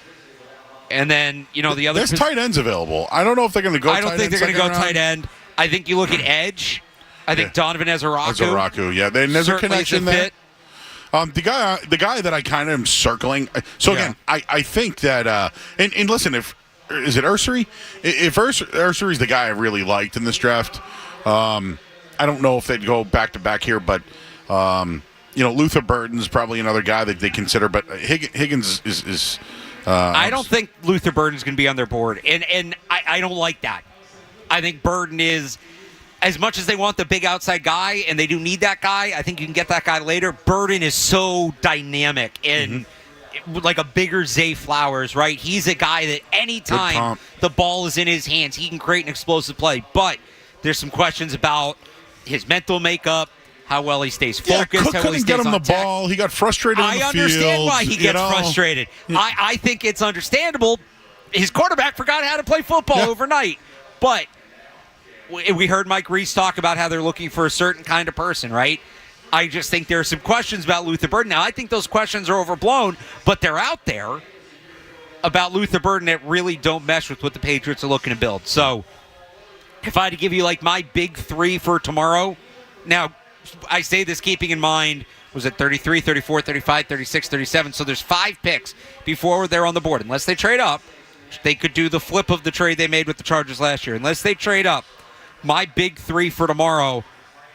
then, the other... There's tight ends available. I don't know if they're going to go tight end. I don't think they're going to go tight end. I think you look at edge. I think Donovan Ezeraku. Yeah. There's a connection there. The guy that I kind of am circling. So, again, I think that... and listen, is it Ursery? If Ursery's the guy I really liked in this draft... I don't know if they'd go back-to-back here, but, Luther Burden's probably another guy that they consider, but Higgins is I don't think Luther Burden's going to be on their board, and I don't like that. I think Burden is, as much as they want the big outside guy, and they do need that guy, I think you can get that guy later. Burden is so dynamic and like a bigger Zay Flowers, right? He's a guy that anytime the ball is in his hands, he can create an explosive play, but there's some questions about his mental makeup, how well he stays focused, Cook how well he couldn't stays get him on the ball. He got frustrated in the field. I understand why he gets frustrated. Yeah. I think it's understandable. His quarterback forgot how to play football overnight. But we heard Mike Reese talk about how they're looking for a certain kind of person, right? I just think there are some questions about Luther Burden. Now, I think those questions are overblown, but they're out there about Luther Burden that really don't mesh with what the Patriots are looking to build. So if I had to give you like my big 3 for tomorrow, now I say this keeping in mind, was it 33, 34, 35, 36, 37? So there's 5 picks before they're on the board. Unless they trade up, they could do the flip of the trade they made with the Chargers last year. Unless they trade up, my big 3 for tomorrow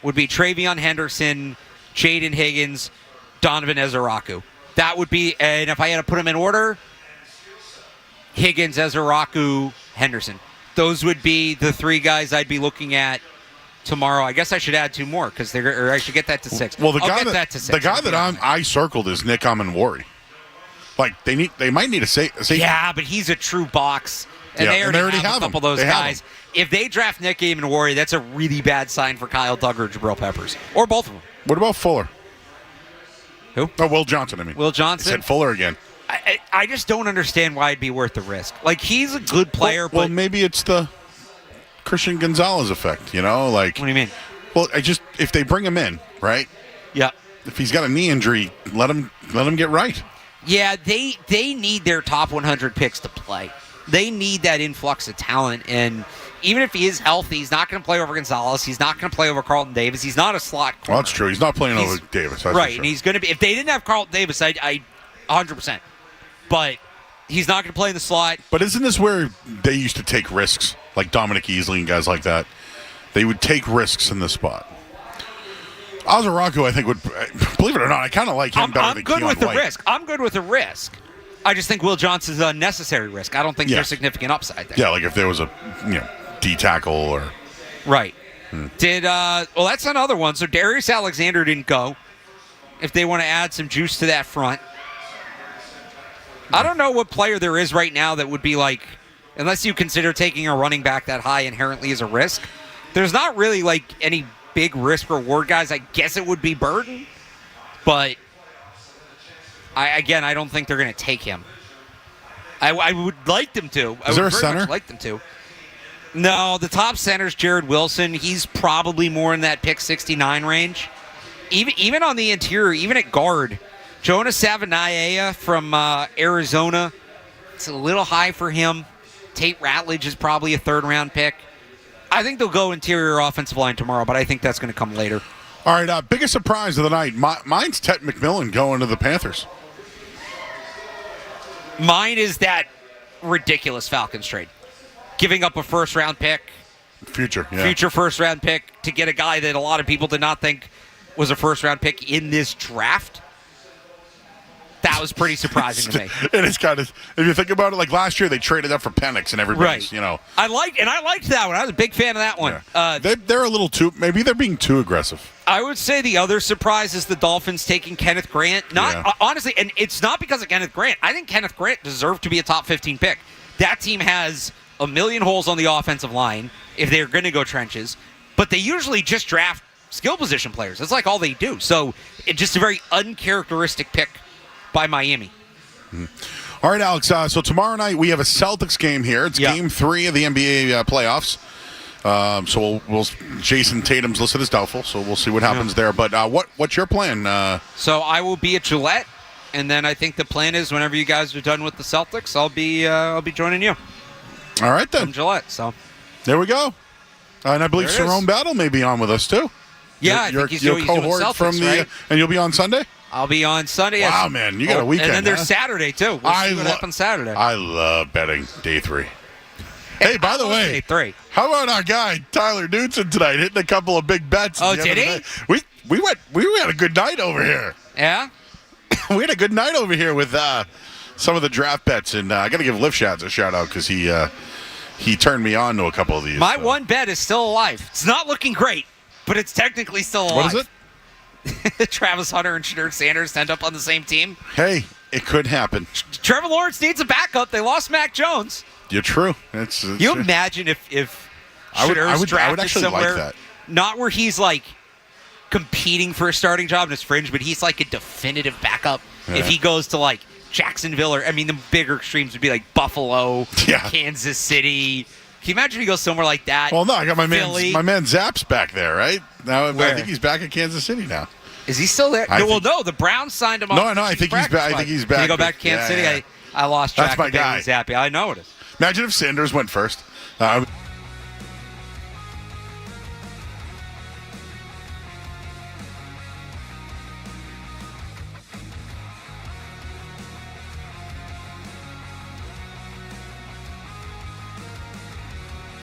would be Travion Henderson, Jaden Higgins, Donovan Ezeraku. That would be, and if I had to put them in order, Higgins, Ezeraku, Henderson. Those would be the 3 guys I'd be looking at tomorrow. I guess I should add 2 more because I should get that to 6. Well, the guy that I circled is Nick Amanwari. Like they might need a safety. Yeah, but he's a true box, and they already have a couple of those guys. If they draft Nick Amanwari, that's a really bad sign for Kyle Duggar or Jabril Peppers, or both of them. What about Fuller? Who? Oh, Will Johnson. I mean, Will Johnson. I said Fuller again. I just don't understand why it'd be worth the risk. Like, he's a good player, but maybe it's the Christian Gonzalez effect, Like, what do you mean? Well, if they bring him in, right? Yeah. If he's got a knee injury, let him get right. Yeah, they need their top 100 picks to play. They need that influx of talent, and even if he is healthy, he's not going to play over Gonzalez. He's not going to play over Carlton Davis. He's not a slot corner. Well, that's true. He's not playing over Davis. That's right, for sure. and he's going to be. If they didn't have Carlton Davis, I 100%. But he's not going to play in the slot. But isn't this where they used to take risks, like Dominic Easley and guys like that? They would take risks in this spot. Ozaraco, I think, would, believe it or not, I kind of like him better than Keon I'm good with the White. risk. I'm good with the risk. I just think Will Johnson's an unnecessary risk. I don't think there's significant upside there. Yeah, like if there was a D tackle or right. Well, that's another one. So Darius Alexander didn't go. If they want to add some juice to that front, I don't know what player there is right now that would be like, unless you consider taking a running back that high inherently as a risk. There's not really like any big risk reward guys. I guess it would be Burton, but. I don't think they're going to take him. I would like them to. Is there a very center? much like them to. No, the top center's Jared Wilson. He's probably more in that pick 69 range. Even on the interior, even at guard, Jonas Savanaia from Arizona. It's a little high for him. Tate Ratledge is probably a third-round pick. I think they'll go interior offensive line tomorrow, but I think that's going to come later. All right, biggest surprise of the night. Mine's Ted McMillan going to the Panthers. Mine is that ridiculous Falcons trade. Giving up a first-round pick. Future first-round pick to get a guy that a lot of people did not think was a first-round pick in this draft. That was pretty surprising to me. It is kind of, if you think about it, like last year they traded up for Penix and everybody's, I liked that one. I was a big fan of that one. Yeah. They're a little too, maybe they're being too aggressive. I would say the other surprise is the Dolphins taking Kenneth Grant. Honestly, and it's not because of Kenneth Grant. I think Kenneth Grant deserved to be a top 15 pick. That team has a million holes on the offensive line if they're going to go trenches, but they usually just draft skill position players. That's like all they do. So it's just a very uncharacteristic pick by Miami. All right, Alex. So tomorrow night we have a Celtics game here. It's Game 3 of the NBA playoffs. So we'll Jason Tatum's listed as doubtful, so we'll see what happens there. But what's your plan? So I will be at Gillette, and then I think the plan is whenever you guys are done with the Celtics, I'll be joining you. All right then. From Gillette. So there we go. And I believe Cerrone Battle may be on with us too. Yeah, I think he's doing Celtics, from the, right? And you'll be on Sunday. I'll be on Sunday. Wow, man, you got a weekend. And then there's Saturday, too. We'll see what happens Saturday. I love betting day 3. Hey, by the way, day 3. How about our guy, Tyler Newton, tonight, hitting a couple of big bets? Oh, did he? We had a good night over here. Yeah? We had a good night over here with some of the draft bets, and I got to give Lift Shots a shout-out because he turned me on to a couple of these. My one bet is still alive. It's not looking great, but it's technically still alive. What is it? Travis Hunter and Shedeur Sanders end up on the same team. Hey, it could happen. Trevor Lawrence needs a backup. They lost Mac Jones. You're true. You imagine if Shedur's drafted somewhere, like that. Not where he's like competing for a starting job in his fringe, but he's like a definitive backup. Yeah. If he goes to like Jacksonville, or the bigger extremes would be like Buffalo, Kansas City. Can you imagine if he goes somewhere like that? Well, no, I got my Philly. man Zapp's back there, right? Now I think he's back in Kansas City now. Is he still there? No, the Browns signed him up. No, I think he's back. I think he's back. Can he go back to Kansas City? Yeah. I lost track. That's my guy. Zappy. I know it is. Imagine if Sanders went first.